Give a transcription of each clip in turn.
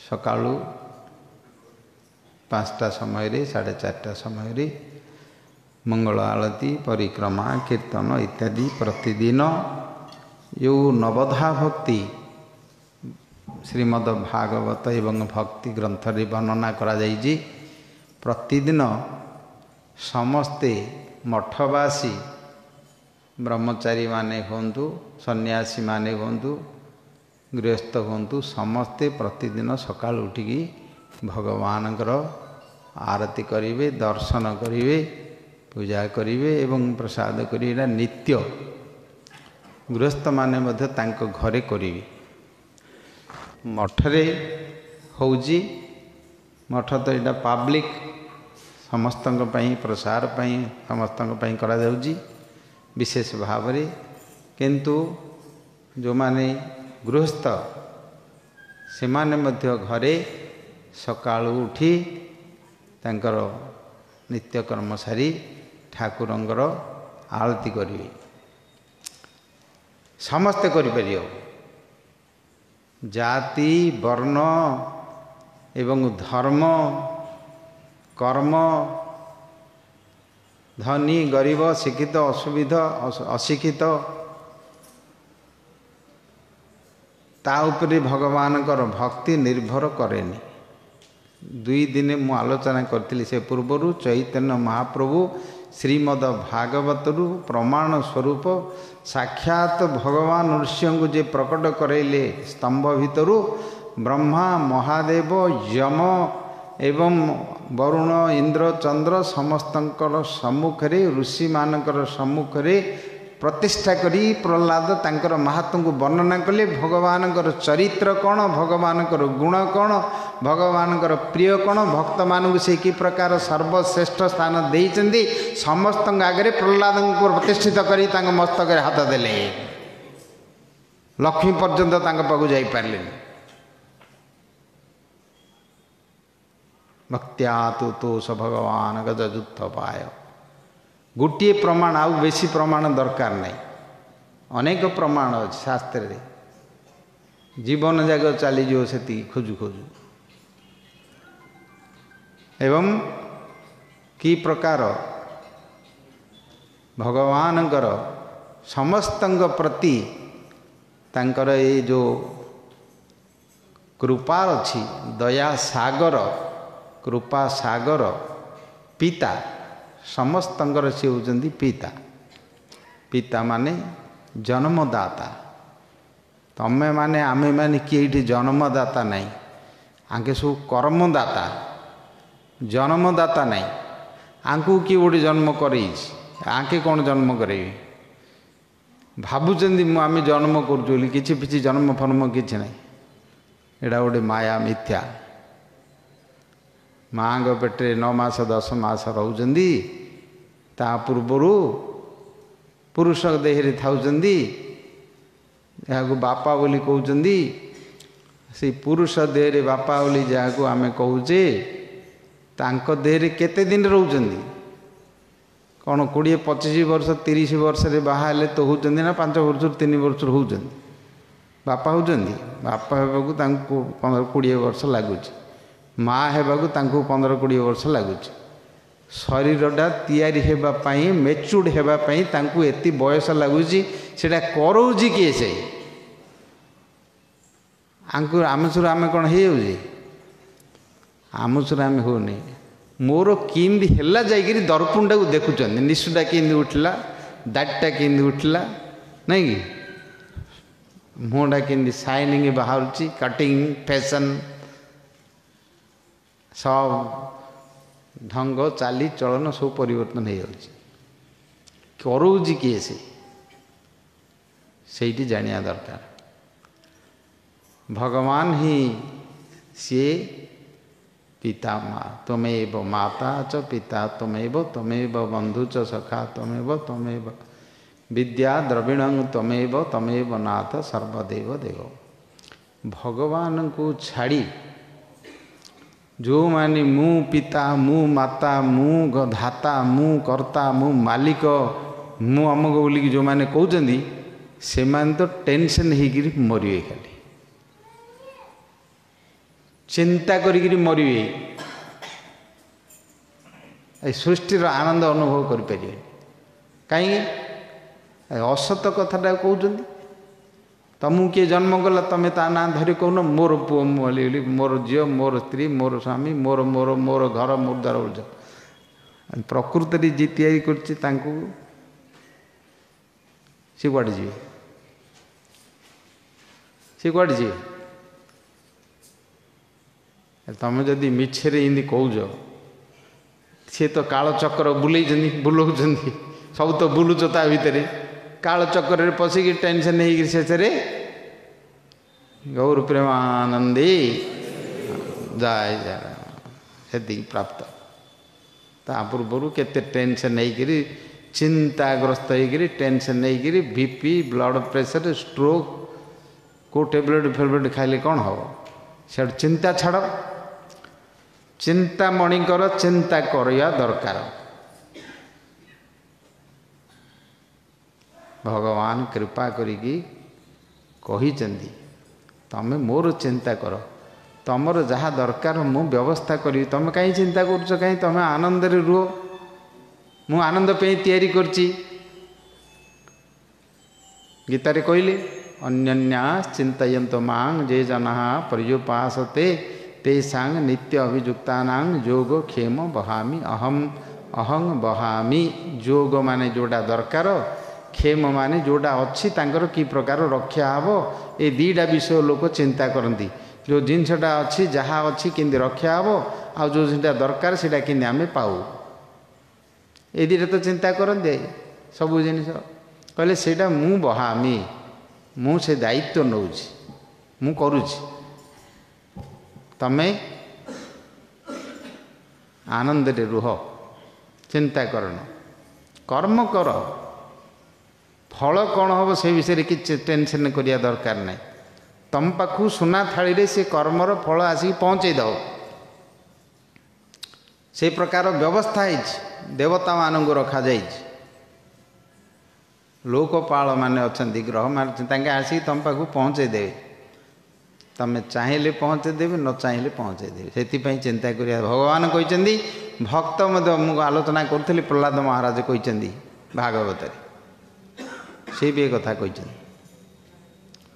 सकाळू 5टा समय 4:30 समय मंगल आलती परिक्रमा कीर्तन इत्यादि प्रतिदिन यो नवधा भक्ति श्रीमद् भागवत एवं भक्ति ग्रंथ रे वर्णना करा जाइछि। प्रतिदिन समस्ते मठवासी ब्रह्मचारी माने हुंतु सन्यासी माने हुंतु गृहस्थ हुंतु समस्ते प्रतिदिन सकाळ उठिकी भगवानकर आरती करिवे, दर्शन करिवे, पूजा करिवे एवं प्रसाद करिवे। नित्य गृहस्थ माने मध्य तांको घरे करिवे। मठरे होउजी मठ तो एटा पब्लिक समस्तଙ୍କ ପାଇଁ प्रसार ପାଇଁ समस्तଙ୍କ ପାଇଁ करा जाउजी विशेष भाव रे, किंतु जो माने गृहस्थ से माने मध्य घरे सकाळू उठी तांकर नित्य कर्म सारी ठाकुरंगर आरती करिवे। समस्ते करि परियो, जाति वर्ण एवं धर्म कर्म धनी गरीब शिक्षित अशिक्षित ता उपरे भगवानकर भक्ति निर्भर करेनी। 2 दिन मु आलोचना करथिली से पूर्वरु चैतन्य महाप्रभु श्रीमद् भागवतरु प्रमाण स्वरूप साक्षात भगवान नृसिंह जे प्रकट करैले स्तंभ भितरु ब्रह्मा महादेव यम एवं वरुण इंद्र चंद्र समस्तंकर सम्मुखरे ऋषि मानकर सम्मुखरे प्रतिष्ठा करी प्रहलाद तांकर महात्म को वर्णना कले। भगवानकर चरित्र कौन, भगवानकर गुण कौन, भगवानकर प्रिय कौन, भक्त मानक से कि प्रकार सर्वश्रेष्ठ स्थान देइचंदी समस्त आगे प्रहलाद को प्रतिष्ठित करी तांग मस्तक हाथ देले। लक्ष्मी पर्यंत तांग पाखु जाई पारले। भक्त्या तो स भगवान गजयुत्थ पाय। गोटे प्रमाण आउ बेसी प्रमाण दरकार नहीं, अनेक प्रमाण अच्छे शास्त्र रे। जीवन जाग चलीजो से खोजु खोजु एवं कि प्रकार भगवानकर समस्तंग प्रति तांकर ये जो कृपा अच्छी दया सागर कृपा सागर पिता समस्तंगर से होचंदी पिता। पिता माने जन्मदाता। तमे माने आमे माने किए जन्मदाता नहीं, आंके सब कर्मदाता जन्मदाता नहीं। आंकु किए गोटे जन्म करे आंके कौन जन्म करे भावुचंदी मु आमे जन्म करूँ किछि पिछि जन्म फर्म किछि नहीं। एटा गोटे माया मिथ्या। माँ पेटे 9 मास 10 मास रहउचंदी ता पूर्वरु पुरुष देहरे थाउचंदी जहाँ बापा बोली कहउचंदी। से पुरुष देहरे बापा बोली जहाँ आमे कहूचे तांको देहरे केते दिन रहउचंदी कौन 20-25 वर्ष 30 वर्ष रे बाहा तो होचंदी ना 5 वर्ष 3 वर्ष होचंदी बापा होचंदी। बापा हेबाकू तांको 15-20 वर्ष लागुची, माँ हेबाकू तांको 15-20 वर्ष लागुची। शरीरटा तैयारी हेबा पई मेच्योर्ड हेबा पई तांको एति बयस लागुची। सेटा करौजी किए से आंको आमसुर आमे कोन हे होजी आमसुर आमे होनी। मोर किंदी हेला जाइगिरी दर्पणटा को देखुचंदी निशुटा किंदी उठला दाटटा किंदी उठला नहीं कि मुहटा किंदी शाइनिंग बाहरुची कटिंग फैशन सब ढंग चाली चलन सब परिवर्तन हो जाଉଛି। करोजी किए से जानिया दरकार। भगवान ही सी पिता माँ तमेव माता च पिता तमेव तमेव बंधु च सखा तमेव तमेव विद्या द्रविणं तमेव तमेव नाथ सर्वदेव देव। भगवान को छाड़ी जो माने मु पिता मु माता मु धाता मु कर्ता मु मालिक मु अमक बोलिकी जो माने कहउचंदी से मान तो टेंशन होगी मरिए खाली। चिंता करी मरिवे सृष्टिर आनंद अनुभव करें कहीं असत कथाटा कहते तुमको किए जन्म गला तुम्हें ता ना धरी कहन मोर पुओ बोली मोर झील मोर स्त्री मोर स्वामी मोर मोर मोर घर मोर द्वार बोल प्रकृति जी तैयारी कर सी कड़े जी सी कड़े जी तुम जदि मिछरे इं कौच सी तो काल चक्र बुले बुलाऊँ सब तो बुलुच ता भितर काल चक्र पशिकी टेंशन नहीं शेष गौर प्रेमानंदी जाय से प्राप्त ता पूर्वर केते टेंशन नहीं चिंताग्रस्त होकर टेंशन नहीं बीपी ब्लड प्रेशर स्ट्रोक को टेबलेट फेबलेट खाइले कौन हम से चिंता छाड़ चिंता मणिकर चिंता करया दरकार भगवान कृपा करी तमें मोर चिंता कर तुमर जहाँ दरकार मु व्यवस्था करी तुम कहीं चिंता कर कहीं तुम आनंद रे रुह मु आनंद पे तैयारी करची गीतारे कहले अन्यन्या चिंतयन्तो मां जे जना पर्युपासते तेषां नित्य अभियुक्तानां योग क्षेम बहामी अहम अहं बहामी योग माने जोड़ा दरकार क्षेम माने जोड़ा अच्छी तांकर की प्रकार रक्षा हम ये दीटा विषय लोक चिंता करती जो जिनसटा अच्छी जहाँ अच्छी किंदी रक्षा हम आ जो जिनटा दरकार से कि आम पाऊ ये दीटा तो चिंता करते सबू जिन कहले सेटा मु बहामी मु से दायित्व नौ मु करुछि तमें आनंद रे रुह चिंता करन कर्म कर फल कौन हम से विषय कि टेंशन करिया दरकार नहीं तुम पाखु सुना थाली रे से कर्मर फल आसिक पहुँचे दो से प्रकार व्यवस्था है देवता मानू रखा जाए लोकपाल माने अच्छा ग्रह मान आसिक तुम पाखु पहुँचे देवे तमें चाहिए पहुँचे देवे न चाहिए पहुँचे देवे से चिंता करिया भगवान कहते भक्त मुझे आलोचना करी प्रहलाद महाराज कहते भागवत से भी एक कथा कहते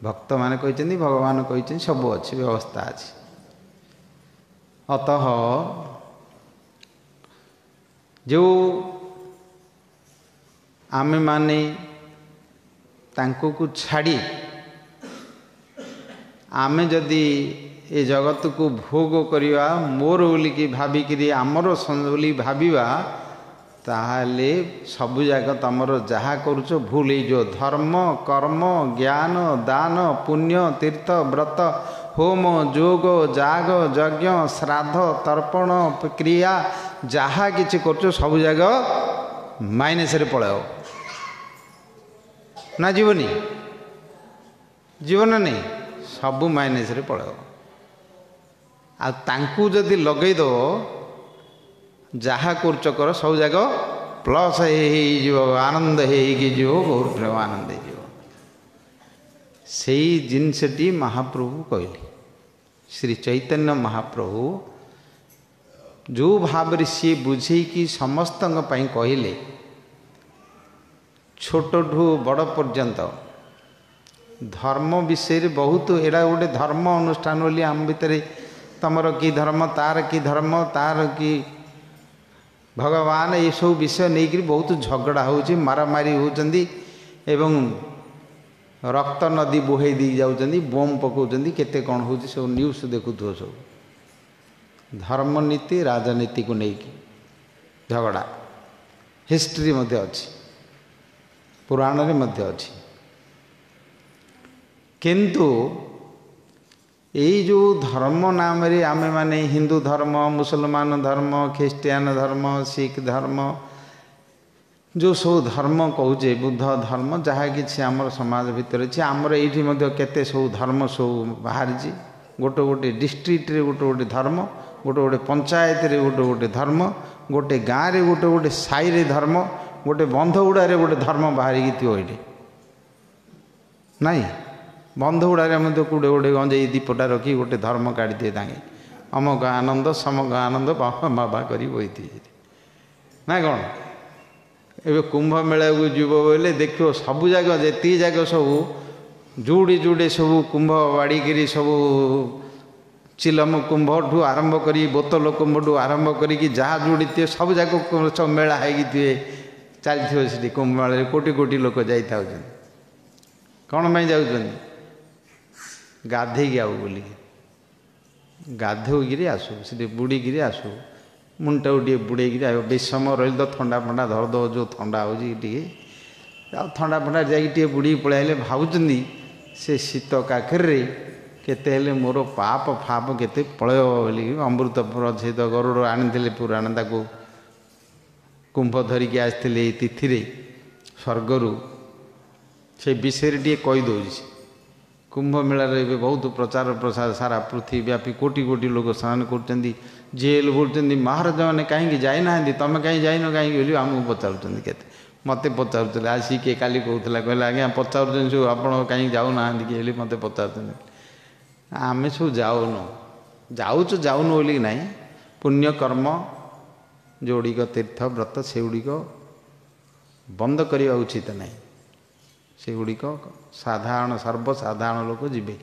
भक्त माने कहते भगवान कहते सब अच्छी व्यवस्था अच्छी अतः जो आमे माने तांको को छाड़ी आमे जदि ए जगत को भोग करिवा मोर बोलिकी भाविकी आमर बोली भाविवा ताहले सबु जाक तमर जहाँ करुच भूल जो धर्म कर्म ज्ञान दान पुण्य तीर्थ व्रत होम जोग जाग यज्ञ श्राद्ध तर्पण क्रिया जहाँ किसी कर सबु जाक माइनस रे पलाओ ना जीवनी जीवन नहीं सबू माइनस रे पलाओ आ तांकु जदि लगई दो जहाँ कर सब जाक प्लस आनंद हो गौर प्रेम आनंद से जिनसटी महाप्रभु कहले श्री चैतन्य महाप्रभु जो भाव सी बुझे कि समस्त कहले छोटू बड़ पर्यंत धर्म विषय बहुत एड़ा गोटे धर्म अनुष्ठान बोली आम भितर तमर कि धर्म तार कि धर्म तार कि भगवान ये सब विषय नहीं बहुत झगड़ा हो मारामारी होती एवं रक्त नदी बोहे दी जाऊँच बोम पकाउं केते कौन हो सब न्यूज देखु सब धर्मनीति राजनीति को लेकिन झगड़ा हिस्ट्री मध्य अच्छी पुराण रे मध्य अच्छी किंतु यही जो धर्म नाम रे आमे माने हिंदू धर्म मुसलमान धर्म ख्रीस्टियान धर्म सिख धर्म जो सब धर्म कहुचे बुद्ध धर्म जहाँ कि आमर समाज भितर अच्छे आमर ये केते सब धर्म सब बाहरी गोटे गोटे डिस्ट्रिक्ट रे गोटे गोटे धर्म गोटे गोटे पंचायत रे गोटे गोटे धर्म गोटे गाँव रे गोटे गोटे साई रे धर्म गोटे बंधगुड़ा रे गोटे धर्म बाहरी ये नाई बंधगुड़ा कूड़े गोटे गंजे दीपटा रखी गोटे धर्म काढ़ी दिए तांगे ଅମକ ଆନନ୍ଦ ସମକ ଆନନ୍ଦ ବାବା ବାବା କରି ବହିଥିବେ ନା କ'ଣ? ଏବେ କୁମ୍ଭ ମେଳାକୁ ଯିବ ବୋଇଲେ ଦେଖିବ ସବୁ ଯାକ ଯେତିକି ଯାକ ସବୁ ଯୋଉଠି ଯୋଉଠି ସବୁ କୁମ୍ଭ ବାଡ଼ିକିରି ସବୁ ଚିଲମ କୁମ୍ଭଠୁ ଆରମ୍ଭ କରି ବୋତଲ କୁମ୍ଭଠୁ ଆରମ୍ଭ କରିକି ଯାହା ଯୋଉଠି ଥିବେ ସବୁ ଯାକ ସବୁ ମେଳା ହେଇକି ଥିବେ ଚାଲିଥିବ ସେଠି କୁମ୍ଭ ମେଳାରେ କୋଟି କୋଟି ଲୋକ ଯାଇଥାଉଛନ୍ତି। କ'ଣ ପାଇଁ ଯାଉଛନ୍ତି? ଗାଧେଇକି ଆଉ ବୋଲିକି ଗାଧୋଇକିରି ଆସୁ ସେଠି ବୁଡ଼ିକିରି ଆସୁ ମୁଣ୍ଡଟାକୁ ଟିକେ ବୁଡ଼େଇକିରି ଆଉ ବେଶୀ ସମୟ ରହିଲେ ତ ଥଣ୍ଡା ଫଣ୍ଡା ଧରିଦେବ ଯେଉଁ ଥଣ୍ଡା ହେଉଛି ଟିକେ ଆଉ ଥଣ୍ଡା ଫଣ୍ଡା ଯାଇକି ଟିକେ ବୁଡ଼ିକି ପଳେଇ ଆସିଲେ ଭାବୁଛନ୍ତି ସେ ଶୀତ କାକରରେ କେତେ ହେଲେ ମୋର ପାପ ଫାପ କେତେ ପଳେଇବ ବୋଲିକି ଅମୃତ ସହିତ ଗରୁଡ଼ ଆଣିଥିଲେ ପୁରାଣ ତାକୁ କୁମ୍ଭ ଧରିକି ଆସିଥିଲେ ଏଇ ତିଥିରେ ସ୍ୱର୍ଗରୁ ସେ ବିଷୟରେ ଟିକେ କହିଦେଉଛି। କୁମ୍ଭ ମେଳାରେ ଏବେ ବହୁତ ପ୍ରଚାର ପ୍ରସାର ସାରା ପୃଥିବୀ ବ୍ୟାପୀ କୋଟି କୋଟି ଲୋକ ସ୍ନାନ କରୁଛନ୍ତି। ଜେଲ୍ ବୁଲୁଛନ୍ତି ମହାରାଜାମାନେ କାହିଁକି ଯାଇନାହାନ୍ତି ତମେ କାହିଁ ଯାଇନ କାହିଁକି ବୋଲି ଆମକୁ ପଚାରୁଛନ୍ତି। କେତେ ମୋତେ ପଚାରୁଥିଲେ ଆସିକି କିଏ କାଲି କହୁଥିଲା କହିଲେ ଆଜ୍ଞା ପଚାରୁଛନ୍ତି ସବୁ ଆପଣ କାହିଁକି ଯାଉନାହାନ୍ତି କି ବୋଲି ମୋତେ ପଚାରୁଛନ୍ତି। ଆମେ ସବୁ ଯାଉନୁ ବୋଲିକି ନାହିଁ ପୁଣ୍ୟକର୍ମ ଯେଉଁଗୁଡ଼ିକ ତୀର୍ଥ ବ୍ରତ ସେଗୁଡ଼ିକ ବନ୍ଦ କରିବା ଉଚିତ ନାହିଁ। ସେଗୁଡ଼ିକ ସାଧାରଣ ସର୍ବସାଧାରଣ ଲୋକ ଯିବେ।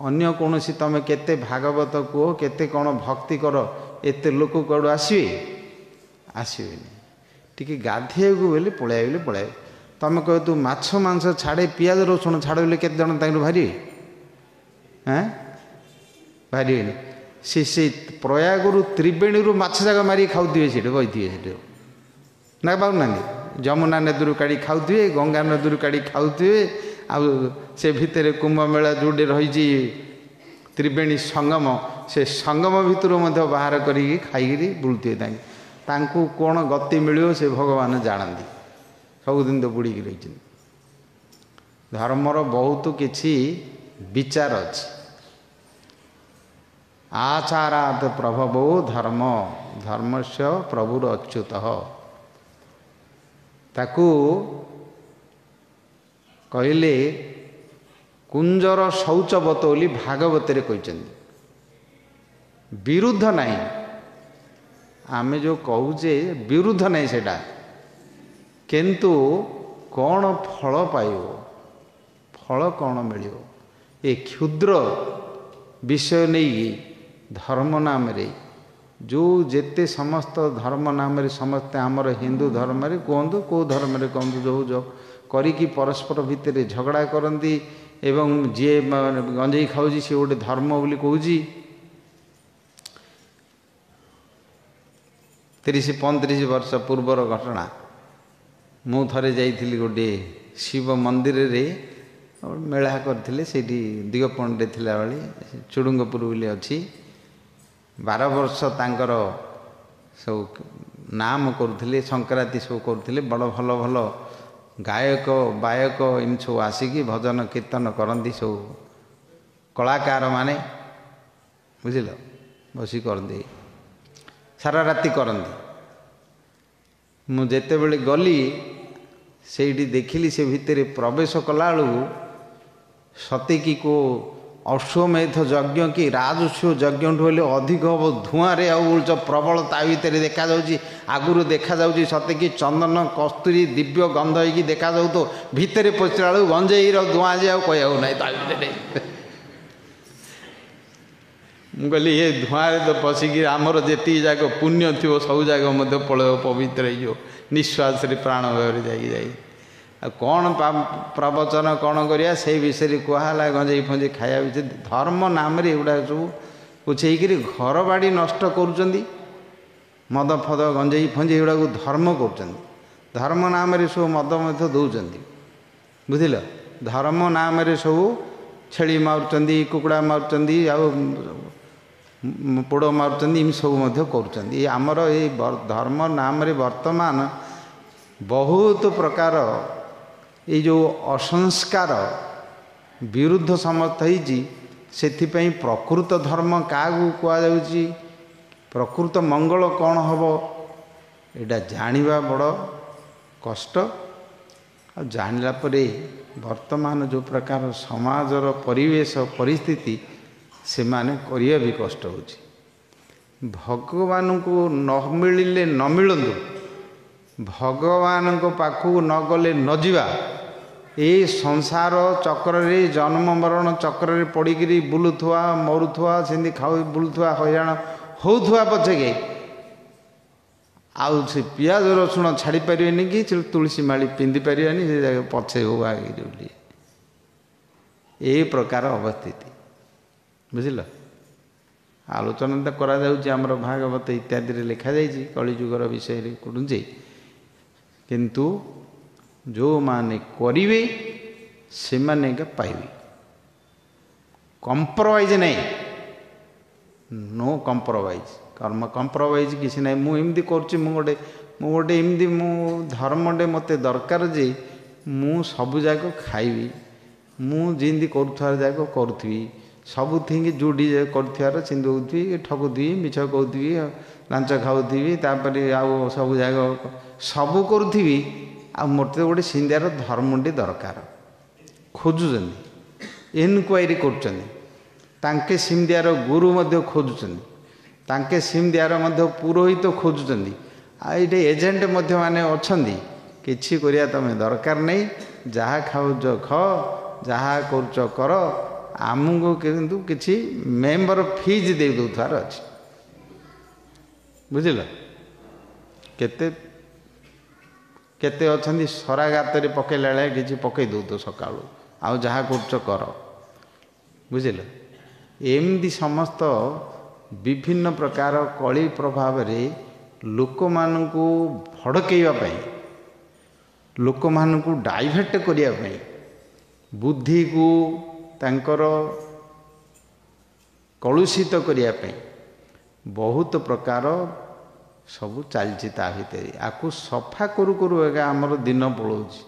ଅନ୍ୟ କୌଣସି ତମେ କେତେ ଭାଗବତ କୁହ କେତେ କ'ଣ ଭକ୍ତି କର ଏତେ ଲୋକ କୁଆଡ଼ୁ ଆସିବେନି। ଟିକେ ଗାଧେଇବାକୁ ବୋଲି ପଳାଇବେ। ତମେ କହିବ ତୁ ମାଛ ମାଂସ ଛାଡ଼େ ପିଆଜ ରସୁଣ ଛାଡ଼ ବୋଲି କେତେ ଜଣ ତାଙ୍କର ବାହାରିବେ? ବାହାରିବେନି। ସେ ପ୍ରୟାଗରୁ ତ୍ରିବେଣୀରୁ ମାଛ ଯାକ ମାରିକି ଖାଉଥିବେ ସେଠି ବହିଥିବେ ସେଠି ନା ପାଉନାହାନ୍ତି। ଯମୁନା ନଦୀରୁ କାଢ଼ି ଖାଉଥିବେ ଗଙ୍ଗା ନଦୀରୁ କାଢ଼ି ଖାଉଥିବେ। ଆଉ ସେ ଭିତରେ କୁମ୍ଭ ମେଳା ଯେଉଁଠି ରହିଛି ତ୍ରିବେଣୀ ସଙ୍ଗମ ସେ ସଙ୍ଗମ ଭିତରୁ ମଧ୍ୟ ବାହାର କରିକି ଖାଇକିରି ବୁଲୁଥିବେ। ତାଙ୍କୁ କ'ଣ ଗତି ମିଳିବ ସେ ଭଗବାନ ଜାଣନ୍ତି। ସବୁଦିନ ତ ବୁଡ଼ିକି ରହିଛନ୍ତି। ଧର୍ମର ବହୁତ କିଛି ବିଚାର ଅଛି। ଆଚାରାତ ପ୍ରଭବୋ ଧର୍ମସ୍ୟ ପ୍ରଭୁର ଅଚ୍ୟୁତ ତାକୁ କହିଲେ କୁଞ୍ଜର ଶୌଚବତ ବୋଲି ଭାଗବତରେ କହିଛନ୍ତି। ବିରୁଦ୍ଧ ନାହିଁ। ଆମେ ଯେଉଁ କହୁଛେ ବିରୁଦ୍ଧ ନାହିଁ ସେଇଟା, କିନ୍ତୁ କ'ଣ ଫଳ ପାଇବ, ଫଳ କ'ଣ ମିଳିବ? ଏ କ୍ଷୁଦ୍ର ବିଷୟ ନେଇକି ଧର୍ମ ନାମରେ ଯେଉଁ ଯେତେ ସମସ୍ତ ଧର୍ମ ନାମରେ ସମସ୍ତେ ଆମର ହିନ୍ଦୁ ଧର୍ମରେ କୁହନ୍ତୁ କେଉଁ ଧର୍ମରେ କୁହନ୍ତୁ ଯେଉଁ କରିକି ପରସ୍ପର ଭିତରେ ଝଗଡ଼ା କରନ୍ତି ଏବଂ ଯିଏ ଗଞ୍ଜେଇ ଖାଉଛି ସେ ଗୋଟେ ଧର୍ମ ବୋଲି କହୁଛି। 30-35 ବର୍ଷ ପୂର୍ବର ଘଟଣା। ମୁଁ ଥରେ ଯାଇଥିଲି ଗୋଟିଏ ଶିବ ମନ୍ଦିରରେ ମେଳା କରିଥିଲେ ସେଇଠି ଦିଗପଣ୍ଡରେ ଥିଲାବେଳେ ଚୁଡ଼ୁଙ୍ଗପୁର ବୋଲି ଅଛି। 12 ବର୍ଷ ତାଙ୍କର ସବୁ ନାମ କରୁଥିଲେ ସଂକ୍ରାନ୍ତି ସବୁ କରୁଥିଲେ। ବଡ଼ ଭଲ ଭଲ ଗାୟକ ବାୟକ ଏମିତି ସବୁ ଆସିକି ଭଜନ କୀର୍ତ୍ତନ କରନ୍ତି। ସବୁ କଳାକାରମାନେ ବୁଝିଲ ବସି କରନ୍ତି ସାରା ରାତି କରନ୍ତି। ମୁଁ ଯେତେବେଳେ ଗଲି ସେଇଠି ଦେଖିଲି ସେ ଭିତରେ ପ୍ରବେଶ କଲାବେଳକୁ ସତେକି କେଉଁ ଅଶ୍ୱମେଧ ଯଜ୍ଞ କି ରାଜସ୍ୱ ଯଜ୍ଞଠୁ ହେଲେ ଅଧିକ ହେବ। ଧୂଆଁରେ ଆଉ ପ୍ରବଳ ତା ଭିତରେ ଦେଖାଯାଉଛି। ଆଗରୁ ଦେଖାଯାଉଛି ସତେକି ଚନ୍ଦନ କସ୍ତୁରୀ ଦିବ୍ୟ ଗନ୍ଧ ହେଇକି ଦେଖାଯାଉଥିବ। ଭିତରେ ପଶିଲା ବେଳକୁ ଗଞ୍ଜେଇର ଧୂଆଁ ଯେ ଆଉ କହିବାକୁ ନାହିଁ ତା ଭିତରେ। ମୁଁ କହିଲି ଏ ଧୂଆଁରେ ତ ପଶିକି ଆମର ଯେତିକି ଯାକ ପୁଣ୍ୟ ଥିବ ସବୁ ଯାକ ମଧ୍ୟ ପଳେଇବ, ପବିତ୍ର ହେଇଯିବ ନିଶ୍ୱାସରେ ପ୍ରାଣ ଭାବରେ ଯାଇ ଆଉ କ'ଣ ପ୍ରବଚନ କ'ଣ କରିବା ସେଇ ବିଷୟରେ କୁହାହେଲା। ଗଞ୍ଜେଇ ଫଞ୍ଜେଇ ଖାଇବା ବିଷୟରେ ଧର୍ମ ନାମରେ ଏଗୁଡ଼ାକ ସବୁ ଉଛେଇକିରି ଘର ବାଡ଼ି ନଷ୍ଟ କରୁଛନ୍ତି। ମଦ ଫଦ ଗଞ୍ଜେଇ ଫଞ୍ଜେଇ ଏଗୁଡ଼ାକୁ ଧର୍ମ କରୁଛନ୍ତି। ଧର୍ମ ନାମରେ ସବୁ ମଦ ମଧ୍ୟ ଦେଉଛନ୍ତି ବୁଝିଲ। ଧର୍ମ ନାମରେ ସବୁ ଛେଳି ମାରୁଛନ୍ତି, କୁକୁଡ଼ା ମାରୁଛନ୍ତି, ଆଉ ପୋଡ଼ ମାରୁଛନ୍ତି, ଏମିତି ସବୁ ମଧ୍ୟ କରୁଛନ୍ତି। ଆମର ଏଇ ଧର୍ମ ନାମରେ ବର୍ତ୍ତମାନ ବହୁତ ପ୍ରକାର ଏଇ ଯେଉଁ ଅସଂସ୍କାର ବିରୁଦ୍ଧ ସମସ୍ତ ହେଇଛି। ସେଥିପାଇଁ ପ୍ରକୃତ ଧର୍ମ କାହାକୁ କୁହାଯାଉଛି, ପ୍ରକୃତ ମଙ୍ଗଳ କ'ଣ ହେବ ଏଇଟା ଜାଣିବା ବଡ଼ କଷ୍ଟ। ଆଉ ଜାଣିଲା ପରେ ବର୍ତ୍ତମାନ ଯେଉଁ ପ୍ରକାର ସମାଜର ପରିବେଶ ପରିସ୍ଥିତି ସେମାନେ କରିବା ବି କଷ୍ଟ ହେଉଛି। भगवान को न मिलिले न मिलंदु भगवान को पाखु न गले न जीवा ए संसार चक्र रे जन्म मरण चक्र रे पड़िकी बुलुथुआ मरुथुआ सिंधी खाऊ बुलुथुआ हैरान होउथुआ पछे के आउ से पियाज रसुण छाड़ी पारिबेनि कि तुलसी माली पिंधि पारिबेनि से पछे हो आगे जोली ए प्रकार अवस्थिति बुझिल आलोचना तो करा जाउची हमर भागवत इत्यादि रे लिखा जाइछि कलिजुगर विषय रे कुडुजे किंतु जो माने करिवे से माने के पाइबे कॉम्प्रोमाइज नहीं नो कॉम्प्रोमाइज कर्म कॉम्प्रोमाइज किसी नहीं मु एमदी करछि मु गोटे एमदी मु धर्मडे मते दरकार जे मु सबु जाको खाइबी मु जिंदी करूथार जाको करूथी सबु थिंग जुड़ी करूथार चिंदुथी ठगुथी मिछ कहूथी लांच खाऊथी तापर आउ सबु जाको सबु करूथी आ मते गोटे सिंधियार धर्मटी दरकार खोजुचंदी इनक्वायरी करचंदी तांके सिंधियार गुरु मध्य खोजुचंदी तांके सिंधियार मध्य पुरोहित खोजुचंदी आ ये एजेंट मध्य माने अछंदी किछि करिया तमे दरकार नहीं जहा खाउच खाओ जहा करूच कर आमको किंतु किछि मेंबर फीज दे दोथार अछि बुझिल केते केते अछंदी सरा गातरे पकेला ले किछि पकई दो तो सकाळू आउ जहा करूच कर बुझिल एमदी समस्त विभिन्न प्रकार कली प्रभाव रे लोक मानकू भड़केइबा पई लोक मानकू डाइवर्ट करिया पई बुद्धि को तांकर कलुषित करिया पई बहुत प्रकार सबू चलती ता भितर आकु सफा करू करू एगा आमर दिन पड़ोची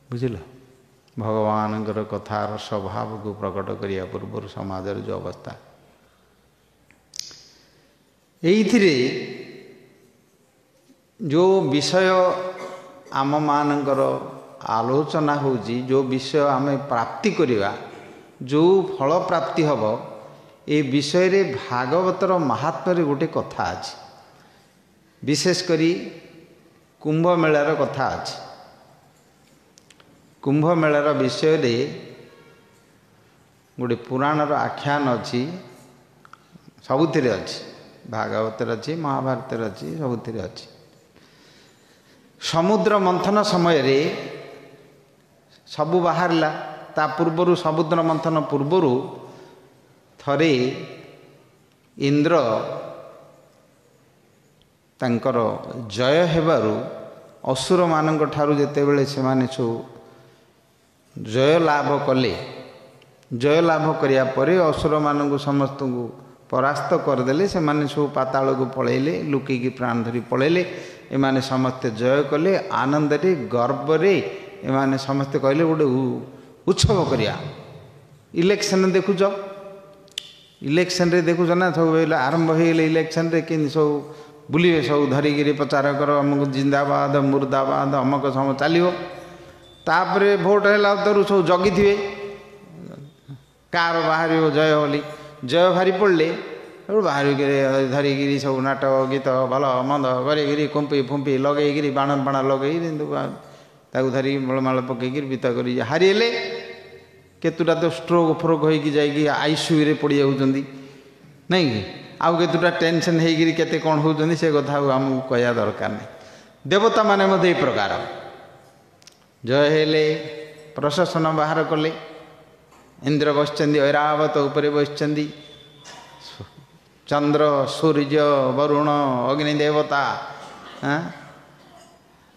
बुझिल भगवान कथार स्वभाव को प्रकट करिया पूर्व समाज जो अवस्था एइथिरे जो विषय आम मानकर आलोचना होजी जो विषय आम प्राप्ति करिवा जो फल प्राप्ति हब ए विषय रे भागवतर महात्म्य रे गोटे कथा अछि विशेष करी कुंभ मेलार कथा अछि कुंभ मेलार विषय रे गोटे पुराणर आख्यान अछि सबुथिरे अछि भागवतर अछि महाभारतर अछि सबुथिरे अछि समुद्र मंथन समय रे सबु बाहरला ता पूर्वरु समुद्र मंथन पूर्वरु थरे इंद्र तांकर जय हेबारु असुर मानक ठारु जेतेबेले से माने सो जय लाभ कले जय लाभ करिया परे असुर मानक समस्त को परास्त करदेले से माने सो पाताल को पळेले लुकी की प्राण धरी पळेले एमाने समस्त जय कले आनंद रे गर्व रे एमाने समस्त कहले गोटे उत्सव करिया इलेक्शन देखुच इलेक्शन रे देखुच ना सब आरंभ हो इलेक्शन रे कि सब बुलिए सब धरिकी प्रचार कर अमुक जिंदाबाद मुर्दाबाद अमक सम चलो तापरे भोट है तरु सब जगी थे कार बाहर जय होली जय भारी पड़े बाहर धरिकी सब नाटक गीत भल मंद कर कुंपी फुंपी लगे बाण बाण लगे धरी मलमाल पकईक बीत कर हारिले केतुटा तो स्ट्रोक फ्रोक होगी जाइए आईसीयू रे पड़ जाऊँगी नहीं कि आउ केतुटा टेंशन होगी केते कौन होती से कथा आमको कहया दरकार नहीं देवता माने मध्य प्रकार जय हेले प्रशासन बाहर कले इंद्र बसचंदी ऐरावत उपरे बसचंदी चंद्र सूर्य वरुण अग्नि देवता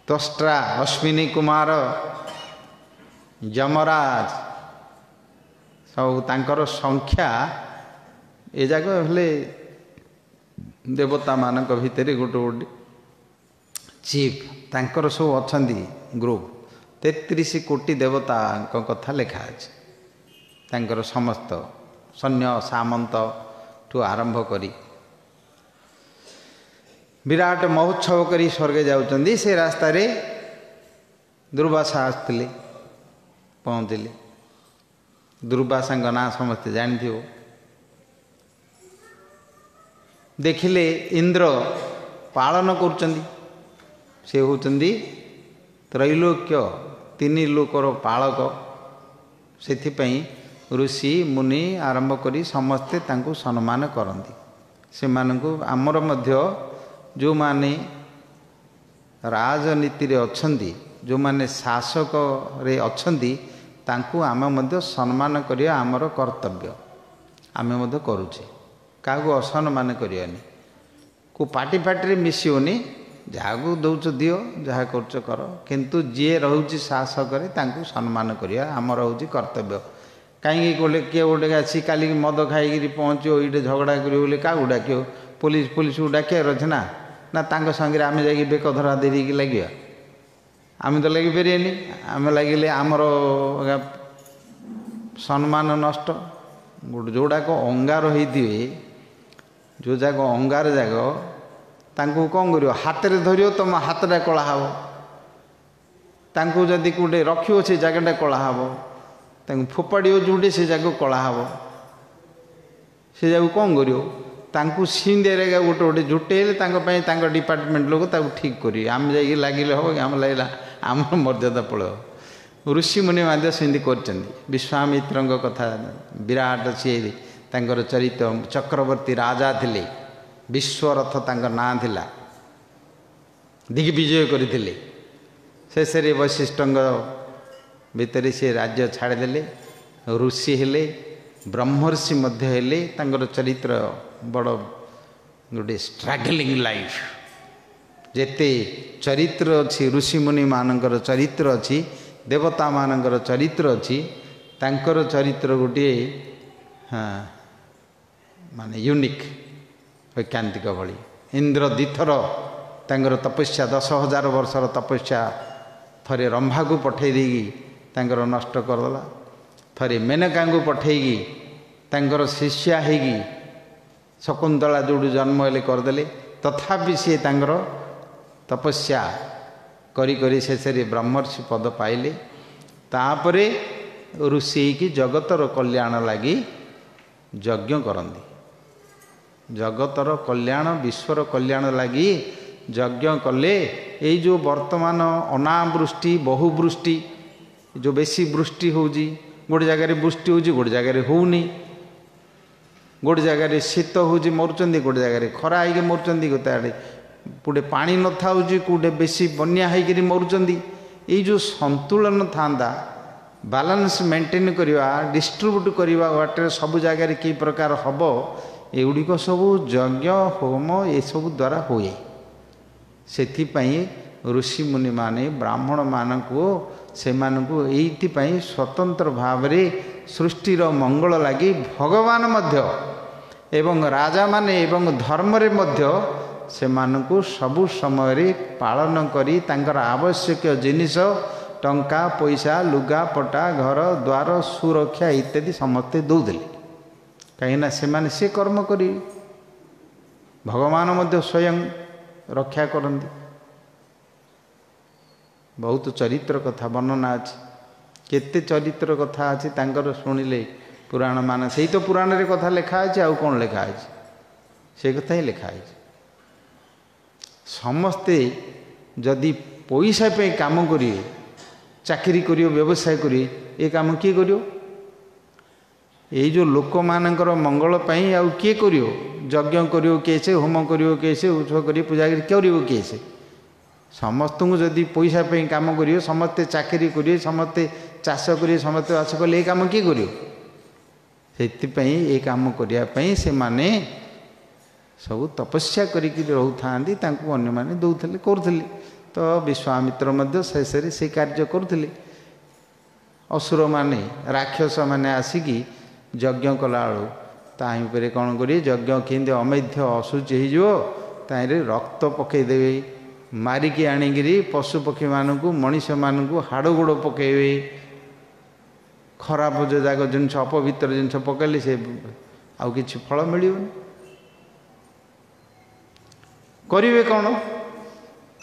त्वष्टा अश्विनी कुमार यमराज सब तांकर संख्या ए जाक हेले देवता मानक भितर गोटे गोटे चीफ तांकर सब अछंदी ग्रुप 33 कोटी देवता कथा लिखा अछि तांकर समस्त सैन्य सामंत ठू आरंभ करी विराट महोत्सव करी स्वर्गे जाउचंदी से रास्ता रे दुर्वासा आसथिले पहुँचले दुर्वासा ना समस्ते जानी देखिले इंद्र पालन करुचंदी से होचंदी त्रैलोक्य तीन लोकर पालक सेथिपई ऋषि मुनि आरंभ करी समस्ते तांको सम्मान करती से आमर मध्य जो माने राजनीति रे अछंदी जो माने शासक रे अछंदी तांको आमे मध्य सम्मान करिया आमर कर्तव्य आमे मध्य करूचे कागो असम्मान करियानी को पार्टी रे मिसियोनी जहाँ को दौच दियो जहाँ कर किंतु जी रोचे शासक तांको सम्मान करिया आमर होची कर्तव्य कहीं गोटे किए गोटे आसी काली मद खाई पहुँचो ये झगड़ा कर क्या डाक पुलिस पुलिस को डाकियार अच्छे ना तांको संगे आम जा बेक धरा दे लगे आम तो लगे पारे आम लगे आमर सम्मान नष्ट गोटे जोड़ाक अंगार होती जो जाक अंगार जाग तांको कौन कर हाथ में धर तुम हाथटा कला हे तांको जदि कौटे रखियो से जगटा कला हे फोपाड़ी जोटे से जगह कला हे से जगह कौन कर सींदिया गोटे गोटे जुटेले डिपार्टमेंट लोग ठीक करेंगे आम जा लगे हम आम लगे आम मर्यादा पड़ो ऋषि मुनि सेमती कर विश्वामित्र कथा विराट सी चरित्र चक्रवर्ती राजा थिले विश्वरथ ना थिला दिग्विजय करते शेष वशिष्ठ भितर से राज्य छाड़देले ऋषि हेले ब्रह्मर्षि मध्य हेले तांकर चरित्र बड़ गोटे स्ट्रगलिंग लाइफ जेते चरित्र अच्छी ऋषि मुनि मानकर चरित्र अच्छी देवता मानकर चरित्र अच्छी तांकर चरित्र गोटे हाँ माने यूनिक वैज्ञानिक भली इंद्र दिथर तांकर तपस्या 10,000 वर्षर तपस्या थरे रंभा को पठे देगी तांकर नष्ट करदेला थरे मेनका को पठेगी तांकर शिष्या होगी शकुंतला जोड़ जन्म हेले करदेले तथापि सी तांकर तपस्या करी करी शेष ब्रह्मर्षि पद पाइले तापरे ऋषि की जगतर कल्याण लगी यज्ञ करती जगतर कल्याण विश्वर कल्याण लगी यज्ञ कले ये जो वर्तमान अनावृष्टि बहुवृष्टि जो बेसी वृष्टि होजी गोटे जगार वृष्टि होजी गोटे जगार होनी गोटे जगार शीत होजी मरुचंदी गोटे जगार खरा होगी मरुचंदी गोटे आड़े गोटे पानी न था कौटे बेसी बन्या होकर मरुचंदी ये जो संतुलन था बैलेंस मेंटेन करवा डिस्ट्रीब्यूट करवा वाटर सब जगार कि प्रकार हम एगुड़िक सब यज्ञ होम ये सब द्वारा हुए से ऋषि मुनि माने ब्राह्मण मानक से स्वतंत्र भाव सृष्टिर मंगल लगी भगवान मध्य एवं राजा माने एवं धर्म रे मध्य से मानकु सबु समय पालन करी तांकर आवश्यक जिनिस टंका पैसा लुगा पटा घर द्वार सुरक्षा इत्यादि समस्ते दौले कहीं से कर्म करी भगवान मध्य स्वयं रक्षा करती बहुत चरित्र कथा वर्णना अच्छी केते चरित्र कथा अच्छी तांकर शुणिले पुराण मान से तो पुराण रे कथा लिखा है आउ कौन लिखा है से कथा ही लिखा है समस्ते जदि पैसा पे काम करिए चाकरी करियो व्यवसाय करिए ये काम किए करियो ये जो लोक मानकर मंगल पाई आउ किए करियो यज्ञ करियो कैसे होम करियो कैसे उत्सव करियो पूजा करियो कैसे समस्त को जदि पैसा पे काम करियो समस्ते चाकरी करिए समस्ते चाष करिए समस्ते चाष कले ये काम किए करियो सेतिपई ये काम करने से माने सब तपस्या करिकी रोथांती तांको अन्य माने दौले करुले तो विश्वामित्र मध्य शेष से कार्य करुले असुर माने राक्षस माने आसिकी यज्ञ कला बेलू तापर कौन करेंगे यज्ञ केंद्र अमेध्य अशुचि हो रक्त पकईदेवे मारिकी आणिकी पशु पक्षी मानू मनीष मानू हाड़ गोड़ पकईबे खराब जो जाक जिनस अपवित्र जिनस पकड़े से आउ कि फल मिलनी करेंगे कौन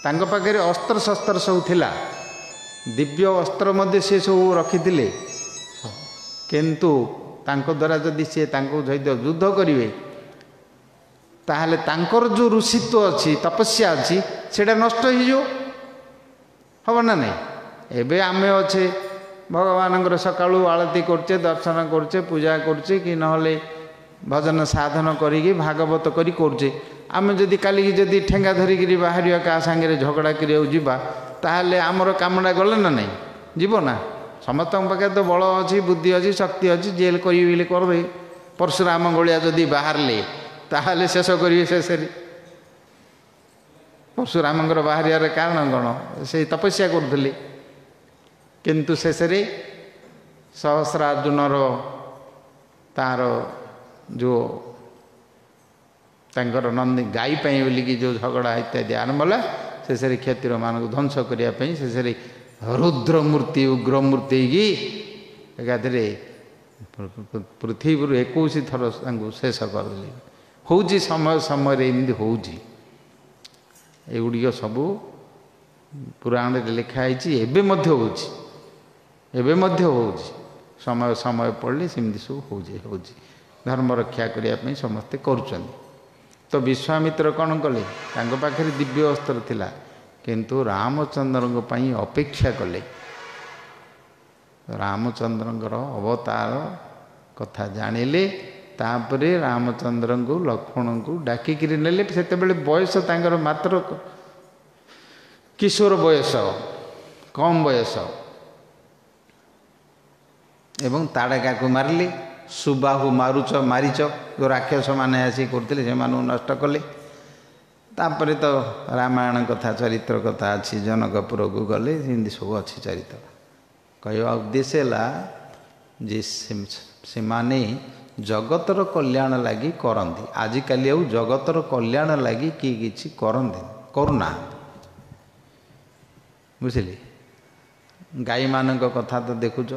तांको पाखे अस्त्र शस्त्र सब थिला दिव्य अस्त्र मध्य से सब रखी किंतु तांको द्वारा जदि से तांको सहित युद्ध करेंगे ताहले तांकर जो ऋषित्व अच्छी तपस्या अच्छी सेटा नष्ट हो हम ना नहीं। एबे आमे अच्छे भगवान सकाळु आलती करचे दर्शन करचे पूजा करचे कि नहले भजन साधन करी भागवत करी करचे। आमे जदि काली जदि ठेंगा धरिकी बाहर क्या सांगे झगड़ा करा ताहले आमर कामटा गले ना नहीं जीव ना। समस्त पाखे तो बल अच्छी बुद्धि अच्छी शक्ति अच्छी जेल करें करदे परशुराम गलिया जदि बाहर ले ताहले शेष करेंगे शेष परशुराम बाहर कारण कौन से तपस्या करुले किंतु शेष सहस्रार्जुनर तार जो तांकर नंदी गाई पाई बोलिकी जो झगड़ा इत्यादि आरंभ है शेष क्षत्रिय मान ध्वंस करने शेष रुद्र मूर्ति उग्र मूर्ति की एकाधे पृथ्वी 21 थर शेष करदे हूँ समय समय एमती होगुड़ी सबू पुराण लिखाई हो समय समय पड़े सेमती सब हो धर्म रक्षा करने समस्ते कर। तो विश्वामित्र कौन कले पाखे दिव्य अस्त्र थिला किंतु रामचंद्र अपेक्षा कले रामचंद्र अवतार कथा जानिले तापरे रामचंद्र को लक्ष्मण को डाकिक नेले से बयस तांकर मात्र किशोर बयस कम बयस एवं ताड़का को मारिले सुबाहु मारुच मारीच जो राक्षस माने आसी करते से नष्ट कले। तापर तो रामायण कथा चरित्र कथा अच्छी जनकपुर को गले हिंदी सब अच्छी चरित्र कहवा उद्देश्य है जे से माने जगतर कल्याण लगी करती आजिकल आउ जगतर कल्याण लगी किए कि करुना बुझिले। गाई मान कथा तो देखुच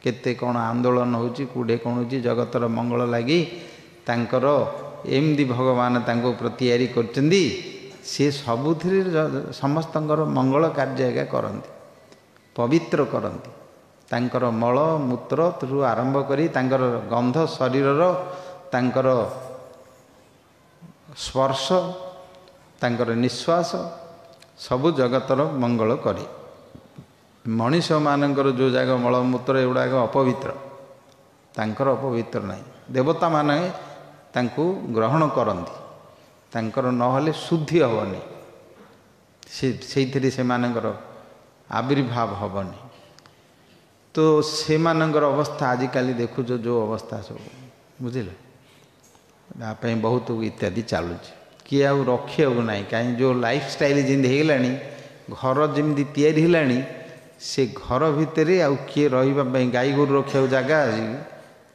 केते कौन आंदोलन होची कूड़े कौन होची जगतर मंगल लगी तांकर एमदी भगवान तांको प्रति करचंदी सी सबुथि समस्तंकर मंगल कार्य करती पवित्र करती तांकर मल मूत्र रु आरंभ करी तांकर गंध शरीरर तांकर स्पर्श तांकर निश्वास सबु जगतर मंगल करे। मनीष मानकर जो जाग मलमूत्र एगुड़ाक अपवित्र तांकर अपवित्र नहीं देवता माने तांको ग्रहण करती तांकर नहले शुद्धि हेनी से मानकर आविर्भाव हेनी। तो से मानकर अवस्था आजिकल देखुच जो अवस्था सब बुझिल यापाई बहुत इत्यादि चलुची किए आउ रखिया ना कहीं जो लाइफ स्टाइल जमी होगलानी घर जमी तैयारी होलानी से घर भितर आउ किए रही गाई गोरु रखा जगह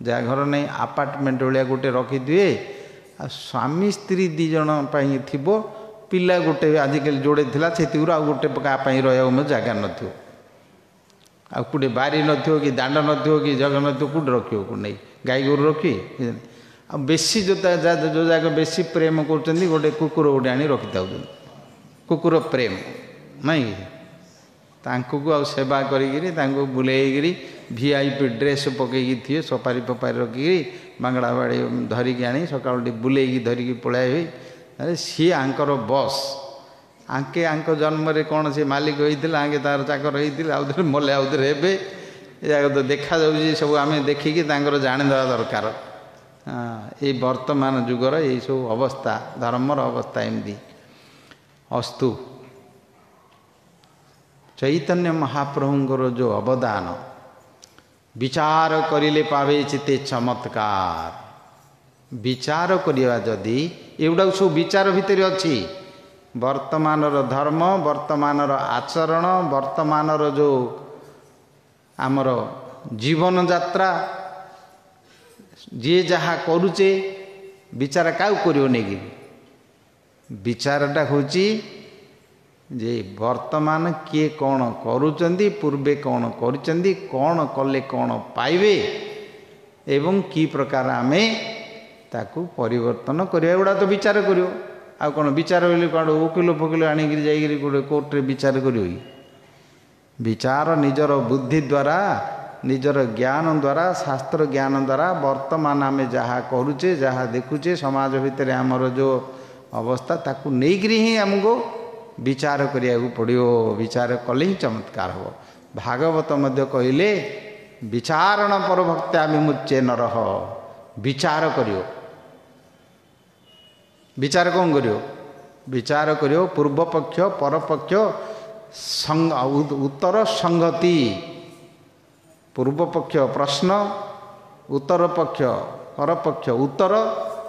जहाँ घर नहीं आपार्टमेंट भाया गोटे रखिदे आ स्वामी स्त्री दी जन थी पिला गोटे आजिकल जोड़े थी से आउ गोटे क्या रहा जगह न आउटे बारी नथियो कि दांड नथियो कि जगह नथियो कूट रखियो को नहीं गाई गोरु रखी आ बेसी जो जगह बेसी प्रेम कर गोटे कुकुर गोटे आनी रखी था कुकुर प्रेम नहीं तांको आ सेवा करी बुलेगिरी वीआईपी ड्रेस पकईकी थे सपारी फपारी रखिकी बांगड़ा बाड़ी धरिकी आनी सका बुलेगी धरिकी पलाए अरे सी आंकर बस आंके आंक जन्म रे कौन से मालिक होता आगे तार चाकर होता आउे मले आउे हे तो देखा जाऊँगी सब आम देखिकी जाणीदेवा दरकार। हाँ ये वर्तमान जुगर यही सब अवस्था धर्मर अवस्था एमती अस्तु। चैतन्य महाप्रभुंर जो अवदान विचार करिले पावे चिते चमत्कार विचार करिया जदि एगुड़ा सब विचार भितर अच्छी वर्तमानर धर्म वर्तमानर आचरण वर्तमानर जो आमर जीवन यात्रा जी जहाँ करुचे विचार क्या करियो नहीं विचारटा हूँ जे वर्तमान किए कौन करुचंदी पूर्वे कौन करुचंदी कौन कले कौन पाइबे एवं की प्रकार आमे ताकू परिवर्तन करिया गुड़ा तो विचार करियो आ कौन विचार बोले कौन वकिल फकिल आनिक जाइए गोटे कोर्टे विचार करियो विचार निजर बुद्धि द्वारा निजर ज्ञान द्वारा शास्त्र ज्ञान द्वारा वर्तमान आम जहाँ करुचे जहाँ देखुचे समाज भितर आमर जो अवस्था ताकू नहींकरी ही आमको विचार करिया पड़ो विचार कले ही चमत्कार हो भागवत मध्य कहले विचारण पर भक्त्या विमुच्ये नरह विचार करियो विचार कौन करियो विचार करियो पूर्व पक्ष पर पक्ष उत्तर संगति पूर्व पक्ष प्रश्न उत्तर पक्ष पर पक्ष उत्तर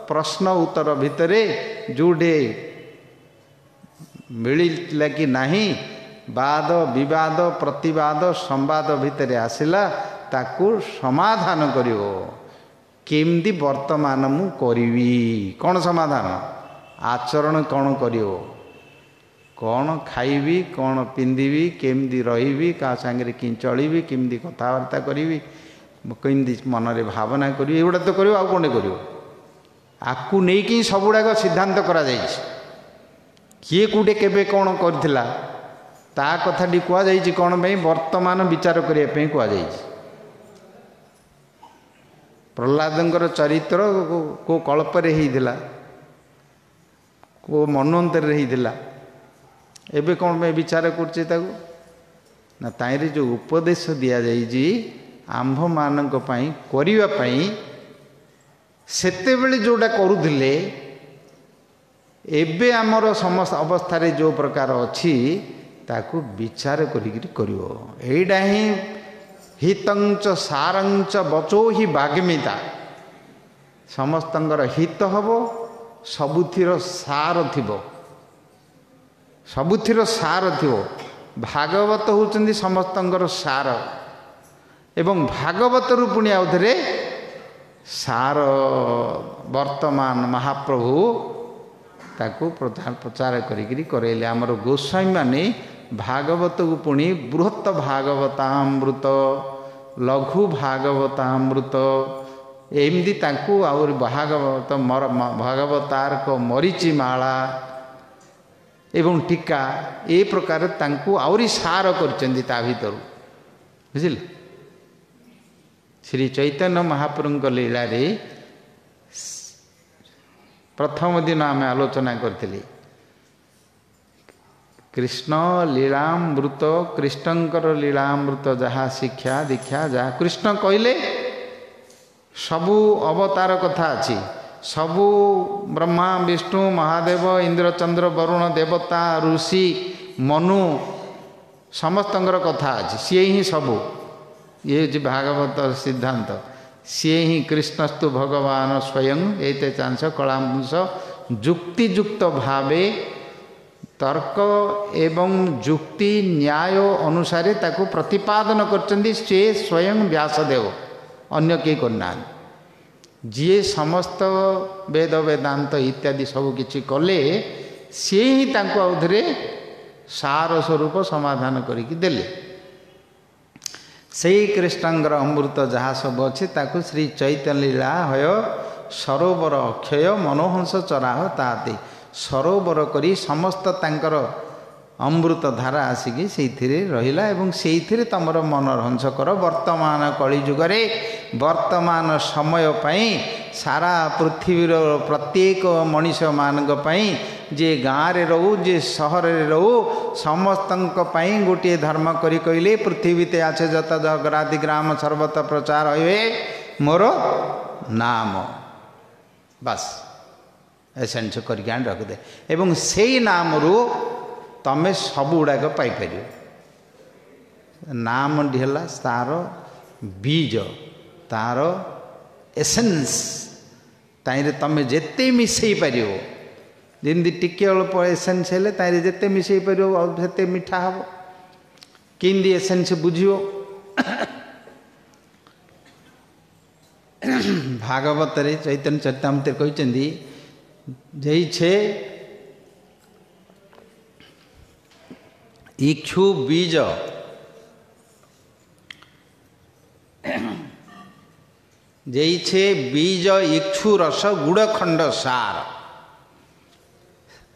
प्रश्न उत्तर भितरे जोड़े मिलला कि नहीं वाद विवाद प्रतिवाद संवाद भितर आसला ताकू समाधान करियो केमती वर्तमान मु करिवी कौन समाधान आचरण कौन करियो कौन खाइबी कौन पिंधिबी केमती रहिबी का सांगे कि चलिबी केमती कथबार्ता करिबी केमती मन रे भावना करियो एगुड़ा तो करियो आ कोन करियो आकू नहीं कि सब गुड़ाक सिद्धांत करा जायछि किए कूटे केबे कौन करथिला ता कथाटी कुआ जायछि कौन भाई वर्तमान विचार करिया पे कुआ जायछि प्रहलादंकर चरित्र को कल्परे होइथिला को मनवंतर होइथिला एबे कौन में विचार करछे ताको ना ताइरे जो उपदेश दिया जायछि आंभ मानक पई करिवा पई सेते बेले जोडा करूथिले एबे आमर समस्त अवस्था रे जो प्रकार अछि ताकू विचार करिगिरी करिवो एइडा ही हितंच सारंच बचो ही बाग्मिता समस्तंकर हित हबो सबुथिर सार थिबो सबुथिर सार थिबो भागवत होउचंदी समस्तंकर सार एवं भागवत रूपुणी आउथरे सार वर्तमान महाप्रभु ताकू प्रचार करिगिरी करेले आमर गोस्वामी माने भागवत को पुणी बृहत भागवतामृत लघु भागवतामृत एमती ताकू आउर भागवत भागवतार को मरीचि माला एवं टीका ए प्रकार तांकू आउरी सार करचंदी ता भीतर बुझिल श्री चैतन्य महाप्रभु लीला रे प्रथम दिन आम आलोचना करथिली कृष्ण लीलामृत कृष्णंकर लीलामृत जहाँ शिक्षा दीक्षा जहाँ कृष्ण कहले सबू अवतार कथा अच्छी सबू ब्रह्मा विष्णु महादेव इंद्र चंद्र वरुण देवता ऋषि मनु समस्तंकर कथा अच्छी सी ही सबू ये भागवत सिद्धांत सी ही कृष्णस्तु भगवान स्वयं एते चांस कलांश जुक्तियुक्त भावे तर्क एवं जुक्ति न्याय अनुसार ताकू प्रतिपादन करचंदी से स्वयं व्यासदेव अन्य के करना जी समस्त वेद वेदांत इत्यादि सब किछि कले सी ही तांको आउथरे सार स्वरूप समाधान करिकि देले सही कृष्णंगर अमृत जहाँ सब अच्छे ताकू श्री चैतन्य लीला हय सरोवर अक्षय मनोहंस चराह ताते सरोवर करी समस्त तांकर अमृत धारा आसिकी सेइथिरे रहिला एवं सेइथिरे तमर मनोरंज कर वर्तमान कलिजुगरे वर्तमान समय पई सारा पृथ्वीर प्रत्येक मनीष मानक पई जे गाँव रे रहू जे सहर रे रहू समस्तंक पई गोटे धर्म करी कहले पृथ्वीते आछे जत जगरादि ग्राम सर्वत प्रचार होए मोर नाम बस एसेंस करके आन रखदे एवं से नाम रू तमें सब गुड़ाक पाइपर नाम है तार बीज तार एसेंस ताइरे तमें जेते मिसई पार जमी टिके अल्प एसेंस हेले ताइरे जेते मिसई पार से मिठा हम केमती एसेंस बुझियो भागवत रे चैतन्य चरितामृत कहते जैसे इक्षु बीज जैसे बीज इक्षु रस गुड़खंड सार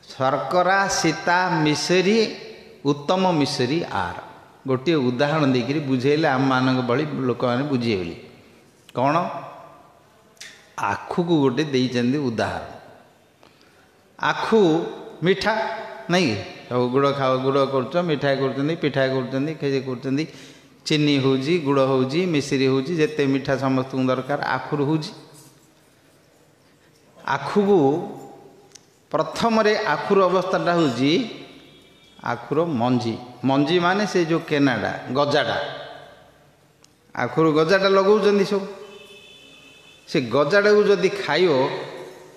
शर्करा सीता मिश्री उत्तम मिश्री आर गोटे उदाहरण देकर बुझेले आम मान भली लोक मैंने बुझे बोली कौन आखु को गोटे देइचंदी उदाहरण आखु मिठा नहीं सब गुड़ खाओ गुड़ कर मिठा कर पिठा कर खेजे कर चीनी हो गुड़ हो मिश्री हो जिते मिठा समस्त दरकार आखुर हो आखु को प्रथम आखुर अवस्थाटा हूँ आखुर मंजी मंजी माने से जो केनाडा गजाटा आखुर गजाटा लगौଛନ୍ତି सब से गजाटा को जदि खाइयो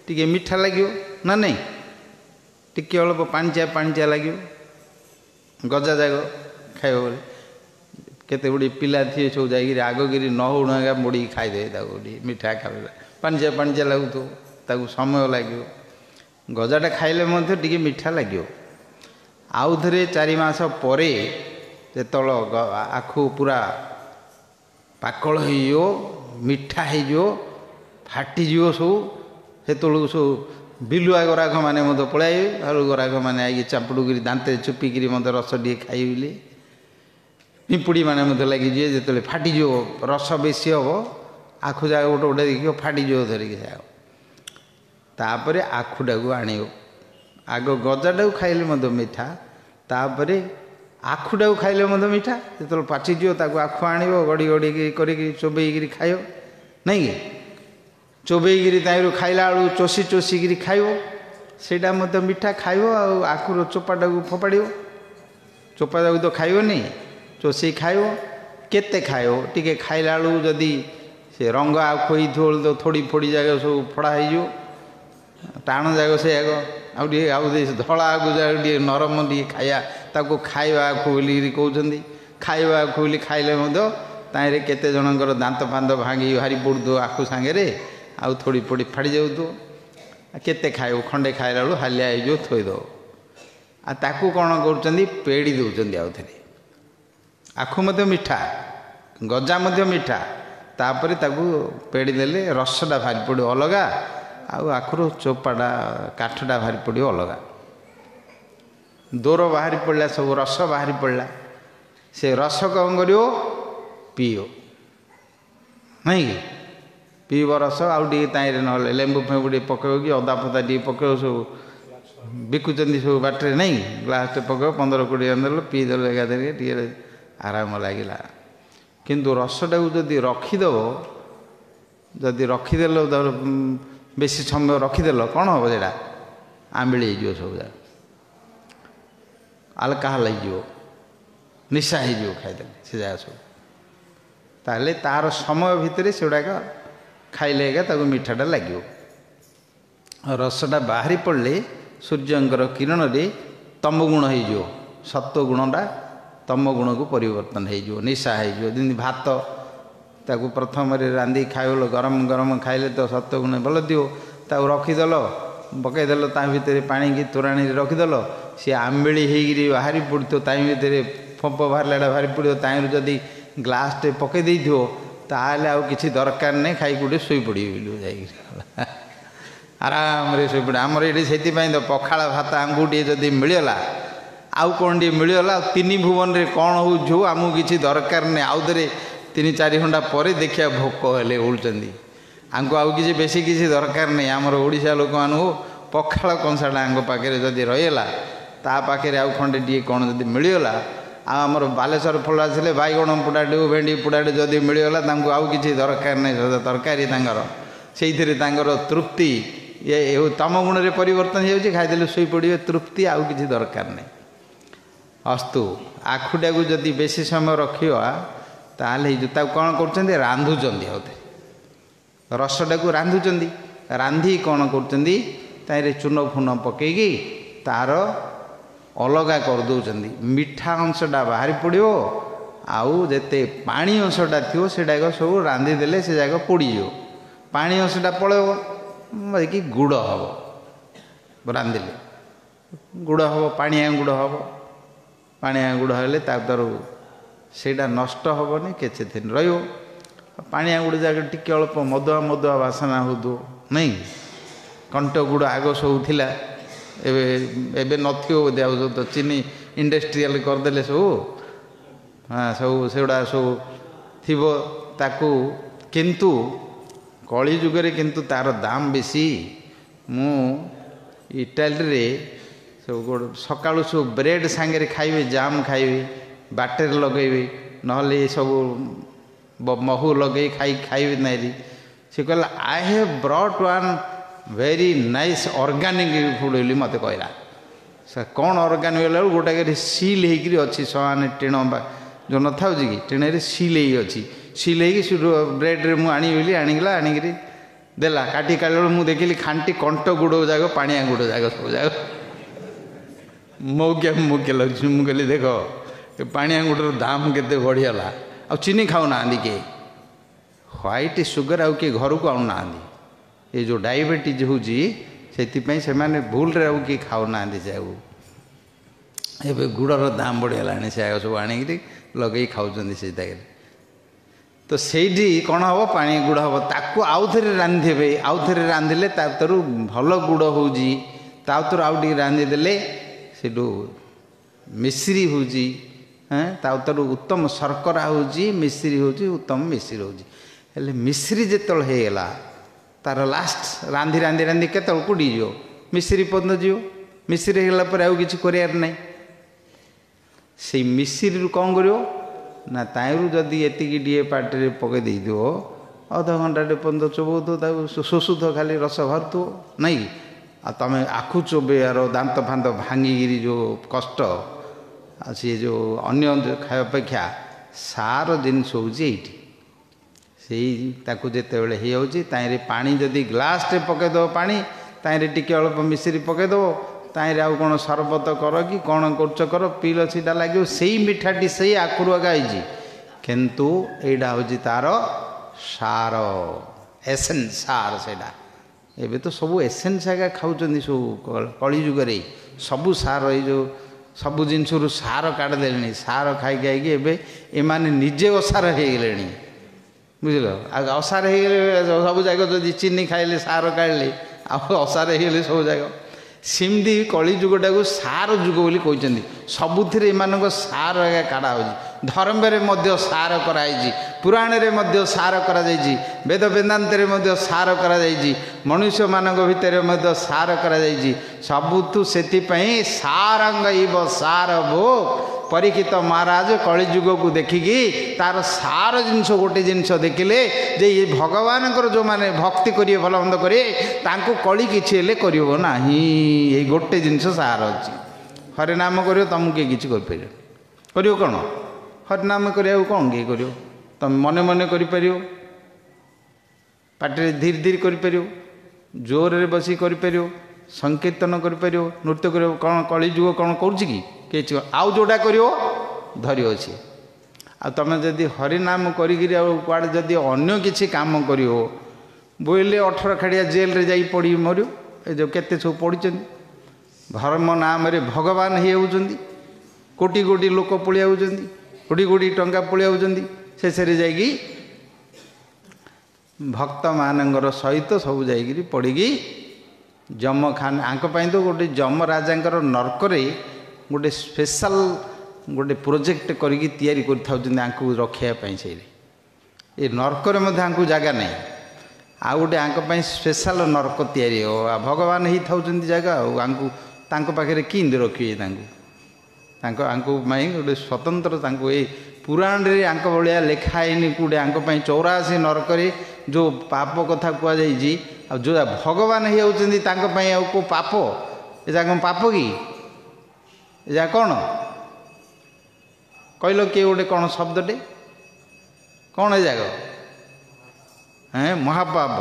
टिके मीठा लगे ना नहीं टिके अल्प पाणिचिया पाणिचिया लगे गजा जाग खाइब बोले केते गुड़ी पिला थी सब जाकि आगगिरी नहुणा मोड़ी खाईदे मीठा खाइला पाणिचिया पाणिचिया लगुथो ताकू समय लगे गजाटा खाइले मध्य टिके मीठा लगे आउ थे 4 मास पर जो आखु पूरा पाकल हो मिठा हो फाटिजो सब से सब बिलुआ गराक मैंने पलाए आलू गराक मैंने आई चापुड़ी दांते चुपिकी रस टे खाइबे पिंपुड़ी मैंने लगिजे जो फाटिजो रस बेसी हम आखु जाग गोटे गोटे देखिए फाटिजो धरिकी तापर आखुटा को आण आग गजाटा को खाइले मीठा तापर आखुटा को खाइले मीठा जो पाचिज आखु आण गड़ी गड़ी कर चोबईकि खाइब नहीं चोबईकि खाइला बेलू चोषी चोषिकी खाइब सेटा मीठा खाइब आखुर चोपाटा को फोपाड़ चोपाटा को तो खाइबनी चोषी खाइब केते खाइब टिके खाइला बेलू जदि से रंग आखु तो थोड़ी फोड़ी जगह सब फड़ा हो टाण जाग से आग आउ धला आगु जाग नरम टे खाया ताको खाइबा आखु बोली कहते खाइबा आखु बोली खाइले तारे केते जनकर दांत फांत भांगी भारी पड़ू आखु सांगे आउ थोड़ी फोड़ी फाड़ी जाऊ केते खाइब खंडे खाइला बेलू हालिया हो थोद आकू कौन कर पेड़ी दौरान आउ थे आखु मीठा गजा मीठा तापर ताकू पेड़ी देले रसटा भारी पड़ो अलगा आखुर चोपाटा काठटा बाहरी पड़ो अलग दौर बाहरी पड़ा सब रस बाहरी पड़ा से रस कौन कर पीओ नहीं पीब रस आउ ना लेंबू फेंबू टे पकड़ कि अदा फदा टे पकड़ सब बिकुचंदी सब बाटे नहीं ग्लास टे पकड़ 15-20 देल पीदेल एकाधर टे आराम लगिला किंतु रसटा को जदि रखीदेव जदि रखीदेल बेसी समय रखीदेल कौन हम जो आंबिड़ी हो सब जा आल्काहल हो निशा हो खाईदे से जगह सब ताले तार समय भितर से गुड़ाक खाइले मीठाटा लगे रसटा बाहरी पड़े सूर्यंकर किरण रे तम गुण हो सत्व गुणटा तम गुण को परिवर्तन हो निशा हो जमी भात ताकू प्रथम रांधि खाइल गरम गरम खाइले तो सत्व गुण भल दियो ताकू रखीदेल पकईदेल ता भर पानी की तोराणी रखीदेल सी आंबिड़ी होगी बाहरी पड़ो ता भर फंप बाहरला बाहरी पड़ो ताई जदि ग्लास टे पकई दे ताल आउ कि दरकार नहीं खाई गोटे शोई पड़े जा आराम से शोई पड़े आमर ये से तो पखाड़ भात आमको टे जदि मिलला आउ कौन टे मिलला 3 भुवन में कौन हो आमको किसी दरकार नहीं आउ थे 3-4 घंटा पर देखा भोक हेले उड़ुंट आमको आउ कि बेसी किसी दरकार नहीं आमर ओडिशा लोक मानू पखाड़ कंसाटा आम पाखे जदि रहीगला ता पाखे आउ खंडे टे कौन जदि मिलला आमर बालेश्वर फल आसे बैगण पोड़ाटे भेंडी पोड़ाटे जदि मिलला आउ कि दरकार नहीं तरकारी से तृप्ति ये तम गुण में परिवर्तन हो खाईदे शोई पड़े तृप्ति आउ कि दरकार नहीं अस्तु आखुटा को जदि बेसी समय रखा ताल कौन कर रांधुंट आउे रसटा को रांधुंट रांधि कौन कर चून फून पकईकी तार अलगा करदे मीठा अंशटा बाहरी पड़ो आउ जिते पानी अंशटा थो से सब रांधिदेले से जगह पोड़ीज पानी अंशटा पलैब कि गुड़ हम रांधिले गुड़ हम पाणिया गुड़ हम पाणिया गुड़ हेले तर सेटा नष्ट हेनी केचे दिन पाणिया गुड़ जगह टिके अल्प मदुआ मदुआ बासना हो नहीं कंट गुड़ आग सब थिला एबे नथियो बोधे तो चीनी इंडस्ट्रियल करदेले सब हाँ सब सेगुड़ा सब थी ताकू किंतु कली जुगरे किंतु तार दाम बेसी मु इटाली रे सब सकाळु सब ब्रेड सांगे खाइबे जाम खाइबे बाटर लगेबे नहले सब महू लगे खाइबे नाइरी से कहला I have brought one very nice organic food बोली मत कहला सर कौन ऑर्गेनिक वाला गोटे सील होकर अच्छी समान टीण जो न था कि टीण सील अच्छी सील ब्रेड रे मुझे आनी आनिकला आनिक देला काटी काट मुझे देखिली खांटी कंट गुड़ जाग पानिया गुड़ जाग सब जाग मौके लगे मुझे कहली देख पानिया गुड़र दाम केते बढ़ीगला आ चीनी खाऊना किए व्हाइट सुगर आउ किए घर को आना ये जो डायबिटीज होची से माने भूल रे किए खाऊना से ए गुड़र दाम बढ़ीगला से सब आनिक लगे खाऊँ से तो सही कौन हम पानी गुड़ हम ताकू आउ थे रांधे आउ थे रांधिले तर भल गुड़ हो तर आउ टे रांधिदे से मिश्री हो तर उत्तम शर्करा हो मिश्री हो उत्तम मिश्री हो मिश्री जितेगला तार लास्ट रांधि रांधि रांधि केत कूड़ी जो मिश्री पर्यटन जीव मिश्री होगा आउ कि कर से मिश्री कौन कर ना ताइरू जदि एतिकी डी पार्टी पकई देव अध घंटा पर्यटन चोबू शोषुथ खाली रस भरतु नहीं आ तुम आखु चोबेयार दांत फांत भांगिकी जो कष्ट सी जो अन्य खाया अपेक्षा सार जिनस होती ताकू जिते बड़े हो पानी जदि ग्लास पकईदेव पानी ताइरे टिके अल्प मिश्री पकईदेव ताइरे आउ कौन सरबत कर कि कौन कर पील सीटा लगे से मिठाटी से आखुर गाई किंतु एटा हूँ तार सार एसेंस सार से एबे तो सब एसेंस आगे खाऊँ सब कली जुगरे सबू सार ये सबू जिनस सार काटिदे सार खाई खाई एमाने निजे असार हो गले बुझल असार हो गले सब जाक जदि चीनी खाइले सार काढ़ले असार हो गले सब जाक सिमती कली जुगटा को सार जुग बोली कहते सबुथिरे एमानक सार आगे काढ़ा हो धर्म में सार कराई पुराण में सार करा वेद वेदांत सार करा मनुष्य मान भितर सार करा सबुठू से सारंग इव सार भो परीक्षित महाराज कलिजुग को देखिकी तार सार जिनस गोटे जिनस देखिले जे ये भगवान जो माने भक्ति करिए भल मंद करिए तांको कली किछि करना ये गोटे जिनस सार अच्छी हरे नाम करियो तुमको किए किछि करियो कौन हरे नाम करिया कौन किए करियो तुम मने मने करिपर पाटे धीरे धीरे करिपर जोर रे बसी करिपर संकीर्तन करिपर नृत्य कर कौन कलिजुग कौन कर आउ जोटा कर धरी अच्छे आ तुम जदि हरिनाम कड़े जदि अन्य किसी काम कर बोले 18 खाड़िया जेल रे जाई पड़ी मर ए जो केते सब पड़ी धर्म नाम रे भगवान हो कोटी कोटी लोक पलिया कोटी कोटी टंका पलिया शेष जाइकी भक्त मानकर सहित सब जाइकी पड़ी जम खान आंक तो गोटे जम राजा नर्क गोटे स्पेशल गोटे प्रोजेक्ट करी कर रखापी से ये नर्क में जगह नहीं आ गोटे आंक स्पेशल नर्क तैयारी हो भगवान ही था जगह आंकु पाखे कि रखिए गोटे स्वतंत्र ये पुराण रे आंक भाया लिखाईनी कूड़े आंक 84 नरक जो पाप कथा कहुई जो भगवान ही होती को पाप ए पाप कि ए कौन कहल किए गोटे कौन शब्दटे कौन है जाग हैं महापाप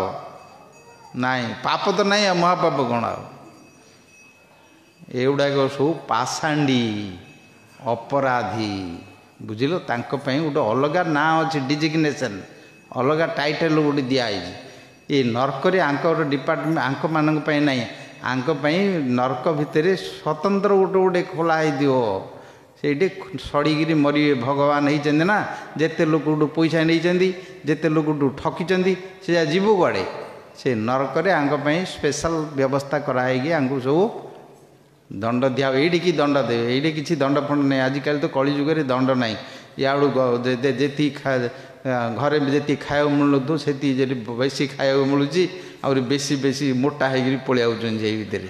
नाई पाप तो नहीं महापाप कौन एगुड़ाक सब पाषांडी अपराधी बुझिल गोटे अलग ना अच्छे डिजिग्नेशन अलग टाइटल गोटे दिखाई ये नर्क आंक डिपार्टमेंट आंक मान ना आंक नर्क भितर स्वतंत्र गोटे गोटे खोलाई दिव से सड़ीकी मरे भगवान होती ना जिते लोक पैसा नहीं जिते लोक ठकी से जीव कड़े से नर्क आंक स्पेशल व्यवस्था कराई आंक सब दंड दिया ये कि दंड देवे ये किसी दंड फंड नहीं आजिकल तो कली जुगे दंड नहीं याड़ू जी घरे जी खाया मिलू से बेसी खाया मिलूँ आउरी बेसी बेसी मोटा होगी पलि आउछन जे भितर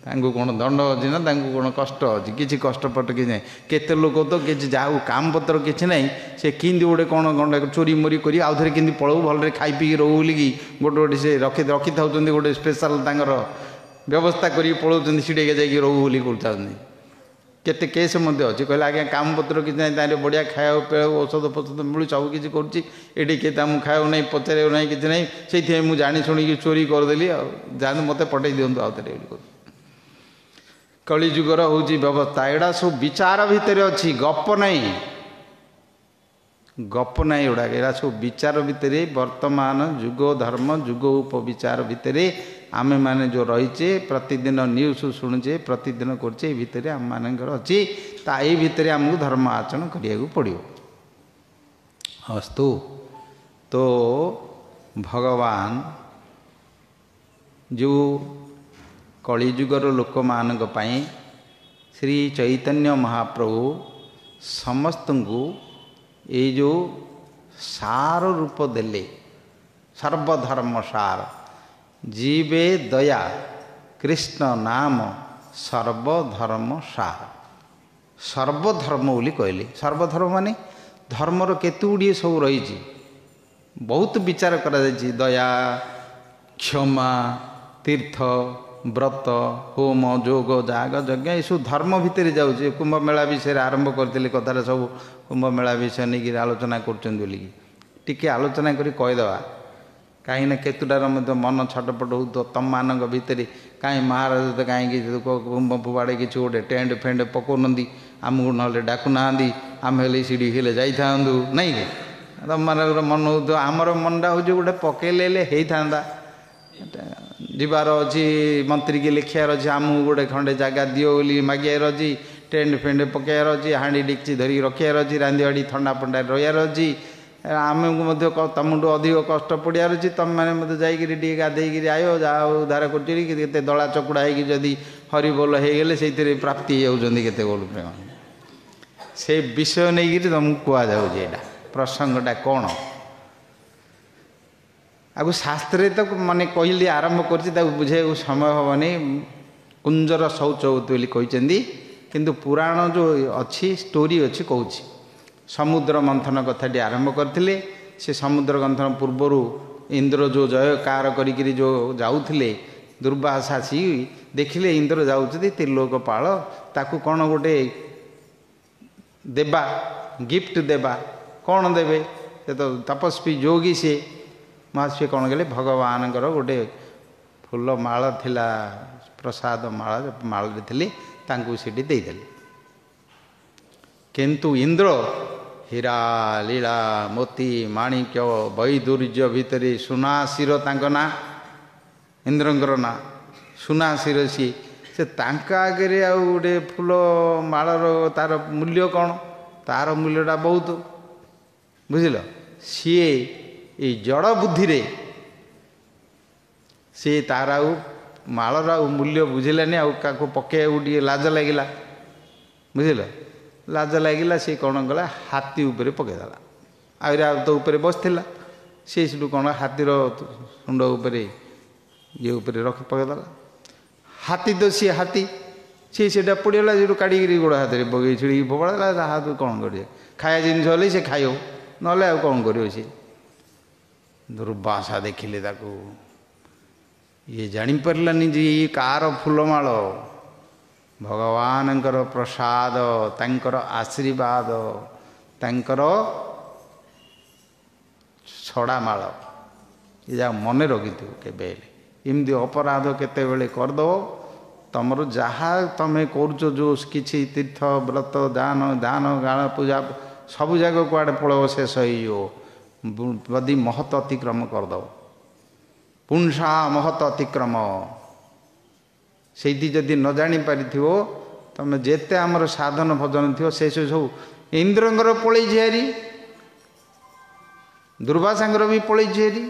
तांको कौन दंड अच्छी ना तांको कौन कष्ट अच्छी किसी कष्टपट कि ना केते लोक तो किसी जहाँ काम पत्र किसी ना से किंदी गोटे कौन गंडा चोरी मोरी कर आउ थे कि पलू भलि खाई पी रो बोलिकी गोटे गोटे से रखी था गोटे स्पेशल तांकर व्यवस्था करी पलाउं सीढ़े जाकि रो बोली कर केते केस अच्छी कहले आज्ञा काम पत्र किसी ना तार बढ़िया खाया पे औषध फौषध मिलू सब किसी करुच्ची ये मुझे खाया ना पचार ना कि ना से मुझे जानी शुणी चोरी करदेली जाते मत पठे दिंतु आउ थे कलिजुगर हूँ व्यवस्था एड़ा सब विचार भितर अच्छी गप नहीं गप ना एुड़ाक एरा सब विचार भितर वर्तमान जुग धर्म जुग उपविचार भितर आमे माने जो रहीचे प्रतिदिन न्यूज शुणुचे प्रतिदिन करछे भितर आम मानकर अच्छी ता ए भितर आमको धर्म आचरण करिया पड़ो अस्तु तो भगवान जो कलिजुगर लोक मानक पई श्री चैतन्य महाप्रभु समस्त को ये जो सार रूप देले सर्वधर्म सार जीवे दया कृष्ण नाम सर्वधर्म सार सर्वधर्म बोली कहले सर्वधर्म माने धर्मर केतु गुड़िए सब रही बहुत विचार करा दया क्षमा तीर्थ व्रत होम जोग जाग यज्ञ ये सब धर्म भितर जाऊँचे कुंभ मेला विषय आरंभ करते कथार सब कुंभ मेला विषय नहीं आलोचना कर आलोचना करी कहीदेवा कहीं केतुटार मन छटपट हो तो तम मान भितर कहीं महाराज तो कहीं कुंभ फुबाड़े किसी गोटे टेंट फेंट पकाउना आमको ना डाकुना आम हेल्ले सीढ़ी हेल्ले जाइथांतु नहीं तुम मान मन हो आमर मनटा हूँ गोटे पकड़े होता जीवार अच्छी मंत्री की लिखार अच्छे आमको गोटे खंडे जगह दियो बोली मागियार अच्छी टेंट फेंट पकाइबार अच्छी हाँडी डिक्ची धरिक रखार अच्छी रांधि बाड़ी थंडा फंडा रहार अच्छी आमको तुमठू अधिक कष्ट पड़ार अच्छी तुम मैंने मत जाकि गाधे आयो जहाँ उद्धार कर दला चकुड़ा होगी हरिबोल हो गले से प्राप्ति होते बोल प्रेम से विषय नहीं तुमको कहुए प्रसंगटा कौन आगु शास्त्र तो माने कहली आरंभ कर बुझे समय हेनी कुंजर शौचवत बोली किंतु पुराण जो अच्छी स्टोरी अच्छी कहूँ समुद्र मंथन कथाटी आरंभ करते से समुद्र मंथन पूर्वर इंद्र जो जयकार करी जो जाऊले दुर्वासा आसी देखिले इंद्र जाऊँच त्रिलोकपाल ताकू कौन गोटे देवा गिफ्ट देवा कौन देवे से तो तपस्वी योगी सी महाशय कौन कले भगवान गोटे फूल माल थिला प्रसाद माल माल थी सीटी देदेले किंतु इंद्र हीरा लीला मोती माणिक्य वैदुर्य भितर सुनाशिर ना इंद्रंकर ना सुनाशिर सी से आगे आ गोटे फूल मालर तार मूल्य कौन तार मूल्यटा बहुत बुझिल सी ये जड़ बुद्धि रे सी तार आउ मालर आ मूल्य बुझिलानी आगे पके लाज लगिला बुझिल लाज लगिला सी कौन कला हाथी उपरे पकईदेला आउरी तो उपरे बसला सी सेठू कौन हाथीर शुंड उपरे ये उपरे रख पकईदेला हाथी तो सी हाथी सी से पड़गला जो काढ़ी गोड़ हाथ में पकई छिड़ी फोड़ा हाथ कौन कर खाया जिनस हेल्ले से खाई ना कौन कर दुर्वासा देखिले ताकू ये जापारानी जे ये कार फूलमाल भगवान प्रसाद तांकर आशीर्वाद तांकर छड़ा माल ये जा मन रखी के इमती अपराध केते करदो तुमर जहाँ तुम्हें करुच जो किसी तीर्थ व्रत दान दान गाण पूजा सब जगह कुआड़े पड़ो शेष हो बदी महत अतिक्रम करदो पुंसा महत अतिक्रम से जदि न जानी पारि तुम जेते आमर साधन भजन थी से सब इंद्रंगर पलैछि हेरी दुर्वासांगर भी पलैछि हेरी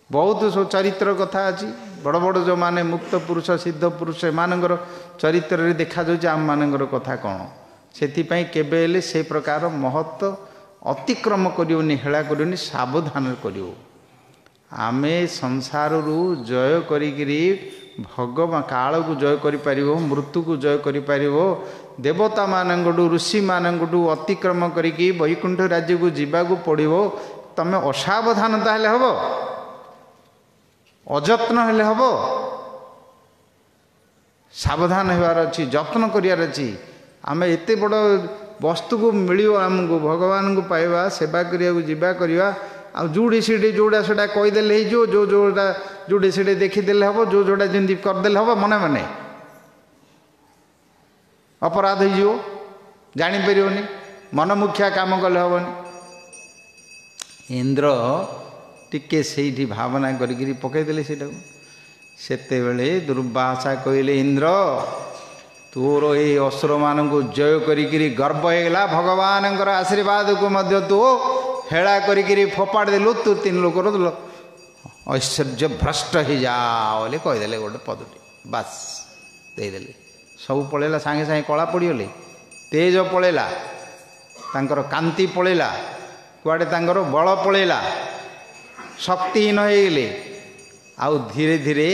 बहुत सब चरित्र कथा अच्छी बड़ बड़ जो माने मुक्त पुरुष सिद्ध पुरुष एमानंकर चरित्र रे देखा जाउछि आम मानंकर कथा कौन ସେଥିପାଇଁ କେବେ ହେଲେ ସେ ପ୍ରକାର ମହତ୍ଵ ଅତିକ୍ରମ କରିବନି, ହେଳା କରିବନି, ସାବଧାନ କରିବ। ଆମେ ସଂସାରରୁ ଜୟ କରିକିରି ଭଗବାନ କାଳକୁ ଜୟ କରିପାରିବ, ମୃତ୍ୟୁକୁ ଜୟ କରିପାରିବ, ଦେବତାମାନଙ୍କଠୁ ଋଷିମାନଙ୍କଠୁ ଅତିକ୍ରମ କରିକି ବୈକୁଣ୍ଠ ରାଜ୍ୟକୁ ଯିବାକୁ ପଡ଼ିବ। ତମେ ଅସାବଧାନ ତାହେଲେ ହେବ, ଅଯତ୍ନ ହେଲେ ହେବ। ସାବଧାନ ହେବାର ଅଛି, ଯତ୍ନ କରିବାର ଅଛି। ଆମେ ଏତେ ବଡ଼ ବସ୍ତୁକୁ ମିଳିବ, ଆମକୁ ଭଗବାନଙ୍କୁ ପାଇବା, ସେବା କରିବାକୁ ଯିବା କରିବା, ଆଉ ଯେଉଁଠି ସେଠି ଯେଉଁଟା ସେଟା କହିଦେଲେ ହେଇଯିବ, ଯେଉଁଟା ଯେଉଁଠି ସେଠି ଦେଖିଦେଲେ ହେବ, ଯେଉଁଟା ଯେମିତି କରିଦେଲେ ହେବ, ମନେ ମନେ ଅପରାଧ ହେଇଯିବ, ଜାଣିପାରିବନି, ମନମୁଖିଆ କାମ କଲେ ହେବନି। ଇନ୍ଦ୍ର ଟିକେ ସେଇଠି ଭାବନା କରିକିରି ପକାଇଦେଲେ ସେଇଟାକୁ। ସେତେବେଳେ ଦୁର୍ବାସା କହିଲେ, ଇନ୍ଦ୍ର ତୋର ଏଇ ଅସୁରମାନଙ୍କୁ ଜୟ କରିକିରି ଗର୍ବ ହେଇଗଲା, ଭଗବାନଙ୍କର ଆଶୀର୍ବାଦକୁ ମଧ୍ୟ ତୁ ହେଳା କରିକିରି ଫୋପାଡ଼ି ଦେଲୁ, ତୁ 3 ଲୋକର ଐଶ୍ୱର୍ଯ୍ୟ ଭ୍ରଷ୍ଟ ହେଇଯା ବୋଲି କହିଦେଲେ ଗୋଟେ ପଦଟି, ବାସ୍ ଦେଇଦେଲେ। ସବୁ ପଳେଇଲା, ସାଙ୍ଗେ ସାଙ୍ଗେ କଳା ପଡ଼ିଗଲେ, ତେଜ ପଳେଇଲା, ତାଙ୍କର କାନ୍ତି ପଳେଇଲା, କୁଆଡ଼େ ତାଙ୍କର ବଳ ପଳେଇଲା, ଶକ୍ତିହୀନ ହେଇଗଲେ। ଆଉ ଧୀରେ ଧୀରେ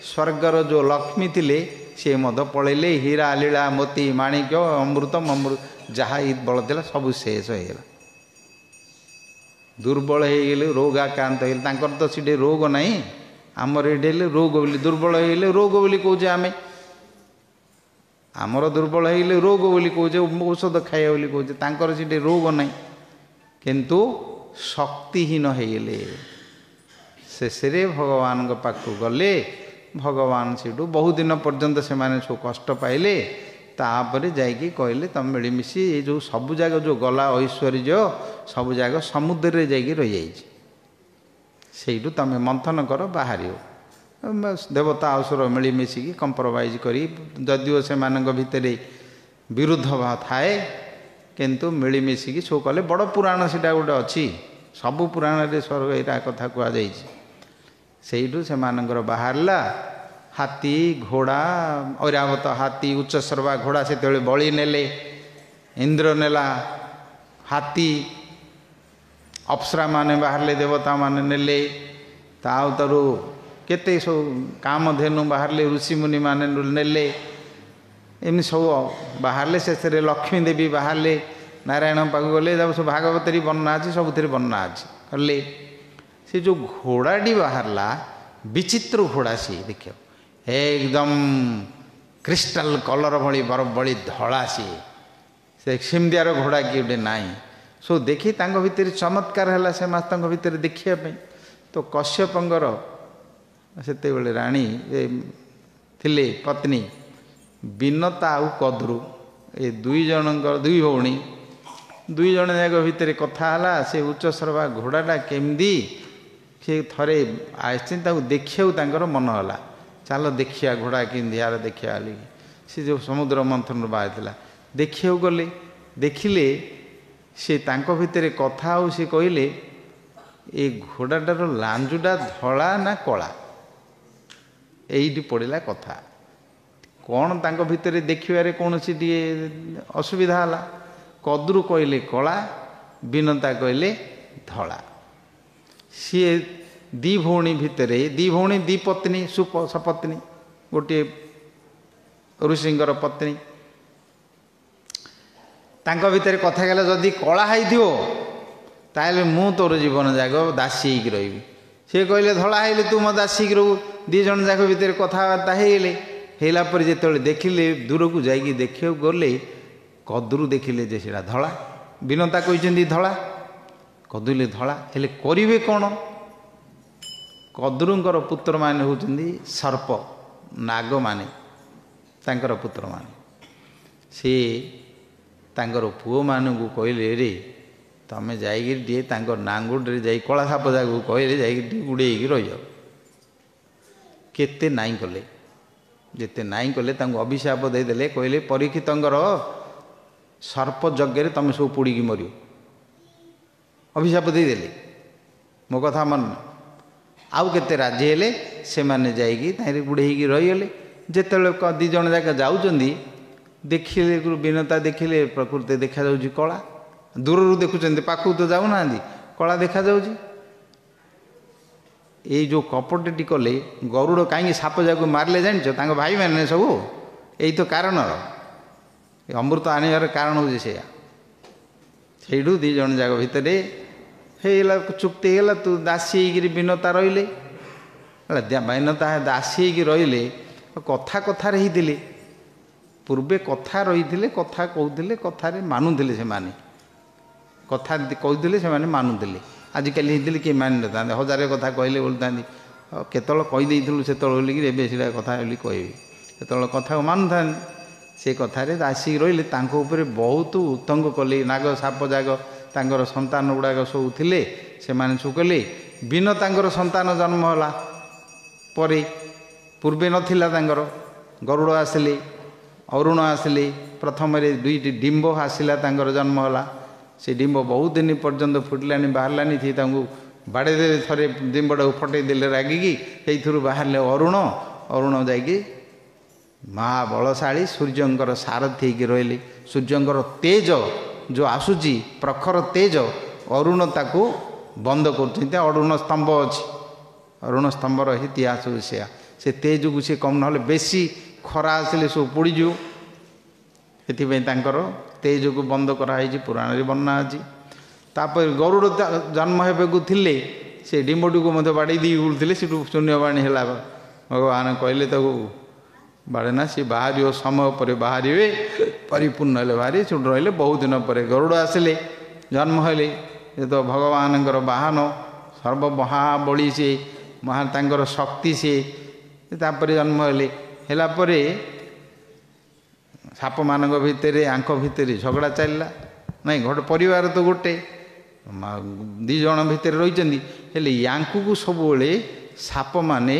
ସ୍ୱର୍ଗର ଯେଉଁ ଲକ୍ଷ୍ମୀ ଥିଲେ ସେ ମଧ୍ୟ ପଳେଇଲେ। ହୀରା ଲୀଳା ମୋତି ମାଣିକ୍ୟ ଅମୃତ ଯାହା ବଳ ଥିଲା ସବୁ ଶେଷ ହେଇଗଲା। ଦୁର୍ବଳ ହେଇଗଲେ, ରୋଗାକ୍ରାନ୍ତ ହେଇଗଲେ। ତାଙ୍କର ତ ସେଠି ରୋଗ ନାହିଁ, ଆମର ଏଠି ହେଲେ ରୋଗ ବୋଲି, ଦୁର୍ବଳ ହେଇଗଲେ ରୋଗ ବୋଲି କହୁଛେ ଆମେ। ଆମର ଦୁର୍ବଳ ହେଇଗଲେ ରୋଗ ବୋଲି କହୁଛେ, ଔଷଧ ଖାଇବା ବୋଲି କହୁଛେ। ତାଙ୍କର ସେଠି ରୋଗ ନାହିଁ, କିନ୍ତୁ ଶକ୍ତିହୀନ ହେଇଗଲେ। ଶେଷରେ ଭଗବାନଙ୍କ ପାଖକୁ ଗଲେ, ଭଗବାନ ସେଠୁ ବହୁଦିନ ପର୍ଯ୍ୟନ୍ତ ସେମାନେ ସବୁ କଷ୍ଟ ପାଇଲେ। ତାପରେ ଯାଇକି କହିଲେ, ତମେ ମିଳିମିଶି ଏ ଯେଉଁ ସବୁ ଜାଗା ଯେଉଁ ଗଲା ଐଶ୍ୱର୍ଯ୍ୟ ସବୁ ଜାଗା ସମୁଦ୍ରରେ ଯାଇକି ରହିଯାଇଛି, ସେଇଠୁ ତମେ ମନ୍ଥନ କର, ବାହାରିବ। ଦେବତା ଅସୁର ମିଳିମିଶିକି କମ୍ପ୍ରମାଇଜ୍ କରି, ଯଦିଓ ସେମାନଙ୍କ ଭିତରେ ବିରୁଦ୍ଧ ଥାଏ, କିନ୍ତୁ ମିଳିମିଶିକି ସବୁ କଲେ। ବଡ଼ ପୁରାଣ ସେଇଟା ଗୋଟେ ଅଛି, ସବୁ ପୁରାଣରେ ସ୍ୱର୍ଗ ଏଇଟା କଥା କୁହାଯାଇଛି। ସେଇଠୁ ସେମାନଙ୍କର ବାହାରିଲା ହାତୀ, ଘୋଡ଼ା, ଐରାବତ ହାତୀ, ଉଚ୍ଚଶ୍ରବା ଘୋଡ଼ା ସେତେବେଳେ ବଳି ନେଲେ, ଇନ୍ଦ୍ର ନେଲା ହାତୀ, ଅପ୍ସରାମାନେ ବାହାରିଲେ, ଦେବତାମାନେ ନେଲେ, ତା ଉତ୍ତରୁ କେତେ ସବୁ କାମଧେନୁ ବାହାରିଲେ, ଋଷିମୁନିମାନେ ନେଲେ, ଏମିତି ସବୁ ବାହାରିଲେ। ଶେଷରେ ଲକ୍ଷ୍ମୀ ଦେବୀ ବାହାରିଲେ, ନାରାୟଣ ପାଖକୁ ଗଲେ, ସବୁ ଭାଗବତରେ ବର୍ଣ୍ଣନା ଅଛି, ସବୁଥିରେ ବର୍ଣ୍ଣନା ଅଛି କଲେ। ସେ ଯେଉଁ ଘୋଡ଼ାଟି ବାହାରିଲା, ବିଚିତ୍ର ଘୋଡ଼ା, ସିଏ ଦେଖିବ ଏକଦମ କ୍ରିଷ୍ଟାଲ କଲର ଭଳି ବରଫ ଭଳି ଧଳା, ସିଏ ସେ ସିମଦିଆର ଘୋଡ଼ା କିଏ ଗୋଟେ ନାହିଁ। ସବୁ ଦେଖି ତାଙ୍କ ଭିତରେ ଚମତ୍କାର ହେଲା, ସେ ମାସ୍ତଙ୍କ ଭିତରେ ଦେଖିବା ପାଇଁ। ତ କଶ୍ୟପଙ୍କର ସେତେବେଳେ ରାଣୀ ଥିଲେ ପତ୍ନୀ ବିନତା ଆଉ କଦ୍ରୁ, ଏ 2 ଜଣଙ୍କର 2 ଭଉଣୀ, 2 ଜଣ ଯାକ ଭିତରେ କଥା ହେଲା। ସେ ଉଚ୍ଚଶ୍ରବା ଘୋଡ଼ାଟା କେମିତି, ସେ ଥରେ ଆସିଛନ୍ତି, ତାକୁ ଦେଖିବାକୁ ତାଙ୍କର ମନ ହେଲା, ଚାଲ ଦେଖିବା ଘୋଡ଼ା କେମିତି, ୟାର ଦେଖିବା ବୋଲି। ସେ ଯେଉଁ ସମୁଦ୍ର ମନ୍ଥନରୁ ବାହାରିଥିଲା, ଦେଖିବାକୁ ଗଲେ। ଦେଖିଲେ ସେ ତାଙ୍କ ଭିତରେ କଥା, ଆଉ ସେ କହିଲେ ଏ ଘୋଡ଼ାଟାର ଲାଞ୍ଜୁଟା ଧଳା ନା କଳା, ଏଇଠି ପଡ଼ିଲା କଥା। କ'ଣ ତାଙ୍କ ଭିତରେ ଦେଖିବାରେ କୌଣସି ଟିକେ ଅସୁବିଧା ହେଲା। କଦ୍ରୁ କହିଲେ କଳା, ବିନତା କହିଲେ ଧଳା। ସିଏ 2 ଭଉଣୀ ଭିତରେ, 2 ଭଉଣୀ 2 ପତ୍ନୀ, ସପତ୍ନୀ, ଗୋଟିଏ ଋଷିଙ୍କର ପତ୍ନୀ। ତାଙ୍କ ଭିତରେ କଥା କଲେ, ଯଦି କଳା ହେଇଥିବ ତାହେଲେ ମୁଁ ତୋର ଜୀବନ ଯାକ ଦାସୀ ହେଇକି ରହିବି। ସେ କହିଲେ ଧଳା ହେଇଲେ ତୁ ମୋ ଦାସୀ ହେଇକି ରହିବୁ। 2 ଜଣ ଯାକ ଭିତରେ କଥାବାର୍ତ୍ତା ହେଇଗଲେ। ହେଇଲା ପରେ ଯେତେବେଳେ ଦେଖିଲେ, ଦୂରକୁ ଯାଇକି ଦେଖିବାକୁ ଗଲେ, କଦ୍ରୁ ଦେଖିଲେ ଯେ ସେଇଟା ଧଳା। ବିନତା କହିଛନ୍ତି ଧଳା, କଦୁଲେ ଧଳା। ହେଲେ କରିବେ କ'ଣ? କଦ୍ରୁଙ୍କର ପୁତ୍ରମାନେ ହେଉଛନ୍ତି ସର୍ପ, ନାଗମାନେ, ତାଙ୍କର ପୁତ୍ରମାନେ। ସେ ତାଙ୍କର ପୁଅମାନଙ୍କୁ କହିଲେ, ରେ ତମେ ଯାଇକିରି ଟିକେ ତାଙ୍କ ନାଙ୍ଗୁଡ଼ରେ ଯାଇ କଳା ସାପ ଯାକୁ କହିଲେ ଯାଇକି ଟିକେ ଗୁଡ଼େଇକି ରହିଯାଅ। କେତେ ନାଇଁ କଲେ, ଯେତେ ନାଇଁ କଲେ ତାଙ୍କୁ ଅଭିଶାପ ଦେଇଦେଲେ। କହିଲେ, ପରୀକ୍ଷିତଙ୍କର ସର୍ପ ଯଜ୍ଞରେ ତମେ ସବୁ ପୋଡ଼ିକି ମରିବ, ଅଭିଶାପ ଦେଇଦେଲେ। ମୋ କଥା ମନେ। ଆଉ କେତେ ରାଜି ହେଲେ, ସେମାନେ ଯାଇକି ତାହିଁରେ ଗୁଡ଼େଇକି ରହିଗଲେ। ଯେତେବେଳେ 2 ଜଣ ଯାକ ଯାଉଛନ୍ତି, देखिले विनता देखिले प्रकृति देखा जाउची कला दूररू देखुचंती पाखु तो जाऊ नांदी कला देखा जाउची ये जो कपटटी कले गरुड़ कहीं साप जाक मारे जानछ भाई मैंने सब यही तो कारण अमृत आनिबार कारण हूँ से दी जन जाक भितर है चुक्ति है तू दासी विनता रहिले विनता दासी रहिले कथा कथार ही पूर्वे कथा रही कथा कहते कथार मानुले से कथा कहते से मानुले आजिकल होते किए मानि न था हजारे कथा कहले बोलता केतल कहीदे से बोलिकी सीटा कथा बोली कह से कथा मानु था से कथार दासी रही बहुत उतंग कले नाग साप जाग तांकर संतान गुड़ाक सब थे से सब कले बिना तांकर संतान जन्म होला परे पूर्वे नथिला तांकर गरुड़ आसिले अरुण आसिले प्रथम दुईटी डिंब आसिला तांकर जन्म होला से डिंब बहुत दिन पर्यंत फुटलानी बाहरलानी थी बाड़े थे डिंबटा फटईदे रागिकी से बाहर अरुण अरुण जाकि महाबलशाली सूर्यंकर सारथी होगी रही सूर्यंकर तेज जो आसूची प्रखर तेज अरुण ताकू बंद कर अरुण स्तंभ अच्छी अरुण स्तंभर इतिहास से तेज को सी कम ना बेसी खरा आसिले सब पोड़ीजु से तेज को बंद कराई पुराण वर्णना अच्छी तापर गरुड़ जन्म होगा थे से डिंबटी को मत बाड़ी दी उड़ते से शून्यवाणी है भगवान कहले बाड़ेना सी बाहर समय पर बाहर परिपूर्ण हेले बाहरी से रही बहुत दिन पर गरुड़ आसिले जन्म हेले ये तो भगवान बाहन सर्वमहाबली से महातर शक्ति से जन्म हेले साप मान भितर आंक भितर झगड़ा चलला नहीं गोटे परिवार तो गोटे दीज भितर रही यांकू सब साप माने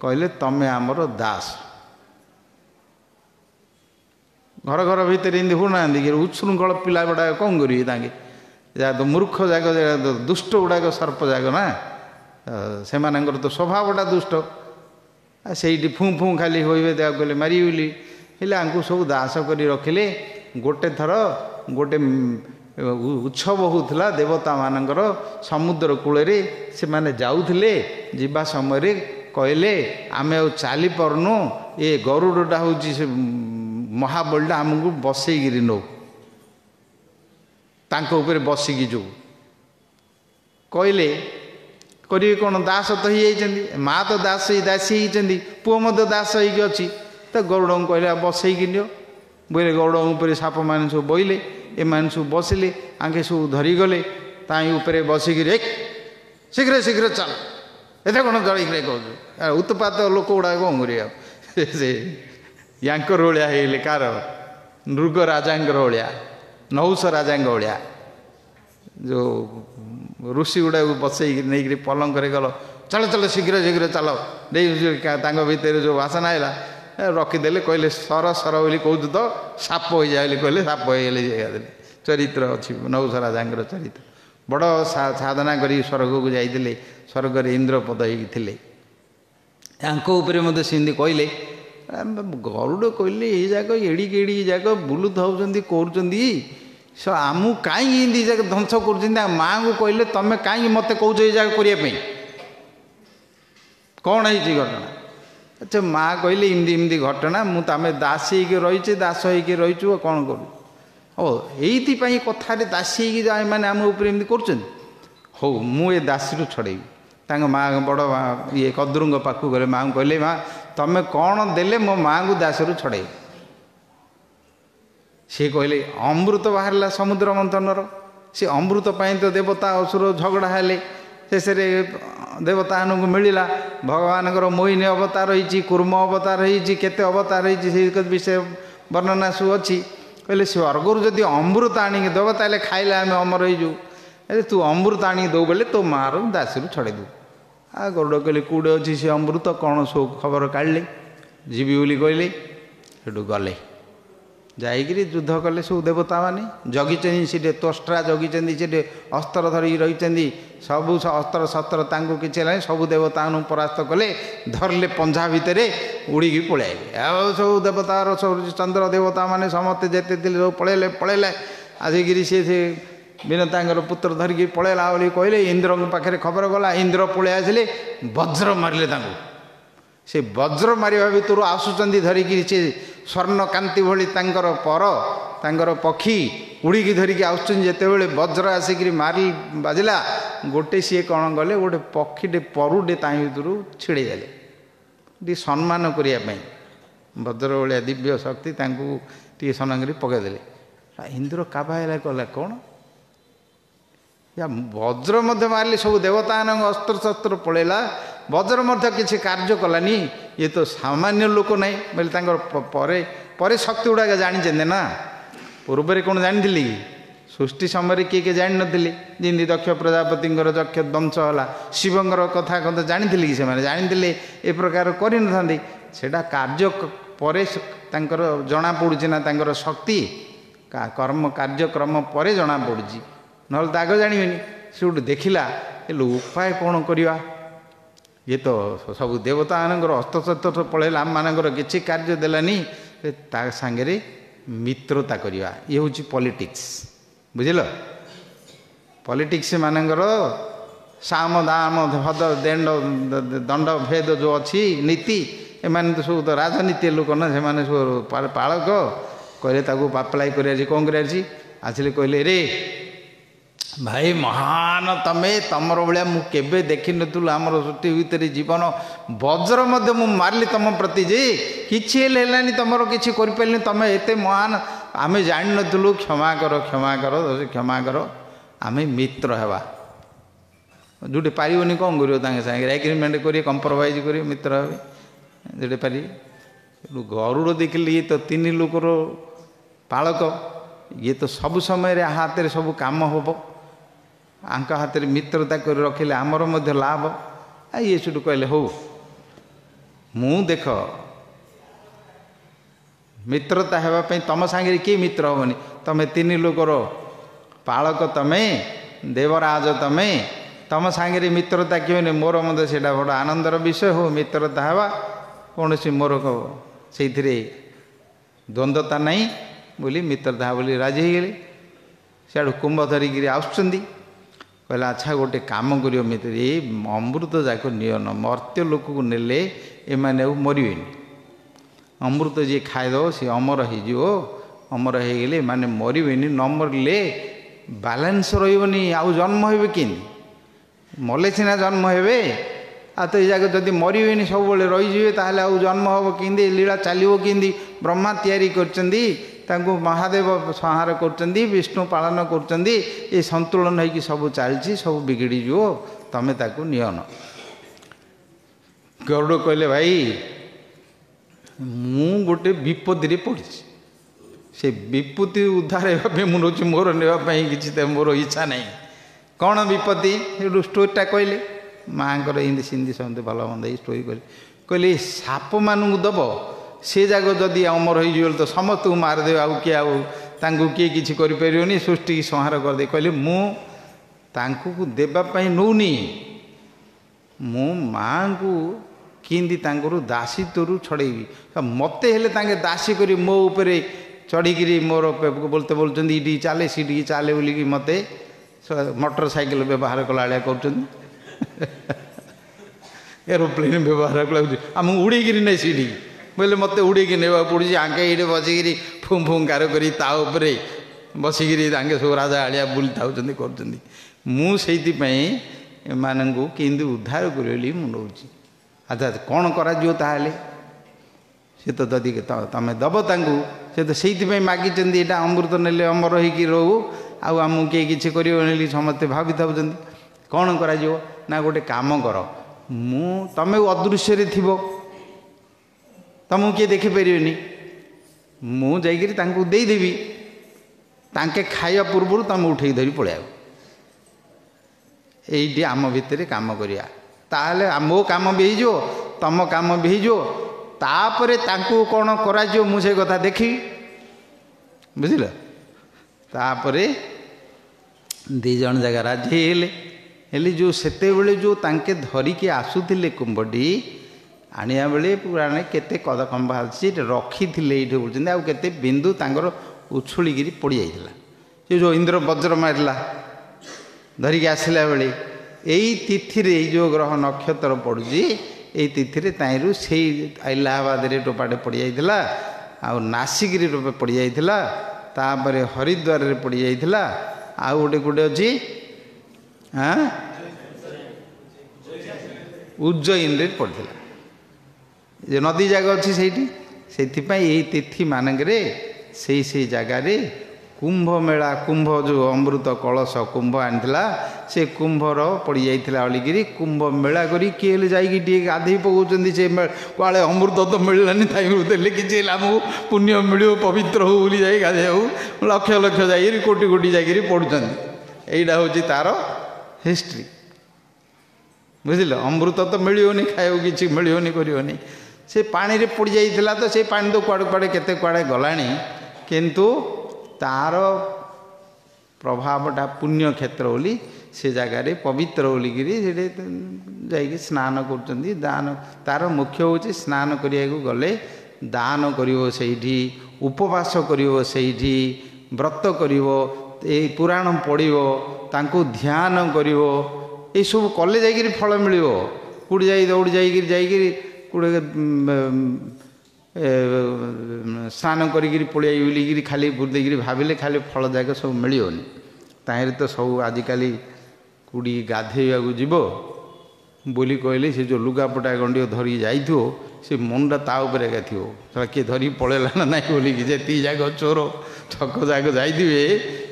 कहले तमे आमर दास घर घर भितर इमती हुना कि उच्छृंखल पिला गुड़ाक कौन करेंगे जहाँ तो मूर्ख जाक तो दुष्ट गुड़ाक सर्प जाक ना से तो स्वभावटा दुष्ट से फूँ फूँ खाली हो कहले मारी बोली हेले आंकु सब दास कर रखिले गोटे थर गोटे उत्सव होता देवता मानकर समुद्र कूल से माने जाऊले जीवा समय कहले आमे आ चली पारनु ये गरुड़टा हूँ से महाबलटा आमको बसईकि नौ तांको बसिकी जो कहले करेंगे कौन दास तो ही माँ तो दास दासी होती पुओ मत दास होगी अच्छी तो गरुड़ को कहले बसईकि नियो बोले गरुड़ साप मान सब बोले एम सब बसिले आंके सब धरीगले ताई बसिक शीघ्र शीघ्र चल एत कौन जड़े कह उत्पात लोक गुड़ा कौन कर से यांकर भाया है कार नृग राजांकर भाया नहुष राजांक भाया जो ऋषि गुड़ा बसई नहीं पलंक गल चल चल शीघ्र शीघ्र चल भितर जो वासना है रखीदे कहले सर सर बोली कहूँ तो साप हो जाए कहले साप हो चरित्र अच्छी नहुष राजांकर चरित्र बड़ साधना कर स्वर्ग को जाते स्वर्ग इंद्रपद होते मत सेमती कहले गरुड़ कहले ये जाक एड़िक एड़िक जाक बुलू था कर आमू कहीं जाक ध्वंस कर माँ को कहले तमें कहीं मत कौच ये जगह करने कौन है घटना अच्छा माँ कहले इमती इमती घटना मुझे दासी रही दास होगी रहीचु कौन करूँ हो ये कथार दासी मैंने आम एमती कर हो मुझे दासी छड़ेबी माँ बड़ ये कद्रुंग पाखु गले माँ को कहले माँ तमें कौन देले मो माँ को दासरू छड़े सी कहले अमृत बाहरला समुद्र मंथनर सी अमृत पाई तो देवता असुर झगड़ा हेले शेष देवता को मिलला भगवान मोहिनी अवतार होती कूर्म अवतार होती केते अवतार होती विषय वर्णना सब अच्छी कहले स्वर्गर जदि अमृत आणिक दब ताले खाइले आम अमर हो अरे तू अमृत आणिक दो बोले तो माँ रू दासी छड़े दू आ गरुड़ कहले कूड़े अच्छी से अमृत कौन सब खबर काढ़ले जीवी बोली कहले सेठू गले ଯାଇକିରି ଯୁଦ୍ଧ କଲେ ସବୁ ଦେବତାମାନେ ଜଗିଛନ୍ତି ସେଠି, ତୋଷ୍ଟ୍ରା ଜଗିଛନ୍ତି ସେଠି, ଅସ୍ତ୍ର ଧରିକି ରହିଛନ୍ତି, ସବୁ ଅସ୍ତ୍ର ଶସ୍ତ୍ର ତାଙ୍କୁ କିଛି ହେଲାନି, ସବୁ ଦେବତାମାନଙ୍କୁ ପରାସ୍ତ କଲେ, ଧରିଲେ ପଞ୍ଝା ଭିତରେ ଉଡ଼ିକି ପଳାଇଲେ। ଆଉ ସବୁ ଦେବତାର ସବୁ ଚନ୍ଦ୍ର ଦେବତାମାନେ ସମସ୍ତେ ଯେତେ ଥିଲେ ସବୁ ପଳେଇଲେ। ଆସିକିରି ସେ ବିନତାଙ୍କର ପୁତ୍ର ଧରିକି ପଳେଇଲା ବୋଲି କହିଲେ, ଇନ୍ଦ୍ରଙ୍କ ପାଖରେ ଖବର ଗଲା, ଇନ୍ଦ୍ର ପଳେଇ ଆସିଲେ, ବଜ୍ର ମାରିଲେ ତାଙ୍କୁ। ସେ ବଜ୍ର ମାରିବା ଭିତରୁ ଆସୁଛନ୍ତି ଧରିକିରି ସେ ସ୍ୱର୍ଣ୍ଣକାନ୍ତି ଭଳି ତାଙ୍କର ପକ୍ଷୀ ଉଡ଼ିକି ଧରିକି ଆସୁଛନ୍ତି। ଯେତେବେଳେ ବଜ୍ର ଆସିକିରି ବାଜିଲା, ଗୋଟେ ସିଏ କ'ଣ କଲେ, ଗୋଟେ ପକ୍ଷୀଟେ ପରୁଟେ ତା ଭିତରୁ ଛିଡ଼େଇ ଦେଲେ, ଟିକେ ସମ୍ମାନ କରିବା ପାଇଁ। ବଜ୍ର ଭଳିଆ ଦିବ୍ୟ ଶକ୍ତି ତାଙ୍କୁ ଟିକେ ସମ୍ମାନ କରି ପକାଇଦେଲେ। ଇନ୍ଦ୍ର କାବା ହେଲା, କଲା କ'ଣ ବଜ୍ର ମଧ୍ୟ ମାରିଲେ, ସବୁ ଦେବତାମାନଙ୍କ ଅସ୍ତ୍ରଶସ୍ତ୍ର ପଳେଇଲା, ବଜ୍ର ମଧ୍ୟ କିଛି କାର୍ଯ୍ୟ କଲାନି। ଇଏ ତ ସାମାନ୍ୟ ଲୋକ ନାହିଁ ବୋଲେ ତାଙ୍କର ପରେ ଶକ୍ତି ଗୁଡ଼ାକ ଜାଣିଛନ୍ତି ନା। ପୂର୍ବରେ କ'ଣ ଜାଣିଥିଲି କି? ସୃଷ୍ଟି ସମୟରେ କିଏ ଜାଣିନଥିଲେ? ଯେମିତି ଦକ୍ଷ ପ୍ରଜାପତିଙ୍କର ଯକ୍ଷ ବଂଶ ହେଲା, ଶିବଙ୍କର କଥା ଜାଣିଥିଲେ କି? ସେମାନେ ଜାଣିଥିଲେ ଏ ପ୍ରକାର କରିନଥାନ୍ତି। ସେଇଟା କାର୍ଯ୍ୟ ପରେ ତାଙ୍କର ଜଣାପଡ଼ୁଛି ନା, ତାଙ୍କର ଶକ୍ତି କର୍ମ କାର୍ଯ୍ୟକ୍ରମ ପରେ ଜଣାପଡ଼ୁଛି, ନହେଲେ ତ ଆଗ ଜାଣିବେନି। ସେ ଗୋଟେ ଦେଖିଲା, ହେଲେ ଉପାୟ କ'ଣ କରିବା? ଇଏ ତ ସବୁ ଦେବତାମାନଙ୍କର ଅସ୍ତ୍ରଶସ୍ତ୍ର ପଳେଇଲା, ଆମମାନଙ୍କର କିଛି କାର୍ଯ୍ୟ ଦେଲାନି, ତା ସାଙ୍ଗରେ ମିତ୍ରତା କରିବା। ଇଏ ହେଉଛି ପଲିଟିକ୍ସ, ବୁଝିଲ? ପଲିଟିକ୍ସ ମାନଙ୍କର ସାମ ଦାମ ଭଦ ଦଣ୍ଡ ଭେଦ ଯେଉଁ ଅଛି ନୀତି, ଏମାନେ ତ ସବୁ ତ ରାଜନୀତି ଲୋକ ନା, ସେମାନେ ସବୁ ପାଳକ। କହିଲେ ତାକୁ ଆପ୍ଲାଏ କରିବା, କ'ଣ କରିବା? ଆସିଲେ କହିଲେ, ରେ ଭାଇ ମହାନ ତମର ଭଳିଆ ମୁଁ କେବେ ଦେଖିନଥିଲୁ ଆମର ସୃଷ୍ଟି ଭିତରେ ଜୀବନ। ବଜ୍ର ମଧ୍ୟ ମୁଁ ମାରିଲି ତମ ପ୍ରତି, ଯେ କିଛି ହେଲାନି, ତମର କିଛି କରିପାରିଲିନି, ତମେ ଏତେ ମହାନ ଆମେ ଜାଣିନଥିଲୁ। କ୍ଷମା କର, ଆମେ ମିତ୍ର ହେବା। ଯେଉଁଠି ପାରିବନି କ'ଣ କରିବ? ତାଙ୍କ ସାଙ୍ଗରେ ଏଗ୍ରିମେଣ୍ଟ କରିବେ, କମ୍ପ୍ରମାଇଜ୍ କରିବେ, ମିତ୍ର ହେବେ ଯେଉଁଠି ପାରିବେ। ଗରୁଡ଼ ଦେଖିଲି, ଇଏ ତ 3 ଲୋକର ପାଳକ, ଇଏ ତ ସବୁ ସମୟରେ ହାତରେ ସବୁ କାମ ହେବ, ଆଙ୍କ ହାତରେ ମିତ୍ରତା କରି ରଖିଲେ ଆମର ମଧ୍ୟ ଲାଭ। ଇଏ ସେଠୁ କହିଲେ, ହଉ ମୁଁ ଦେଖ ମିତ୍ରତା ହେବା ପାଇଁ ତମ ସାଙ୍ଗରେ କିଏ ମିତ୍ର ହେବନି? ତମେ 3 ଲୋକର ପାଳକ, ତମେ ଦେବରାଜ, ତମ ସାଙ୍ଗରେ ମିତ୍ରତା କିଏ? ମୋର ମଧ୍ୟ ସେଇଟା ବଡ଼ ଆନନ୍ଦର ବିଷୟ। ହଉ ମିତ୍ରତା ହେବା, କୌଣସି ମୋର ସେଇଥିରେ ଦ୍ୱନ୍ଦ୍ୱତା ନାହିଁ ବୋଲି ମିତ୍ରତା ବୋଲି ରାଜି ହେଇଗଲେ। ସିଆଡ଼ୁ କୁମ୍ଭ ଧରିକିରି ଆସୁଛନ୍ତି, କହିଲେ ଆଚ୍ଛା ଗୋଟେ କାମ କରିବ ମିତ୍ର, ଏଇ ଅମୃତ ଯାକ ନିଅନ, ମର୍ତ୍ୟ ଲୋକକୁ ନେଲେ ଏମାନେ ଆଉ ମରିବେନି। ଅମୃତ ଯିଏ ଖାଇଦେବ ସେ ଅମର ହେଇଯିବ, ଅମର ହେଇଗଲେ ଏମାନେ ମରିବେନି। ନ ମରିଲେ ବାଲାନ୍ସ ରହିବନି, ଆଉ ଜନ୍ମ ହେବେ କେମିତି? ମଲେ ସିନା ଜନ୍ମ ହେବେ, ଆଉ ତ ଏ ଯାକ ଯଦି ମରିବେନି ସବୁବେଳେ ରହିଯିବେ, ତାହେଲେ ଆଉ ଜନ୍ମ ହେବ କେମିତି? ଲୀଳା ଚାଲିବ କେମିତି? ବ୍ରହ୍ମା ତିଆରି କରିଛନ୍ତି, ତାଙ୍କୁ ମହାଦେବ ସଂହାର କରୁଛନ୍ତି, ବିଷ୍ଣୁ ପାଳନ କରୁଛନ୍ତି, ଏ ସନ୍ତୁଳନ ହେଇକି ସବୁ ଚାଲିଛି, ସବୁ ବିଗିଡ଼ିଯିବ, ତମେ ତାକୁ ନିଅନ। ଗରୁଡ଼ କହିଲେ, ଭାଇ ମୁଁ ଗୋଟେ ବିପତ୍ତିରେ ପଡ଼ିଛି, ସେ ବିପତ୍ତି ଉଦ୍ଧାର ହେବା ପାଇଁ ମୁଁ ରହୁଛି, ମୋର ନେବା ପାଇଁ କିଛି ମୋର ଇଚ୍ଛା ନାହିଁ। କ'ଣ ବିପତ୍ତି? ସେଠୁ ଷ୍ଟୋରିଟା କହିଲେ, ମାଆଙ୍କର ଏମିତି ସିନ୍ଦି ସମସ୍ତେ ଭଲ ମନ୍ଦ ଏଇ ଷ୍ଟୋରି କହିଲେ ସାପମାନଙ୍କୁ ଦେବ, ସେ ଯାକ ଯଦି ଅମର ହେଇଯିବ ତ ସମସ୍ତଙ୍କୁ ମାରିଦେବେ, ଆଉ ତାଙ୍କୁ କିଏ କିଛି କରିପାରିବନି, ସୃଷ୍ଟିକି ସଂହାର କରିଦେବେ। କହିଲେ ମୁଁ ତାଙ୍କୁ ଦେବା ପାଇଁ ନେଉନି, ମୁଁ ମାଆଙ୍କୁ କେମିତି ତାଙ୍କର ଦାସୀତ୍ୱରୁ ଛଡ଼େଇବି। ମୋତେ ହେଲେ ତାଙ୍କେ ଦାସୀ କରି ମୋ ଉପରେ ଚଢ଼ିକିରି ମୋର ବୋଲୁଛନ୍ତି ଏଇଠିକି ଚାଲେ ସେଠିକି ଚାଲେ ବୋଲିକି ମୋତେ ମୋଟର ସାଇକେଲ ବ୍ୟବହାର କଲା ଭଳିଆ କରୁଛନ୍ତି, ଏରୋପ୍ଲେନ୍ ବ୍ୟବହାର କଲା, ମୁଁ ଉଡ଼ିକିରି ନେଇ ସେଠିକି ବୋଇଲେ ମୋତେ ଉଡ଼ିକି ନେବାକୁ ପଡ଼ୁଛି। ଆଙ୍କେ ଏଇଠି ବସିକିରି ଫୁଙ୍କାର କରି ତା ଉପରେ ବସିକିରି ତାଙ୍କେ ସବୁ ରାଜା ଆଳିଆ ବୁଲି ଥାଉଛନ୍ତି କରୁଛନ୍ତି। ମୁଁ ସେଇଥିପାଇଁ ଏମାନଙ୍କୁ କେମିତି ଉଦ୍ଧାର କରିବି ବୋଲି ମୁଁ ନେଉଛି। ଆଚ୍ଛା କ'ଣ କରାଯିବ ତାହେଲେ? ସେ ତ ଯଦି ତମେ ଦେବ ତାଙ୍କୁ, ସେ ତ ସେଇଥିପାଇଁ ମାଗିଛନ୍ତି ଏଇଟା ଅମୃତ ନେଲେ ଅମର ହେଇକି ରହୁ, ଆଉ ଆମକୁ କିଏ କିଛି କରିବନି ବୋଲି ସମସ୍ତେ ଭାବିଥାଉଛନ୍ତି। କ'ଣ କରାଯିବ ନା, ଗୋଟେ କାମ କର, ତମେ ଅଦୃଶ୍ୟରେ ଥିବ, ତମକୁ କିଏ ଦେଖିପାରିବେନି, ମୁଁ ଯାଇକିରି ତାଙ୍କୁ ଦେଇଦେବି, ତାଙ୍କେ ଖାଇବା ପୂର୍ବରୁ ତମେ ଉଠେଇକି ଧରି ପଳେଇବ। ଏଇଠି ଆମ ଭିତରେ କାମ କରିବା, ତାହେଲେ ମୋ କାମ ବି ହେଇଯିବ, ତମ କାମ ବି ହେଇଯିବ। ତାପରେ ତାଙ୍କୁ କ'ଣ କରାଯିବ ମୁଁ ସେ କଥା ଦେଖିବି। ବୁଝିଲ। ତାପରେ ଦୁଇ ଜଣ ଯାକ ରାଜି ହେଲେ ଯେଉଁ ସେତେବେଳେ ଯେଉଁ ତାଙ୍କେ ଧରିକି ଆସୁଥିଲେ କୁମ୍ଭଟି ଆଣିବା ବେଳେ ପୁରାଣେ କେତେ କଦକମ୍ବ ଅଛି ରଖିଥିଲେ ଏଇଠି କହୁଛନ୍ତି, ଆଉ କେତେ ବିନ୍ଦୁ ତାଙ୍କର ଉଛୁଳିକିରି ପଡ଼ିଯାଇଥିଲା। ସେ ଯେଉଁ ଇନ୍ଦ୍ର ବଜ୍ର ମାରିଲା ଧରିକି ଆସିଲା ବେଳେ ଏଇ ତିଥିରେ ଏଇ ଯେଉଁ ଗ୍ରହ ନକ୍ଷତ୍ର ପଡ଼ୁଛି ଏଇ ତିଥିରେ ତାଇରୁ ସେଇ ଇଲାହାବାଦରେ ଟୋପାଟେ ପଡ଼ିଯାଇଥିଲା, ଆଉ ନାସିକରେ ଟୋପେ ପଡ଼ିଯାଇଥିଲା, ତାପରେ ହରିଦ୍ୱାରରେ ପଡ଼ିଯାଇଥିଲା, ଆଉ ଗୋଟେ କେଉଁଟେ ଅଛି ଉଜ୍ଜୟିନୀରେ ପଡ଼ିଥିଲା। ଯେ ନଦୀ ଜାଗା ଅଛି ସେଇଠି, ସେଇଥିପାଇଁ ଏଇ ତିଥି ମାନଙ୍କରେ ସେଇ ଜାଗାରେ କୁମ୍ଭ ମେଳା, କୁମ୍ଭ ଯେଉଁ ଅମୃତ କଳସ କୁମ୍ଭ ଆଣିଥିଲା ସେ କୁମ୍ଭର ପଡ଼ିଯାଇଥିଲା ଅଳିକିରି କୁମ୍ଭ ମେଳା କରି କିଏ ହେଲେ ଯାଇକି ଟିକେ ଗାଧେଇ ପକାଉଛନ୍ତି। ସେ କୁଆଡ଼େ ଅମୃତ ତ ମିଳିଲାନି ତାଇରୁ ଦେଲେ କିଛି ହେଲେ ଆମକୁ ପୁଣ୍ୟ ମିଳିବ ପବିତ୍ର ହଉ ବୋଲି ଯାଇ ଗାଧେଇବାକୁ ଲକ୍ଷ ଲକ୍ଷ ଯାଇକିରି କୋଟି କୋଟି ଯାଇକିରି ପଡ଼ୁଛନ୍ତି। ଏଇଟା ହେଉଛି ତା'ର ହିଷ୍ଟ୍ରି, ବୁଝିଲ। ଅମୃତ ତ ମିଳିବନି, ଖାଇବାକୁ କିଛି ମିଳିବନି, କରିବନି। ସେ ପାଣିରେ ପଡ଼ିଯାଇଥିଲା ତ ସେ ପାଣି ତ କୁଆଡ଼େ କୁଆଡ଼େ କେତେ କୁଆଡ଼େ ଗଲାଣି, କିନ୍ତୁ ତା'ର ପ୍ରଭାବଟା ପୁଣ୍ୟକ୍ଷେତ୍ର ବୋଲି ସେ ଜାଗାରେ ପବିତ୍ର ବୋଲିକିରି ସେଠି ଯାଇକି ସ୍ନାନ କରୁଛନ୍ତି। ଦାନ ତା'ର ମୁଖ୍ୟ ହେଉଛି ସ୍ନାନ କରିବାକୁ ଗଲେ ଦାନ କରିବ ସେଇଠି, ଉପବାସ କରିବ ସେଇଠି, ବ୍ରତ କରିବ, ଏଇ ପୁରାଣ ପଢ଼ିବ, ତାଙ୍କୁ ଧ୍ୟାନ କରିବ, ଏଇସବୁ କଲେ ଯାଇକିରି ଫଳ ମିଳିବ। କେଉଁଠି ଯାଇ ଦୌଡ଼ି ଯାଇକିରି କେଉଁଠି ସ୍ନାନ କରିକିରି ପଳେଇ ବୁଲିକିରି ଖାଲି ବୁଲିକିରି ଭାବିଲେ ଖାଲି ଫଳ ଯାକ ସବୁ ମିଳିବନି। ତାହିଁରେ ତ ସବୁ ଆଜିକାଲି କେଉଁଠି ଗାଧେଇବାକୁ ଯିବ ବୋଲି କହିଲେ ସେ ଯେଉଁ ଲୁଗାପଟା ଗଣ୍ଡିକ ଧରିକି ଯାଇଥିବ ସେ ମନଟା ତା ଉପରେ ଏକା ଥିବ, ସେଟା କିଏ ଧରିକି ପଳେଇଲା ନା ନାହିଁ ବୋଲିକି। ଯେତିକି ଯାକ ଚୋର ଛକ ଯାକ ଯାଇଥିବେ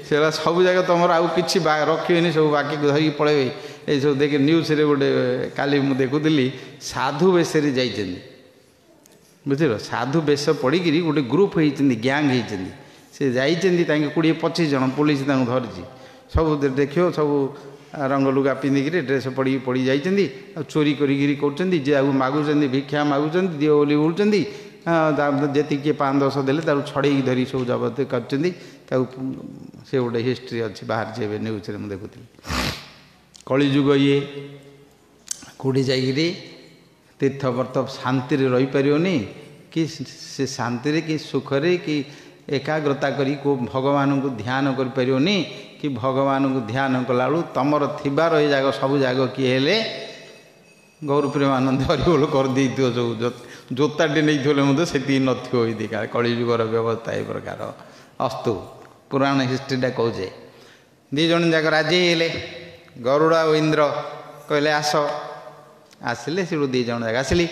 ସେଟା ସବୁ ଯାକ ତୁମର ଆଉ କିଛି ରଖିବେନି, ସବୁ ବାକିକୁ ଧରିକି ପଳେଇବେ। ଏଇସବୁ ଦେଖି ନ୍ୟୁଜ୍ରେ ଗୋଟେ କାଲି ମୁଁ ଦେଖୁଥିଲି ସାଧୁ ବେଶରେ ଯାଇଛନ୍ତି, ବୁଝିଲ। ସାଧୁ ବେଶ ପଡ଼ିକିରି ଗୋଟେ ଗ୍ରୁପ୍ ହେଇଛନ୍ତି, ଗ୍ୟାଙ୍ଗ ହେଇଛନ୍ତି। ସେ ଯାଇଛନ୍ତି ତାଙ୍କେ 20-25 ଜଣ, ପୋଲିସ ତାଙ୍କୁ ଧରିଛି। ସବୁ ଦେଖିବ ସବୁ ରଙ୍ଗ ଲୁଗା ପିନ୍ଧିକିରି ଡ୍ରେସ୍ ପଡ଼ି ଯାଇଛନ୍ତି, ଆଉ ଚୋରି କରିକିରି କରୁଛନ୍ତି। ଯାହାକୁ ମାଗୁଛନ୍ତି ଭିକ୍ଷା ମାଗୁଛନ୍ତି ଦିଅ ବୋଲି ବୁଲୁଛନ୍ତି। ଯେତିକି କିଏ 5-10 ଦେଲେ ତାକୁ ଛଡ଼େଇକି ଧରି ସବୁ ଜବତ କରିଛନ୍ତି। ତାକୁ ସେ ଗୋଟେ ହିଷ୍ଟ୍ରି ଅଛି ବାହାରିଛି ଏବେ ନ୍ୟୁଜ୍ରେ ମୁଁ ଦେଖୁଥିଲି। କଳିଯୁଗ ଇଏ କେଉଁଠି ଯାଇକିରି ତୀର୍ଥବର୍ତ୍ତ ଶାନ୍ତିରେ ରହିପାରିବନି, କି ସେ ଶାନ୍ତିରେ କି ସୁଖରେ କି ଏକାଗ୍ରତା କରି କେଉଁ ଭଗବାନଙ୍କୁ ଧ୍ୟାନ କରିପାରିବନି, କି ଭଗବାନଙ୍କୁ ଧ୍ୟାନ କଲାବେଳୁ ତୁମର ଥିବାର ଏ ଜାଗ ସବୁ ଜାଗ କିଏ ହେଲେ ଗୌରପ୍ରେମାନନ୍ଦ ହରିବୋଲ କରିଦେଇଥିବ। ସବୁ ଜୋତାଟେ ନେଇଥିବ ମଧ୍ୟ ସେତିକି ନଥିବ। ଏଇଦି କଳିଯୁଗର ବ୍ୟବସ୍ଥା ଏ ପ୍ରକାର ଅସ୍ତୁ। ପୁରାଣ ହିଷ୍ଟ୍ରିଟା କହୁଛେ। ଦୁଇ ଜଣ ଯାକ ରାଜି ହେଲେ, ଗରୁଡ଼ ଆଉ ଇନ୍ଦ୍ର କହିଲେ ଆସ। ଆସିଲେ ସେଠୁ ଦୁଇ ଜଣ ଯାକ ଆସିଲି,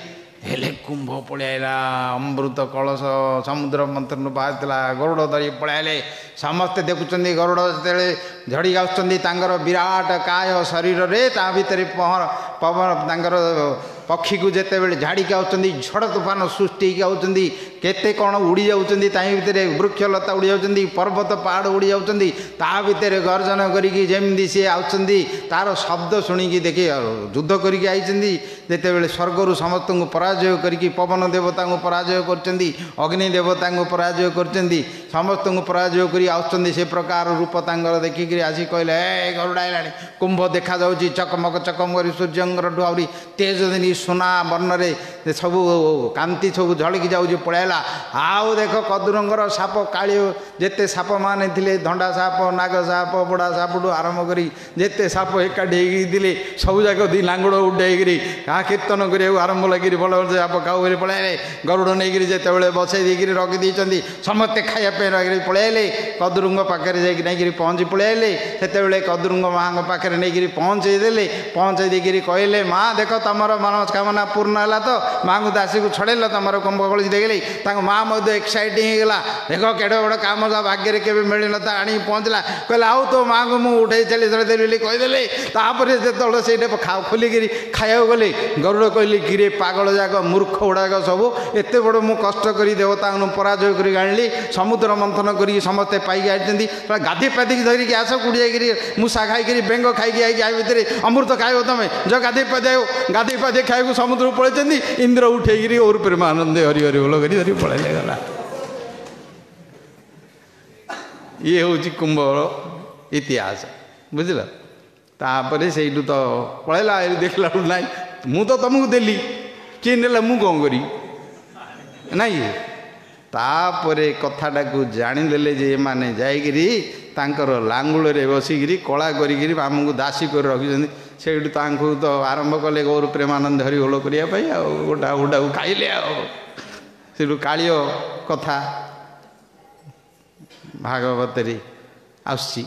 ହେଲେ କୁମ୍ଭ ପଳେଇଲା, ଅମୃତ କଳସ ସମୁଦ୍ର ମନ୍ଥନରୁ ବାହାରିଥିଲା, ଗରୁଡ଼ ଧରି ପଳେଇଲେ। ସମସ୍ତେ ଦେଖୁଛନ୍ତି ଗରୁଡ଼ ଯେତେବେଳେ ଝଡ଼ିକି ଆସୁଛନ୍ତି ତାଙ୍କର ବିରାଟ କାୟ ଶରୀରରେ, ତା ଭିତରେ ପବନ ତାଙ୍କର ପକ୍ଷୀକୁ ଯେତେବେଳେ ଝାଡ଼ିକି ଆସୁଛନ୍ତି, ଝଡ଼ ତୁଫାନ ସୃଷ୍ଟି ହେଇକି ଆସୁଛନ୍ତି, କେତେ କ'ଣ ଉଡ଼ି ଯାଉଛନ୍ତି, ତା ଭିତରେ ବୃକ୍ଷଲତା ଉଡ଼ି ଯାଉଛନ୍ତି, ପର୍ବତ ପାହାଡ଼ ଉଡ଼ି ଯାଉଛନ୍ତି, ତା ଭିତରେ ଗର୍ଜନ କରିକି ଯେମିତି ସିଏ ଆସୁଛନ୍ତି, ତା'ର ଶବ୍ଦ ଶୁଣିକି ଦେଖି ଯୁଦ୍ଧ କରିକି ଆଇଛନ୍ତି। ଯେତେବେଳେ ସ୍ୱର୍ଗରୁ ସମସ୍ତଙ୍କୁ ପରାଜୟ କରିକି ପବନ ଦେବତାଙ୍କୁ ପରାଜୟ କରିଛନ୍ତି, ଅଗ୍ନି ଦେବତାଙ୍କୁ ପରାଜୟ କରିଛନ୍ତି, ସମସ୍ତଙ୍କୁ ପରାଜୟ କରି ଆସୁଛନ୍ତି। ସେ ପ୍ରକାର ରୂପ ତାଙ୍କର ଦେଖିକିରି ଆସି କହିଲେ, ଏ ଗରୁଡ଼ ଆଇଲାଣି। କୁମ୍ଭ ଦେଖାଯାଉଛି ଚକମକ କରି ସୂର୍ଯ୍ୟଙ୍କରଠୁ ଆହୁରି ତେଜ ଦିନି ସୁନା ବର୍ଣ୍ଣରେ ସବୁ କାନ୍ତି ସବୁ ଝଳିକି ଯାଉଛି, ପଳେଇଲା। ଆଉ ଦେଖ କଦୁରଙ୍କର ସାପ କାଳି ଯେତେ ସାପ ମାନେ ଥିଲେ, ଧଣ୍ଡା ସାପ, ନାଗ ସାପ, ବୁଢ଼ା ସାପଠୁ ଆରମ୍ଭ କରି ଯେତେ ସାପ ଏକାଠି ହେଇକି ଥିଲେ ସବୁ ଯାକ ଦି ଲାଙ୍ଗୁଡ଼ ଉଡ଼େଇକିରି କୀର୍ତ୍ତନ କରିବାକୁ ଆରମ୍ଭ ଲାଗିରି ଭଲ ଭଲ ସାପ ଖାଉ କରି ପଳେଇଲେ। ଗରୁଡ଼ ନେଇକିରି ଯେତେବେଳେ ବସେଇ ଦେଇକିରି ରଖିଦେଇଛନ୍ତି, ସମସ୍ତେ ଖାଇବା ପାଇଁ ରହିକିରି ପଳେଇଲେ। କଦୁରୁଙ୍କ ପାଖରେ ଯାଇକି ନେଇକିରି ପହଞ୍ଚି ପଳେଇଲେ। ସେତେବେଳେ କଦୁରୁଙ୍କ ମାଆଙ୍କ ପାଖରେ ନେଇକିରି ପହଞ୍ଚେଇ ଦେଲେ। ପହଞ୍ଚେଇ ଦେଇକିରି କହିଲେ, ମା ଦେଖ ତମର ମନସ୍କାମନା ପୂର୍ଣ୍ଣ ହେଲା ତ, ମାଆଙ୍କୁ ଦାସୀକୁ ଛଡ଼େଇଲ, ତମର କୁମ୍ଭ କଳିସି ଦେଖିଲେ। ତାଙ୍କ ମା ମଧ୍ୟ ଏକ୍ସାଇଟିଂ ହେଇଗଲା, ଦେଖ କେଡ଼େ ବଡ଼ କାମ ତା ଭାଗ୍ୟରେ କେବେ ମିଳିନଥିଲା, ଆଣିକି ପହଞ୍ଚିଲା। କହିଲେ ଆଉ ତୋ ମାଆଙ୍କୁ ମୁଁ ଉଠେଇ ଚାଲି ଦେଲି ବୋଲି କହିଦେଲେ। ତାପରେ ଯେତେବେଳେ ସେଇଟା ଖୋଲିକିରି ଖାଇବାକୁ ଗଲେ, ଗରୁଡ଼ କହିଲେ, କିରେ ପାଗଳ ଯାକ ମୂର୍ଖ ଗୁଡ଼ାକ ସବୁ, ଏତେ ବଡ଼ ମୁଁ କଷ୍ଟ କରି ଦେବତାଙ୍କୁ ପରାଜୟ କରିକି ଆଣିଲି, ସମୁଦ୍ର ମନ୍ଥନ କରିକି ସମସ୍ତେ ପାଇକି ଆସିଛନ୍ତି, ଗାଧି ପାଧିକି ଧରିକି ଆସ, କୁଡ଼ି ଯାଇକିରି ମୂଷା ଖାଇକିରି ବେଙ୍ଗ ଖାଇକି ଆଇକି ଆ ଭିତରେ ଅମୃତ ଖାଇବ ତମେ, ଯ ଗାଧେଇ ପାଧି ଖାଇବାକୁ ସମୁଦ୍ରକୁ ପଳେଇଛନ୍ତି। ଇନ୍ଦ୍ର ଉଠେଇକିରି ଗୌରପ୍ରେମାନନ୍ଦ ହରି ହରି ବୋଲ କରି ଧରି ପଳେଇଲେ। ଗଲା ଇଏ ହେଉଛି କୁମ୍ଭର ଇତିହାସ ବୁଝିଲ। ତାପରେ ସେଇଠୁ ତ ପଳେଇଲା, ଦେଖିଲା ବେଳକୁ ନାଇଁ ମୁଁ ତ ତୁମକୁ ଦେଲି, କିଏ ନେଲା ମୁଁ କ'ଣ କରିବି ନାଇଁ। ତାପରେ କଥାଟାକୁ ଜାଣିଦେଲେ ଯେ ଏମାନେ ଯାଇକିରି ତାଙ୍କର ଲାଙ୍ଗୁଳରେ ବସିକିରି କଳା କରିକିରି ଆମକୁ ଦାସୀ କରି ରଖିଛନ୍ତି। ସେଇଠୁ ତାଙ୍କୁ ତ ଆରମ୍ଭ କଲେ ଗୌର ପ୍ରେମାନନ୍ଦ ହରିବୋଳ କରିବା ପାଇଁ ଆଉ ଗୋଟାକୁ ଖାଇଲେ। ଆଉ ସେଇଠୁ କାଳିଅ କଥା ଭାଗବତରେ ଆସୁଛି,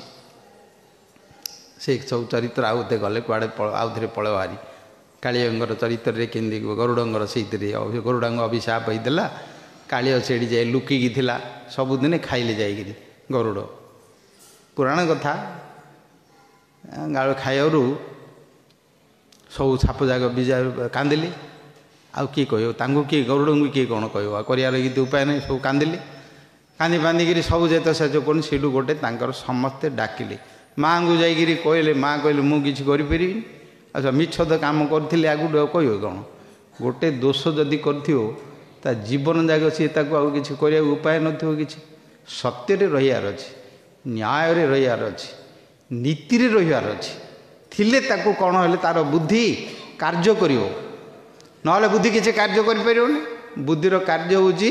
ସେ ସବୁ ଚରିତ୍ର ଆଉ ତେ ଗଲେ କୁଆଡ଼େ ଆଉଥରେ ପଳେଇ ବାହାରି କାଳିଅଙ୍କର ଚରିତ୍ରରେ କେମିତି ଗରୁଡ଼ଙ୍କର ସେଇଥିରେ ଗରୁଡ଼ଙ୍କ ଅଭିଶାପ ହେଇଥିଲା। କାଳିଅ ସେଇଠି ଯାଇ ଲୁକିକି ଥିଲା, ସବୁଦିନେ ଖାଇଲେ ଯାଇକିରି ଗରୁଡ଼। ପୁରାଣ କଥା ଗାଳ ଖାଇବାରୁ ସବୁ ସାପ ଯାକ ବିଜା କାନ୍ଦିଲେ। ଆଉ କିଏ କହିବ ତାଙ୍କୁ, କିଏ ଗରୁଡ଼ଙ୍କୁ କିଏ କ'ଣ କହିବ, କରିବାର କିଛି ଉପାୟ ନାହିଁ। ସବୁ କାନ୍ଦିଲେ, କାନ୍ଦି ପାନ୍ଦିକିରି ସବୁ ଯେତେ ସାହାଯ୍ୟ କରୁନି। ସେଇଠୁ ଗୋଟେ ତାଙ୍କର ସମସ୍ତେ ଡାକିଲେ, ମାଆଙ୍କୁ ଯାଇକିରି କହିଲେ। ମା କହିଲେ ମୁଁ କିଛି କରିପାରିବିନି। ଆଚ୍ଛା ମିଛ ତ କାମ କରିଥିଲେ ଆଗକୁ ଆଉ କହିବ କ'ଣ? ଗୋଟେ ଦୋଷ ଯଦି କରିଥିବ ତା ଜୀବନ ଯାକ ସିଏ ତାକୁ ଆଉ କିଛି କରିବାକୁ ଉପାୟ ନଥିବ କିଛି। ସତ୍ୟରେ ରହିବାର ଅଛି, ନ୍ୟାୟରେ ରହିବାର ଅଛି, ନୀତିରେ ରହିବାର ଅଛି। ଥିଲେ ତାକୁ କ'ଣ ହେଲେ ତାର ବୁଦ୍ଧି କାର୍ଯ୍ୟ କରିବ, ନହେଲେ ବୁଦ୍ଧି କିଛି କାର୍ଯ୍ୟ କରିପାରିବନି। ବୁଦ୍ଧିର କାର୍ଯ୍ୟ ହେଉଛି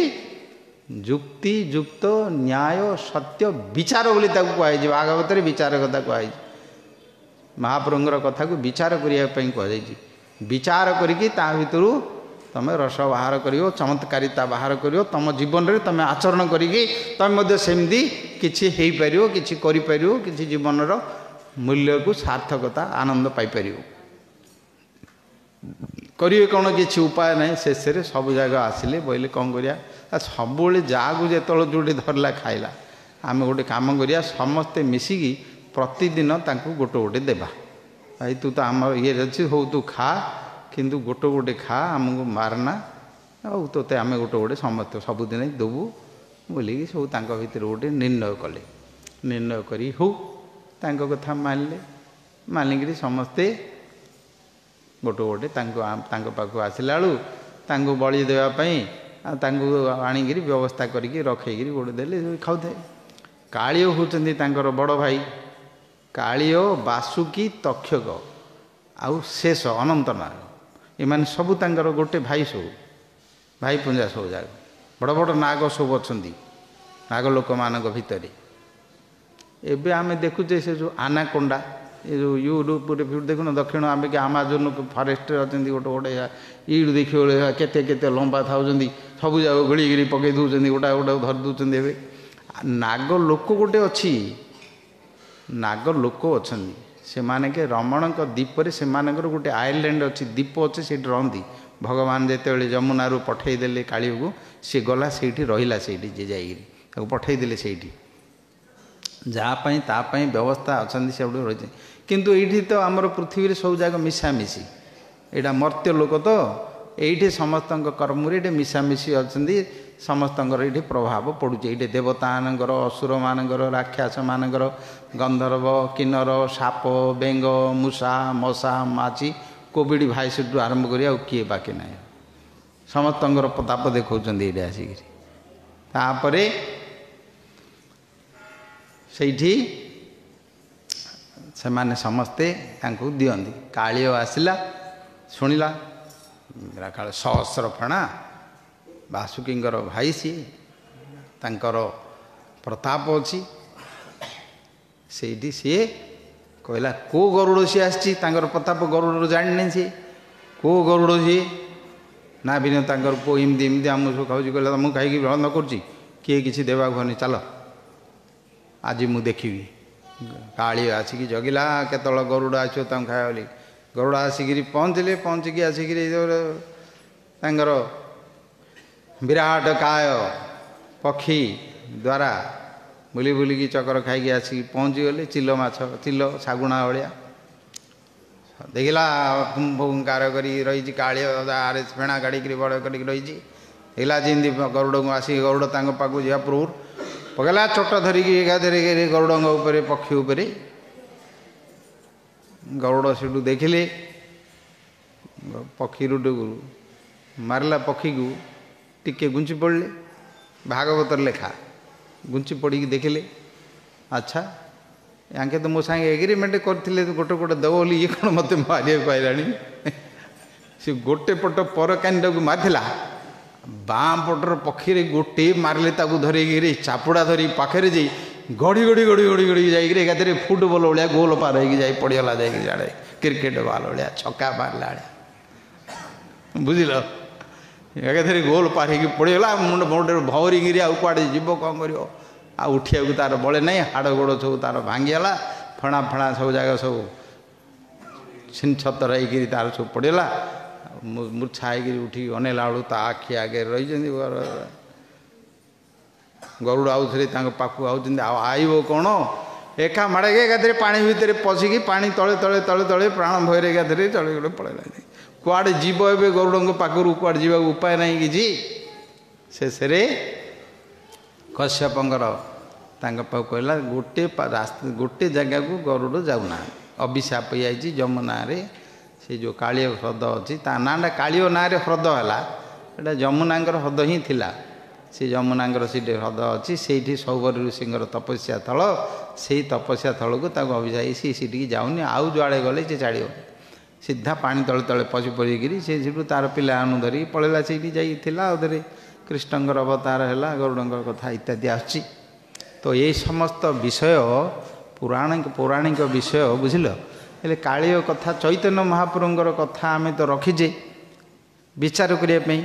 ଯୁକ୍ତି ଯୁକ୍ତ ନ୍ୟାୟ ସତ୍ୟ ବିଚାର ବୋଲି ତାକୁ କୁହାଯାଇଛି। ଭାଗବତରେ ବିଚାର କଥା କୁହାଯାଇଛି। ମହାପ୍ରଭୁଙ୍କର କଥାକୁ ବିଚାର କରିବା ପାଇଁ କୁହାଯାଇଛି। ବିଚାର କରିକି ତା ଭିତରୁ ତୁମେ ରସ ବାହାର କରିବ, ଚମତ୍କାରିତା ବାହାର କରିବ। ତୁମ ଜୀବନରେ ତୁମେ ଆଚରଣ କରିକି ତୁମେ ମଧ୍ୟ ସେମିତି କିଛି ହେଇପାରିବ, କିଛି କରିପାରିବ, କିଛି ଜୀବନର ମୂଲ୍ୟକୁ ସାର୍ଥକତା ଆନନ୍ଦ ପାଇପାରିବ। କରିବେ କ'ଣ କିଛି ଉପାୟ ନାହିଁ। ଶେଷରେ ସବୁ ଜାଗା ଆସିଲେ, ବୋଇଲେ କ'ଣ କରିବା, ସବୁବେଳେ ଯାହାକୁ ଯେତେବେଳେ ଯେଉଁଠି ଧରିଲା ଖାଇଲା। ଆମେ ଗୋଟେ କାମ କରିବା, ସମସ୍ତେ ମିଶିକି ପ୍ରତିଦିନ ତାଙ୍କୁ ଗୋଟେ ଗୋଟେ ଦେବା। ଭାଇ ତୁ ତ ଆମର ଇଏରେ ଅଛି, ହଉ ତୁ ଖା, କିନ୍ତୁ ଗୋଟେ ଗୋଟେ ଖା, ଆମକୁ ମାରନା। ଆଉ ତୋତେ ଆମେ ଗୋଟେ ଗୋଟେ ସମସ୍ତେ ସବୁଦିନ ଦେବୁ ବୋଲିକି ସବୁ ତାଙ୍କ ଭିତରେ ଗୋଟେ ନିର୍ଣ୍ଣୟ କଲେ। ନିର୍ଣ୍ଣୟ କରି ହଉ ତାଙ୍କ କଥା ମାନିଲେ। ମାନିକିରି ସମସ୍ତେ ଗୋଟେ ଗୋଟେ ତାଙ୍କ ପାଖକୁ ଆସିଲା ବେଳୁ ତାଙ୍କୁ ବଳି ଦେବା ପାଇଁ ତାଙ୍କୁ ଆଣିକିରି ବ୍ୟବସ୍ଥା କରିକି ରଖେଇକିରି ଗୋଟେ ଦେଲେ, ଖାଉଥାଏ। କାଳିଅ ହେଉଛନ୍ତି ତାଙ୍କର ବଡ଼ ଭାଇ। କାଳିଅ, ବାସୁକି, ତକ୍ଷକ ଆଉ ଶେଷ ଅନନ୍ତ ନାଗ, ଏମାନେ ସବୁ ତାଙ୍କର ଗୋଟେ ଭାଇ। ସବୁ ଭାଇ ପୁଞ୍ଜା ସବୁ ଯାକ ବଡ଼ ବଡ଼ ନାଗ ସବୁ ଅଛନ୍ତି ନାଗ ଲୋକମାନଙ୍କ ଭିତରେ। ଏବେ ଆମେ ଦେଖୁଛେ ସେ ଯେଉଁ ଆନାକୋଣ୍ଡା, ଏ ଯେଉଁ ୟୁଟ୍ୟୁବରେ ଦେଖୁନ, ଦକ୍ଷିଣ ଆମେରିକା ଆମାଜୋନ ଫରେଷ୍ଟରେ ଅଛନ୍ତି ଗୋଟେ ଗୋଟେ। ଇଡ଼ୁ ଦେଖିବ କେତେ କେତେ ଲମ୍ବା ଥାଉଛନ୍ତି, ସବୁ ଯାକ ଗଳିକିରି ପକାଇ ଦେଉଛନ୍ତି, ଗୋଟା ଗୋଟାକୁ ଧରି ଦେଉଛନ୍ତି। ଏବେ ନାଗ ଲୋକ ଗୋଟେ ଅଛି, ନାଗ ଲୋକ ଅଛନ୍ତି। ସେମାନେକେ ରମଣଙ୍କ ଦ୍ୱୀପରେ ସେମାନଙ୍କର ଗୋଟେ ଆଇଲ୍ୟାଣ୍ଡ ଅଛି, ଦ୍ୱୀପ ଅଛି, ସେଇଠି ରହନ୍ତି। ଭଗବାନ ଯେତେବେଳେ ଯମୁନାରୁ ପଠାଇଦେଲେ କାଳିକୁ, ସେ ଗଲା ସେଇଠି ରହିଲା। ସେଇଠି ଯେ ଯାଇକିରି ତାକୁ ପଠାଇଦେଲେ ସେଇଠି, ଯାହା ପାଇଁ ତା ପାଇଁ ବ୍ୟବସ୍ଥା ଅଛନ୍ତି ସେଉଠୁ ରହିଛି। କିନ୍ତୁ ଏଇଠି ତ ଆମର ପୃଥିବୀରେ ସବୁ ଯାକ ମିଶାମିଶି, ଏଇଟା ମର୍ତ୍ତ୍ୟ ଲୋକ ତ, ଏଇଠି ସମସ୍ତଙ୍କ କର୍ମରେ ଏଇଠି ମିଶାମିଶି ଅଛନ୍ତି। ସମସ୍ତଙ୍କର ଏଇଠି ପ୍ରଭାବ ପଡ଼ୁଛି। ଏଇଠି ଦେବତାମାନଙ୍କର, ଅସୁରମାନଙ୍କର, ରାକ୍ଷସମାନଙ୍କର, ଗନ୍ଧର୍ବ, କିନ୍ନର, ସାପ, ବେଙ୍ଗ, ମୂଷା, ମଶା, ମାଛି, କୋଭିଡ଼ ଭାଇରସଠୁ ଆରମ୍ଭ କରି ଆଉ କିଏ ବାକି ନାହିଁ। ସମସ୍ତଙ୍କର ପ୍ରତାପ ଦେଖାଉଛନ୍ତି ଏଇଠି ଆସିକିରି। ତାପରେ ସେଇଠି ସେମାନେ ସମସ୍ତେ ତାଙ୍କୁ ଦିଅନ୍ତି। କାଳିଅ ଆସିଲା, ଶୁଣିଲା, କାଳେ ସହସ୍ର ଫଣା ବାସୁକୀଙ୍କର ଭାଇ, ସିଏ ତାଙ୍କର ପ୍ରତାପ ଅଛି। ସେଇଠି ସିଏ କହିଲା କେଉଁ ଗରୁଡ଼ ସିଏ ଆସିଛି, ତାଙ୍କର ପ୍ରତାପ ଗରୁଡ଼ର ଜାଣିନେଇ ସିଏ କେଉଁ ଗରୁଡ଼ ସିଏ। ନା ବିନ ତାଙ୍କର ପୁଅ ଏମିତି ଏମିତି ଆମକୁ ସବୁ ଖାଉଛି। କହିଲା ମୁଁ ଖାଇକି ବନ୍ଦ କରୁଛି, କିଏ କିଛି ଦେବାକୁ ହନି, ଚାଲ ଆଜି ମୁଁ ଦେଖିବି। କାଳିଅ ଆସିକି ଜଗିଲା କେତେବେଳେ ଗରୁଡ଼ ଆସିବ ତାଙ୍କୁ ଖାଇବା ବୋଲି। ଗରୁଡ଼ ଆସିକିରି ପହଞ୍ଚିଲେ, ପହଞ୍ଚିକି ଆସିକିରି ତାଙ୍କର ବିରାଟ କାୟ ପକ୍ଷୀ ଦ୍ୱାରା ବୁଲି ବୁଲିକି ଚକର ଖାଇକି ଆସିକି ପହଞ୍ଚିଗଲେ। ଚିଲ ମାଛ, ଚିଲ ଶାଗୁଣା ଭଳିଆ ଦେଖିଲା, ଭୁଙ୍କାର କରି ରହିଛି। କାଳିଅ ଆରେ ଫେଣା କାଢ଼ିକିରି ବଡ଼ କରିକି ରହିଛି। ଦେଖିଲା ଯେମିତି ଗରୁଡ଼ଙ୍କୁ ଆସିକି ଗରୁଡ଼ ତାଙ୍କ ପାଖକୁ ଯିବା ପୂର୍ବରୁ ପକାଇଲା ଚୋଟ ଧରିକି ଏକାଧରେ ଗରୁଡ଼ଙ୍କ ଉପରେ, ପକ୍ଷୀ ଉପରେ। ଗରୁଡ଼ ସେଠୁ ଦେଖିଲେ, ପକ୍ଷୀରୁ ମାରିଲା ପକ୍ଷୀକୁ ଟିକେ ଗୁଞ୍ଚି ପଡ଼ିଲେ। ଭାଗବତର ଲେଖା, ଗୁଞ୍ଚି ପଡ଼ିକି ଦେଖିଲେ अच्छा यांके तो मो सांगे एग्रीमेंट करथिले गोटे गोटे देव बोली ये कौन मत मारिया कहलानी से गोटे पट पर कानी को मारिला बाँ पटर पक्षी गोटे मारे धरिकी चापुड़ा धरी पाखे जा गड़ी गड़ी गड़ी गड़ी गड़ी जाइए एकाधे फुटबल भाया गोल पार हो जाए पड़गला जाए क्रिकेट बॉल भाया छक्का मारला बुझल एकाधे गोल पार हो पड़गला मुंड मुंड भौरिकी आउ कड़े जीव कौन कर उठिया तार बड़े ना हाड़ गोड़ सब तार भांगीगला फणा फणा सब जगह सब छिन छतर हो तार सब पड़गला मूर्छा हो उठी अनेला बेलू ता आखि आगे रही गरुड़ आउे पाखु आईब कौन एका माड़े एकाधे पानी भितर पशिकी पानी तले तले तले तले प्राण भयर एकाधे चले गए पड़ेगा कुआड़े जीव ए गरुड़ पाखर कुआड़े जीवा उपाय ना कि शेष कश्यपंकर कहला गोटे रास्ता गोटे जगह को गरुड़ जाऊना अभिशाप जाइए जमुना रे से जो काली ह्रद अच्छी ता नाटा काली ना ह्रद है जमुना ह्रद ही थिला से जमुना से ह्रद अच्छी से सौवर ऋषिंर तपस्या थल से तपस्या थल को अभिशाप सी जाऊनी आउ जुआड़े गले से छाड़ सीधा पानी तले तले पशि पड़ी से तार पिला धरी पलैला से जाइए कृष्णंकर अवतार है गरुड़ कथा इत्यादि आसी तो ये समस्त विषय पौराणिक विषय बुझल हेले काली कथा चैतन्य महाप्रभुंर कथा आम तो रखीजे विचार करने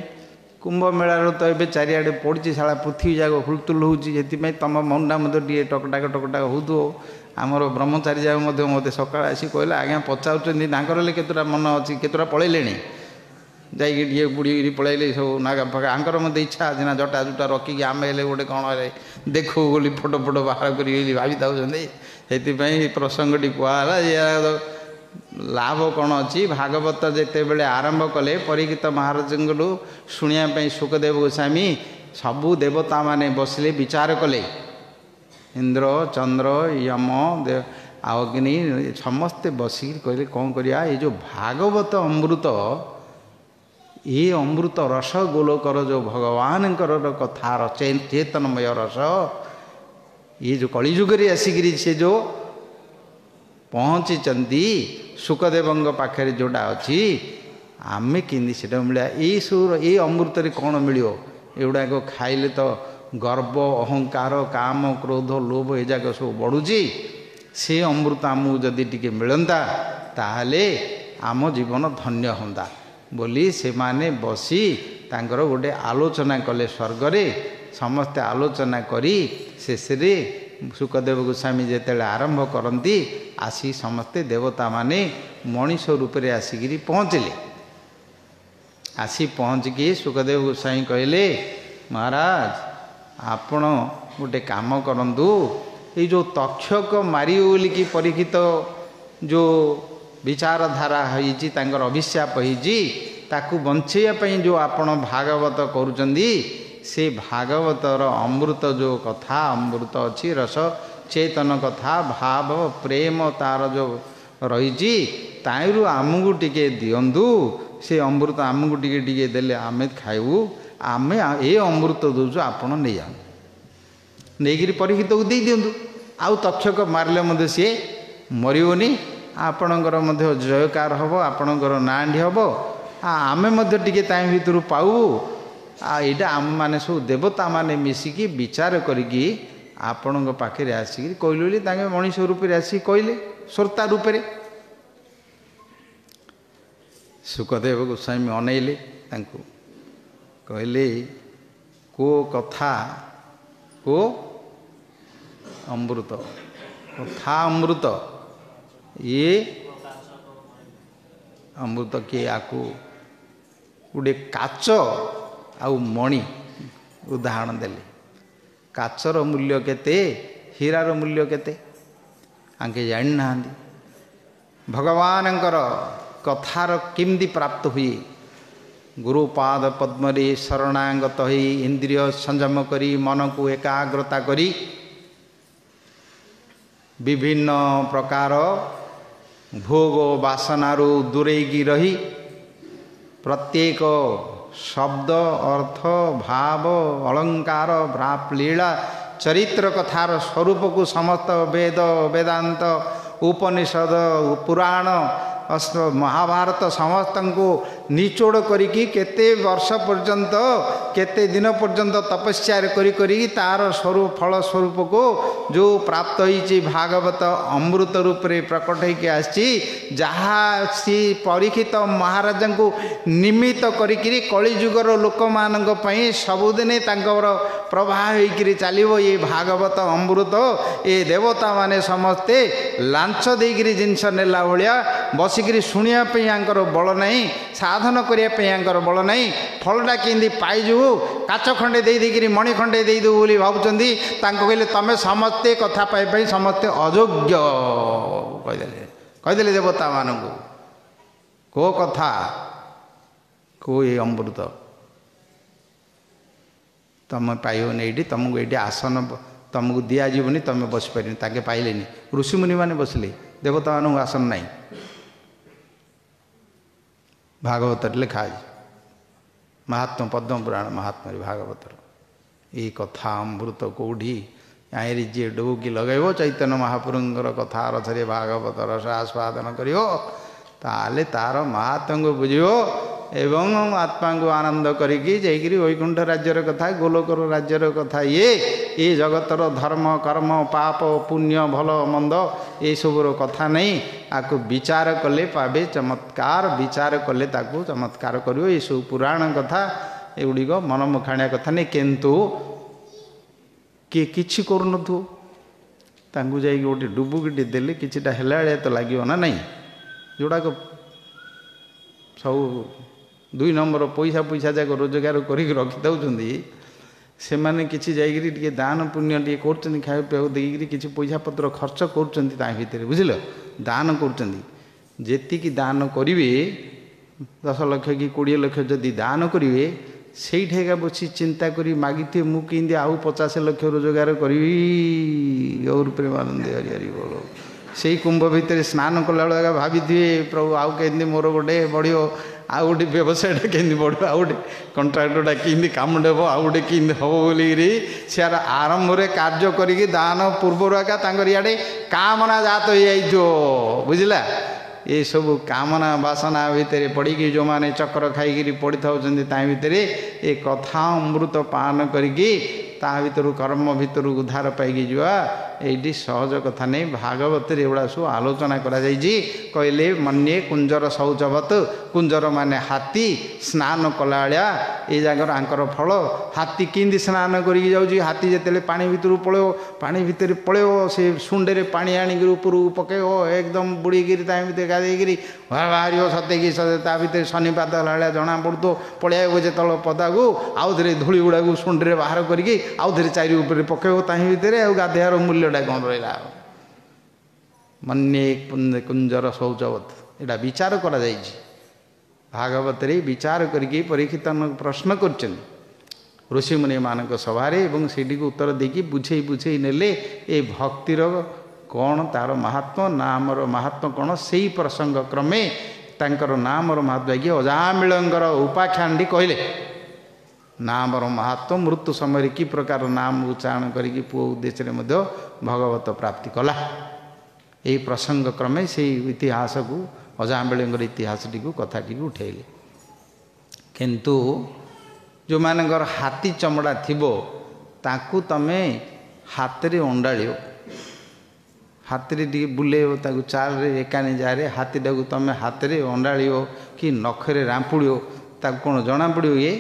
कुंभ मेलार तो ये चारिआडे पड़ी सारा पृथ्वी जाक हुलतुल होती तुम मुंडा मत टे टकटाक टकटाक हो आमर ब्रह्मचारी जाक मत सकाल आसी कहला आज्ञा पचार केतुटा मन अच्छी केतुटा पलैले जाइए बुड़ी पलैले सब नागा फागा आंकर मत इच्छा अच्छे ना जटा जुटा रखिकी आम हेले गोटे कौन देखू बोली फोटो फोटो बाहर कर भावी से प्रसंगटी कहला ये लाभ कौन अच्छी भागवत जिते बड़े आरंभ कले परीक्षित महाराज शुणापी सुखदेव गोस्वामी सबू देवता माने बसले विचार कले इंद्र चंद्र यम अग्नि समस्ते बसिक कहले कौन करिया ये जो भागवत अमृत ये अमृत रस गोलोकर जो भगवान कथा चेतनमय रस ये जो कलिजुगे आसिक से जो पहुँची सुखदेव पाखे जोड़ा अच्छी आम कि मिला ये अमृत कौन मिलो एगुड़ा खाइले तो गर्व अहंकार काम क्रोध लोभ ये जाक सब बढ़ुची से अमृत आमको जदि टिके मिलता ताहले आम जीवन धन्य होंदा बोली से माने बसी तांकर गोटे आलोचना कले स्वर्गरे समस्ते आलोचना करी शेष सुखदेव गोस्वामी जिते आरंभ करती आसी समस्ते देवता माने मनीष रूप से आसिकी पहुँचले आसी पहुँचिकी सुखदेव गोस्वामी कहले महाराज आपण गोटे काम करंतु ये जो तक्षक मारी बोलिकी परीक्षित जो विचारधारा होइछि तांकर अभिशाप होइछि ताकू बंचैया जो आपण भागवत करुचंदी से भागवतर अमृत जो कथा अमृत अच्छी रस चेतन कथा भाव प्रेम तार जो रही ताइरु आमको टिके दियंतु से अमृत आमको टिके टिके देले आमे खाइबू आमे ए अमृत दौचु आपण नहीं जाओ नहीं परीक्षित को दे दिंतु आउ तक्षक मारले मध्य सी मरबनी आपणकर मध्य जयकार हम आपणकर नाँडी हम आमे मध्य टिके ताई भितर पाऊ आईटा आम मैंने सब देवता माने मिसिकी विचार करिकी आपण पाखे आसिक कहले ताके मनीष रूप से आसिक कहले श्रोता रूप से सुखदेव गोस्वामी अनैले कहले को कथा को अमृत कथा अमृत ये अमृत किए आकु गोटे काच आउ मणि उदाहरण देले काचर मूल्य केते हीरार मूल्य केते आंके जानी ना भगवानंकर कथार किमती प्राप्त हुए गुरुपाद पद्मरे शरणागत हो इंद्रिय संयम करी मन को एकाग्रता करी विभिन्न प्रकार भोग वासनारू दूरेगी रही प्रत्येक शब्द अर्थ भाव अलंकार भ्राप लीला चरित्र कथार स्वरूप को समस्त वेद वेदांत उपनिषद पुराण महाभारत समस्त को निचोड़ करिकी केते वर्ष पर्यंत केते दिन पर्यंत तपस्या करी तार स्वरूप फल स्वरूप को जो प्राप्त होइछि भागवत अमृत रूप रे प्रकट होइके आछि जहाँ सी परीक्षित महाराज को निमित्त करिकी कलिजुगर लोक मानक पई सबुदिने तांकर प्रवाह होइकरी चलिबो ये भागवत अमृत ये देवता माने समस्ते लांच देइकरी जिनस नेला भलिया बसिकरी शुणिया पे यांकर बल नहीं साधन करिया पे यांकर बल नहीं फलटा केंदी पाइजु काच खंडे दे देकरी मणि खंडे दे दो बोली भाबुचंदी तांको कहले तमे समस्ते कथा पाइ पाइ समस्ते अयोग्य कहिदेले देवता मानकु को कथा को ये अमृत तुम पाइबन ये तुमको ये आसन तुमको दिज्वनी तुम बस पारे ताके पाइले ऋषिमुनि मैंने बसले देवता मानक आसन नहीं भागवत लिखा महात्मा पद्म पुराण महात्मा भागवतर ये कथा अमृत कौड़ी आई जी डुबकी लगेब चैतन्य महाप्रभुंर कथा रथरे भागवत रस आस्वादन कर ताले तार महात्मा को बुझो एवं आत्मा को आनंद करी जाकि वैकुंठ राज्यर कथा गोलोकर राज्यर कथा ये जगतर धर्म कर्म पाप पुण्य भल मंद ये सबूर कथा नहीं आपको विचार कले पावे चमत्कार विचार कले ताकू चमत्कार करियो ये सब पुराण कथा एगुड़िक मन मुखाणिया कथा नहीं किंतु किए किछि करूनथु तांकु जाई गोटे डुबुकिटी देले किछिटा हेला तो लागियो ना नहीं जोड़ाक सब 2 नंबर पैसा पैसा जाक रोजगार करिक रखी दउछंदी से माने किछि जाइगिरी टिके दान पुण्य टिके करछंदी खाइ पे देगिरी किछि पैसा पत्र खर्च करछंदी ता भितर बुझिलो दान करछंदी जेतिकी दान करिवे 10 लाख कि 20 लाख जदि दान करिवे सेई ठेका बसी चिंता करी मागिथे मु किंदी आउ 50 लाख रोजगार करी और प्रेमानंद हरि हरि बोलो से कुंभ भितर स्नान कला बेला भावी प्रभु आउ के मोर गोटे बढ़ियो आउ गोटे व्यवसायटा के बढ़ो आउ गोटे कंट्राक्टरटा कि कम देव आउ गोटे कि हम बोलिकी सियार आरंभ में कार्य करी दान पूर्वर एका इे कामना जात हो जाइयो बुझला ये सब कामना बासना भितर पड़ी जो माने चक्र खाई पड़ी था भितर ये कथा अमृत पान करी ता भर कर्म भर उद्धार पाई जा ये सहज कथा नहीं भागवत एगुड़ा सब आलोचना कहले मन्ये कुंजर शौचवत कुंजर माने हाथी स्नान कला ये जगह आंकर फल हाथी किंदी स्नान करी जाऊँगी हाथी जिते पानी भर पड़ो पानी भर पड़ो से सुंडे पानी आणिक ऊपर पकेब एकदम बुड़ीकी भर गाधेगी बाहर सतेकी ता भर शनिपात है जना पड़ो पलैब जो पदा को आउ थे धूली गुड़ा को सुंडे बाहर करके आउ थे चारि ऊपर पकेब ता भर आ गाधेयार मूल्यटा कौन रहा मन्ये कुंजर शौचवत एटा विचार करा जाइछि भागवत रे विचार करके परीक्षित प्रश्न कर ऋषि मुनि मानक सभारे एवं सेठी को उत्तर देकी बुझे बुझे नेले ए भक्तिर कौन तार महात्मा नामर महात्मा कौन से प्रसंग क्रमे तांकर नामर महात्मा कि अजामिलंगर उपाख्यान कहले नामर महात्मा मृत्यु समय कि प्रकार नाम उच्चारण करी पुओ उद्देश्य भगवत प्राप्ति कला यही प्रसंग क्रमे से इतिहास को अजामिलंगर इतिहास टी कथाटी उठेले किंतु जो मानकर हाथी चमड़ा थिबो ताकू तमे हाथ रे अंडाड़ियो हाथ रे टी बुलेब ताकू चाल रे एकानी जारे हाथीटा को तमे हाथ रे अंडाड़ियो कि नखरे रांपुड़ियो ताकू कौन जना पड़ियो ये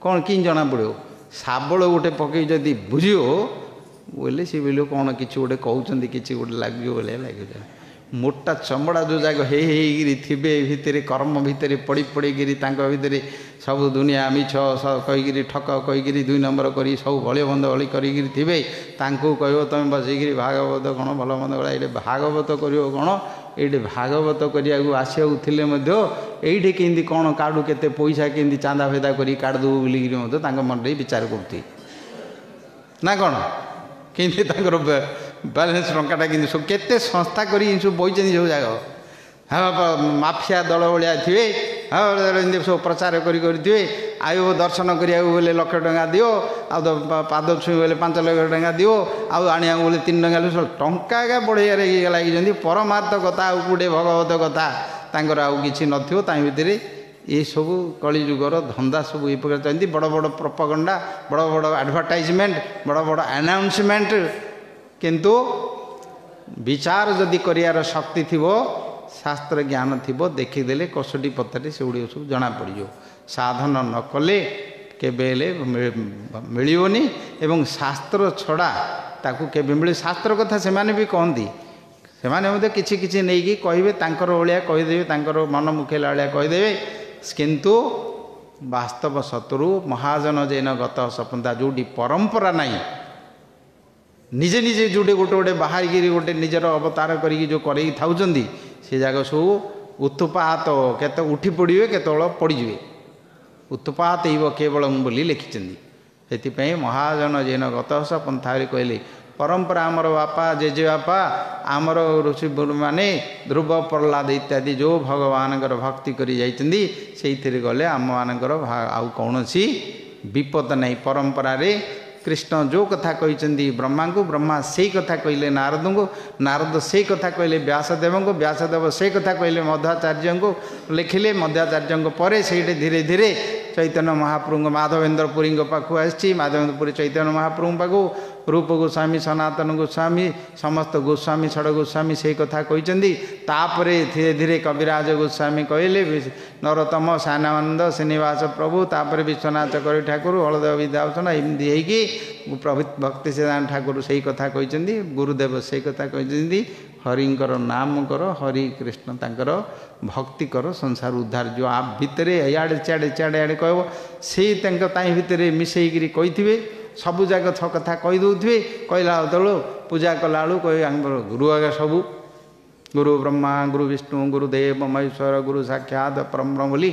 कौन कि जना पड़ो शाबल गोटे पकई जदि बुझियो बोले सी बोले कौन कि गोटे कहते कि गोटे लगे बोले लगे मोटा चमड़ा जो जाक हेरी थे भितर कर्म भितर पड़ी पड़ीकि भितर सब दुनिया मिछ कहीकि ठक कहीकि 2 नंबर कर सब भलियो बंद भली करे कह तुम बसिक भागवत कौन भल मंद गला ये भागवत कर कौन ये भागवत करिया आसवाले ये केंदी कौन काढ़ू केते पैसा केंदी चांदा फेदा कर काढ़देबू बोलिक मन विचार करती ना कौन केंदी बैलेंस टंकाटा कि सब केते संस्था कर सब बही सब जगह हाँ माफिया दल भाया थे हाँ सब प्रचार करें आयु दर्शन करिया बोले लक्ष टଙ୍କା दियो आ पाद छुई बोले 5 लाख टଙ୍କା दियो आ आनिया बोले 3 टଙ୍କା टंका एका बढ़िया लगी परमार्थ कथा गोटे भगवत कथा तांकर आउ किछि नथियो ता भितरे ये सब कलिजुगर धंदा सब ये प्रकार चाहती बड़ बड़ प्रोपागंडा बड़ बड़ एडवर्टाइजमेंट बड़ बड़ अनाउंसमेंट किंतु विचार जदि करियार शक्ति थिबो शास्त्र ज्ञान थिबो देखिदेले कसोटी पत्रे से गुड़ी सब जना पड़ो साधन न कले केबेले मिलियोनी एवं शास्त्र छड़ा ताकू केबे मिले शास्त्र कथा से माने भी कहती से माने किछि किछि नेकी कहिबे तांकर ओलिया कहिदेबे तांकर मन मुखेला ओलिया कहिदेबे किंतु वास्तव सतरु महाजन जैन गत सपंदा जोटी परंपरा नहीं निजे निजे जोटे गोटे गोटे बाहर गिरी गोटे निजर अवतार करी जो करई थाउचंदी से जाग सब उत्पात केत उठी पड़िए केतल पड़िजे उत्पात इव केवल बोली लिखिचंदी से महाजन जैन गत पंथा कहले परंपरा आमर बापा जेजे बापा आमर ऋषि माने ध्रुव प्रहलाद इत्यादि जो भगवान भक्ति करी जाइछंदी सेइथिरे गले आम मानकर आउ कौनसी विपद नहीं परंपरा रे कृष्ण जो कथा कहिचंदी ब्रह्मा को ब्रह्मा से कथा कहले नारद को नारद से कथा कहले व्यासदेव को व्यासदेव से कथा कहले मध्वाचार्य को लिखिले मध्वाचार्य पर से धीरे धीरे चैतन्य महाप्रभु माधवेन्द्र पुरी पाखु आसी माधवेन्द्र पुरी चैतन्य महाप्रभु पाखु रूप गोस्वामी सनातन गोस्वामी समस्त गोस्वामी षड गोस्वामी से कथा कहते तापरे धीरे धीरे कविराज गोस्वामी कहले नरोत्तम सानानंद श्रीनिवास प्रभु तापर विश्वनाथ चक्रवर्ती ठाकुर हलदेव विद्याभूषण एमती होगी भक्ति सिद्धांत ठाकुर से कथा कहते गुरुदेव से कथा कहते हरिंकर नाम कर हरि कृष्ण तांकर भक्ति कर संसार उद्धार जो आप भितर इे सियाड़े आड़े कह से भितर मिसेकरी कही सबू जाक कथा कहीदे कहला बेलू पूजा कला कह गुरु आगे सबू गुरु ब्रह्मा गुरु विष्णु गुरुदेव महेश्वर गुरु साक्षात परब्रह्म बोली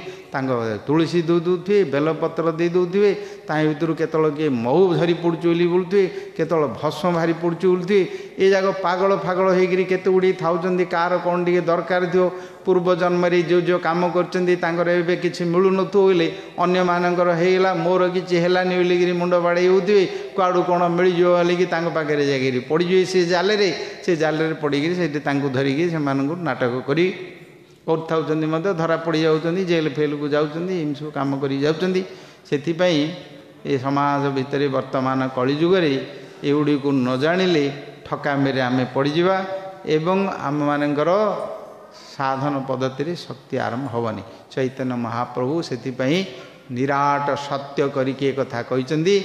तुलसी दे दूथे बेलपत्र दे दूथे भर केतल किए मऊ धरी पड़ुचे बोली बोलुए केतल भस्म भारी पड़ुचे बोलुए ये जाक पागल फागल होकर केत गुड़ी थाउचंदी कार कौन टे दरकार थो पूर्व जन्म जो जो कम कर किसी मिलू नु बोले अन्य मानकर होगा मोर किसी हेलानी बोलिकी मुंड बाड़े होते कुआड़ू कौन मिलज बोलिकी पाखे जाकर पड़े से जाल पड़ी से धरिकी से नाटक करी धरा पड़ जाऊँगी जेल फेल को जाऊँगी एम सब कम कर समाज भितर वर्तमान कलिजुगे एगुड़ी को न जानिले ठकामी आम पड़जा एवं आम मानकर साधन पद्धति शक्ति आरंभ हेनी चैतन्य महाप्रभु से निराट सत्य करके कथा कहते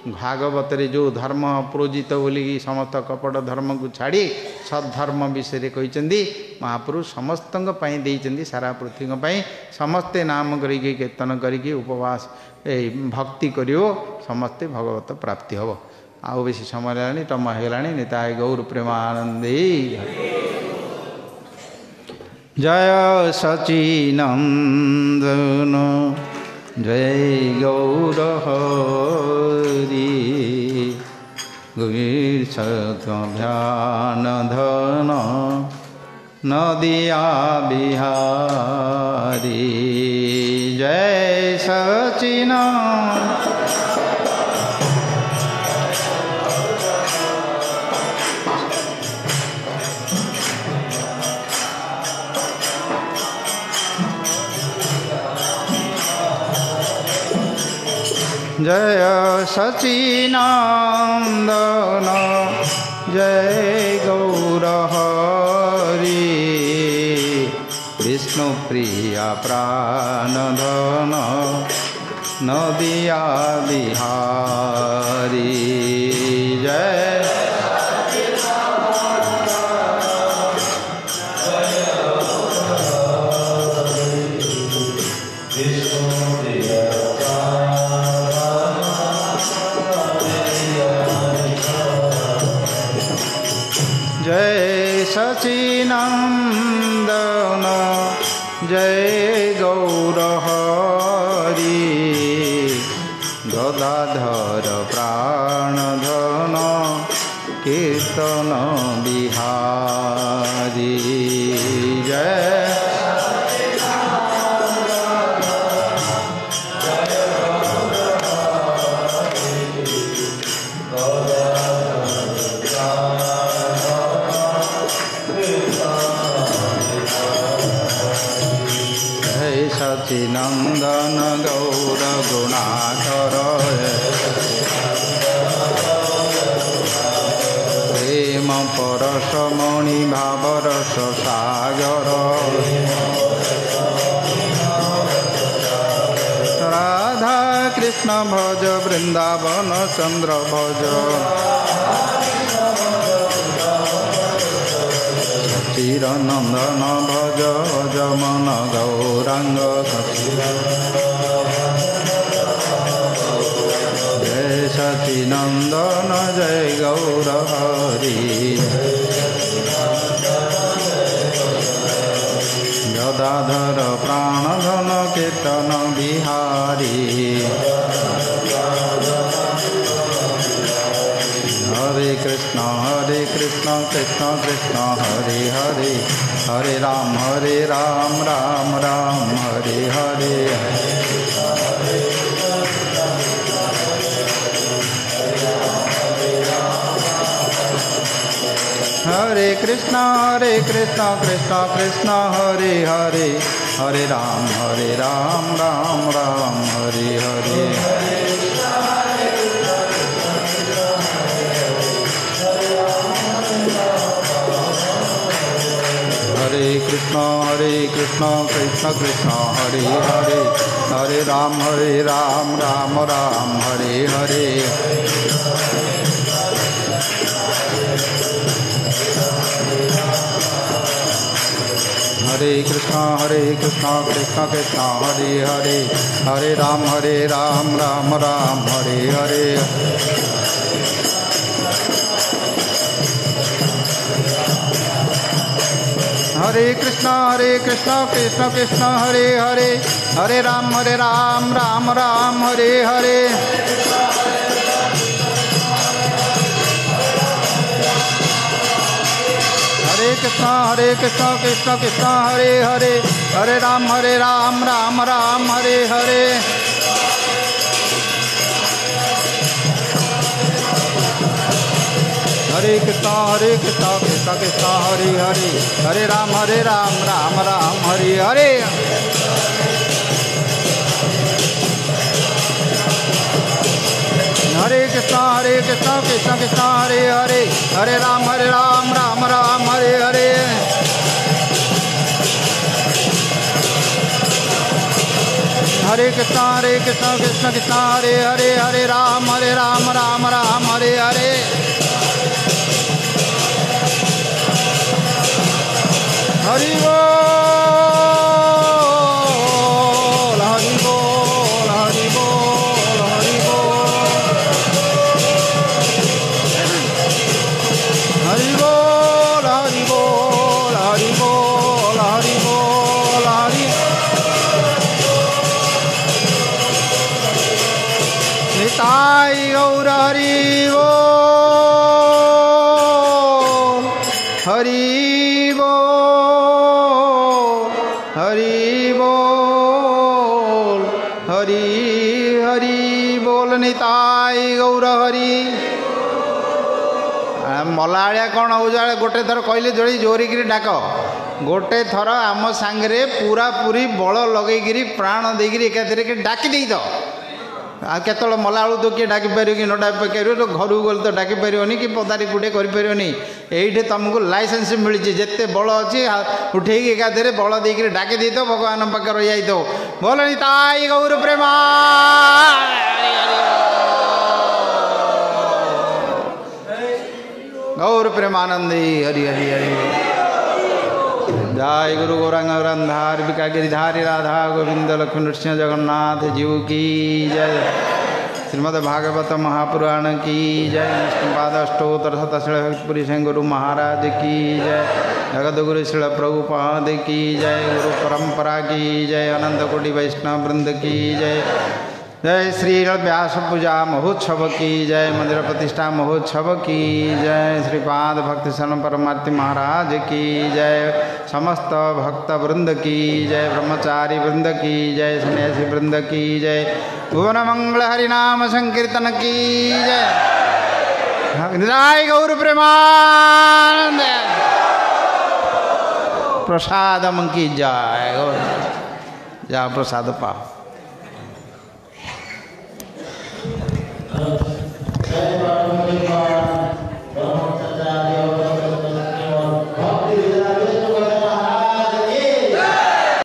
भागवत जो धर्म प्रोजित बोली समस्त कपट धर्म को छाड़ी सद्धर्म विषय कहते महाप्रभु समस्त देते सारा पृथ्वी समस्ते नाम करके कीर्तन करके उपवास भक्ति करियो समस्ते भगवत प्राप्ति हम आउ बेसी समय लानी टम होगा निताय गौर प्रेमानंदे जय सचिनंदन जय गौर हरि ध्यान धन नदिया बिहारी जय सचिनंदन जय सचिनंदन जय गौर हरि विष्णु प्रिया प्राणधन नदिया बिहारी जय जय सचिनंदन जय गौर हरि गदाधर प्राणधन कीर्तन बिहारी जय नंदन गौर गुणाकर प्रेम परसमणि भावरस सागर राधा कृष्ण भज वृंदावन चंद्र भज चिरनंदन भज जमन गौरांग जय सचिनंदन जय गौर हरि गदाधर प्राणधन कीर्तन बिहारी हरे कृष्ण कृष्ण कृष्ण हरे हरे हरे राम राम राम हरे हरे हरे कृष्ण कृष्ण कृष्ण हरे हरे हरे राम राम राम हरे हरे हरे कृष्ण कृष्ण कृष्ण हरे हरे हरे राम राम राम हरे हरे हरे कृष्ण कृष्ण कृष्ण हरे हरे हरे राम राम राम हरे हरे हरे कृष्ण कृष्ण कृष्ण हरे हरे हरे राम राम राम हरे हरे हरे कृष्ण कृष्ण हरे हरे हरे राम राम राम हरे हरे हरे कृष्ण कृष्ण हरे हरे हरे राम राम राम हरे हरे हरे कृष्ण कृष्ण हरे हरे हरे राम राम राम हरे हरे हरे कृष्ण कृष्ण हरे हरे हरे राम राम राम हरे हरे हरि बोल हरि बोल हरि बोल हरि बोल हरि बोल हरि बोल हरि बोल हरि निताई गौर हरि बोल हरि निताई गौर हरि मलाया कौन हो जाए गोटे थर कहले जोड़ी जोरिक डाक गोटे थर आम सांगे पूरा पूरी बल लगे प्राण देकर एकाथर के डाकी दे तो आत मला तो किए डाक पार कि न डाक पार तो घर गले तो डाक पारनी कि पदारी गुटे करनी ये तुमको लाइसेंस मिली जिते बल अच्छी उठे एकाथर बल देकर डाकी दे तो भगवान पाखे रही जाई तो बोल निताई गौर प्रेमा गौर प्रेमानंदी हरि हरि हरि जय गुरु गौरांग गौरंधार विका गिरिधारी राधा गोविंद लक्ष्मण नृसिंह जगन्नाथ जीव की जय श्रीमद् भागवत महापुराण की जय विष्णुपाद अष्टोत्तर शतशिलपुरी सिंह गुरु महाराज की जय जगत गुरु शिल प्रभुपाद की जय गुरु परंपरा की जय अनंत कोटि वैष्णव वृंद की जय जय श्री व्यास पूजा महोत्सव की जय मंदिर प्रतिष्ठा महोत्सव की जय श्रीपाद भक्ति शरण परमार्थी महाराज की जय समस्त भक्त वृंद की जय ब्रह्मचारी वृंद की जय सन्यासी वृंद की जय भुवन मंगल हरिनाम संकीर्तन की जय निराय गौर प्रेमानंद प्रसादम की जय ଯାହା ପ୍ରସାଦ ପାଅ।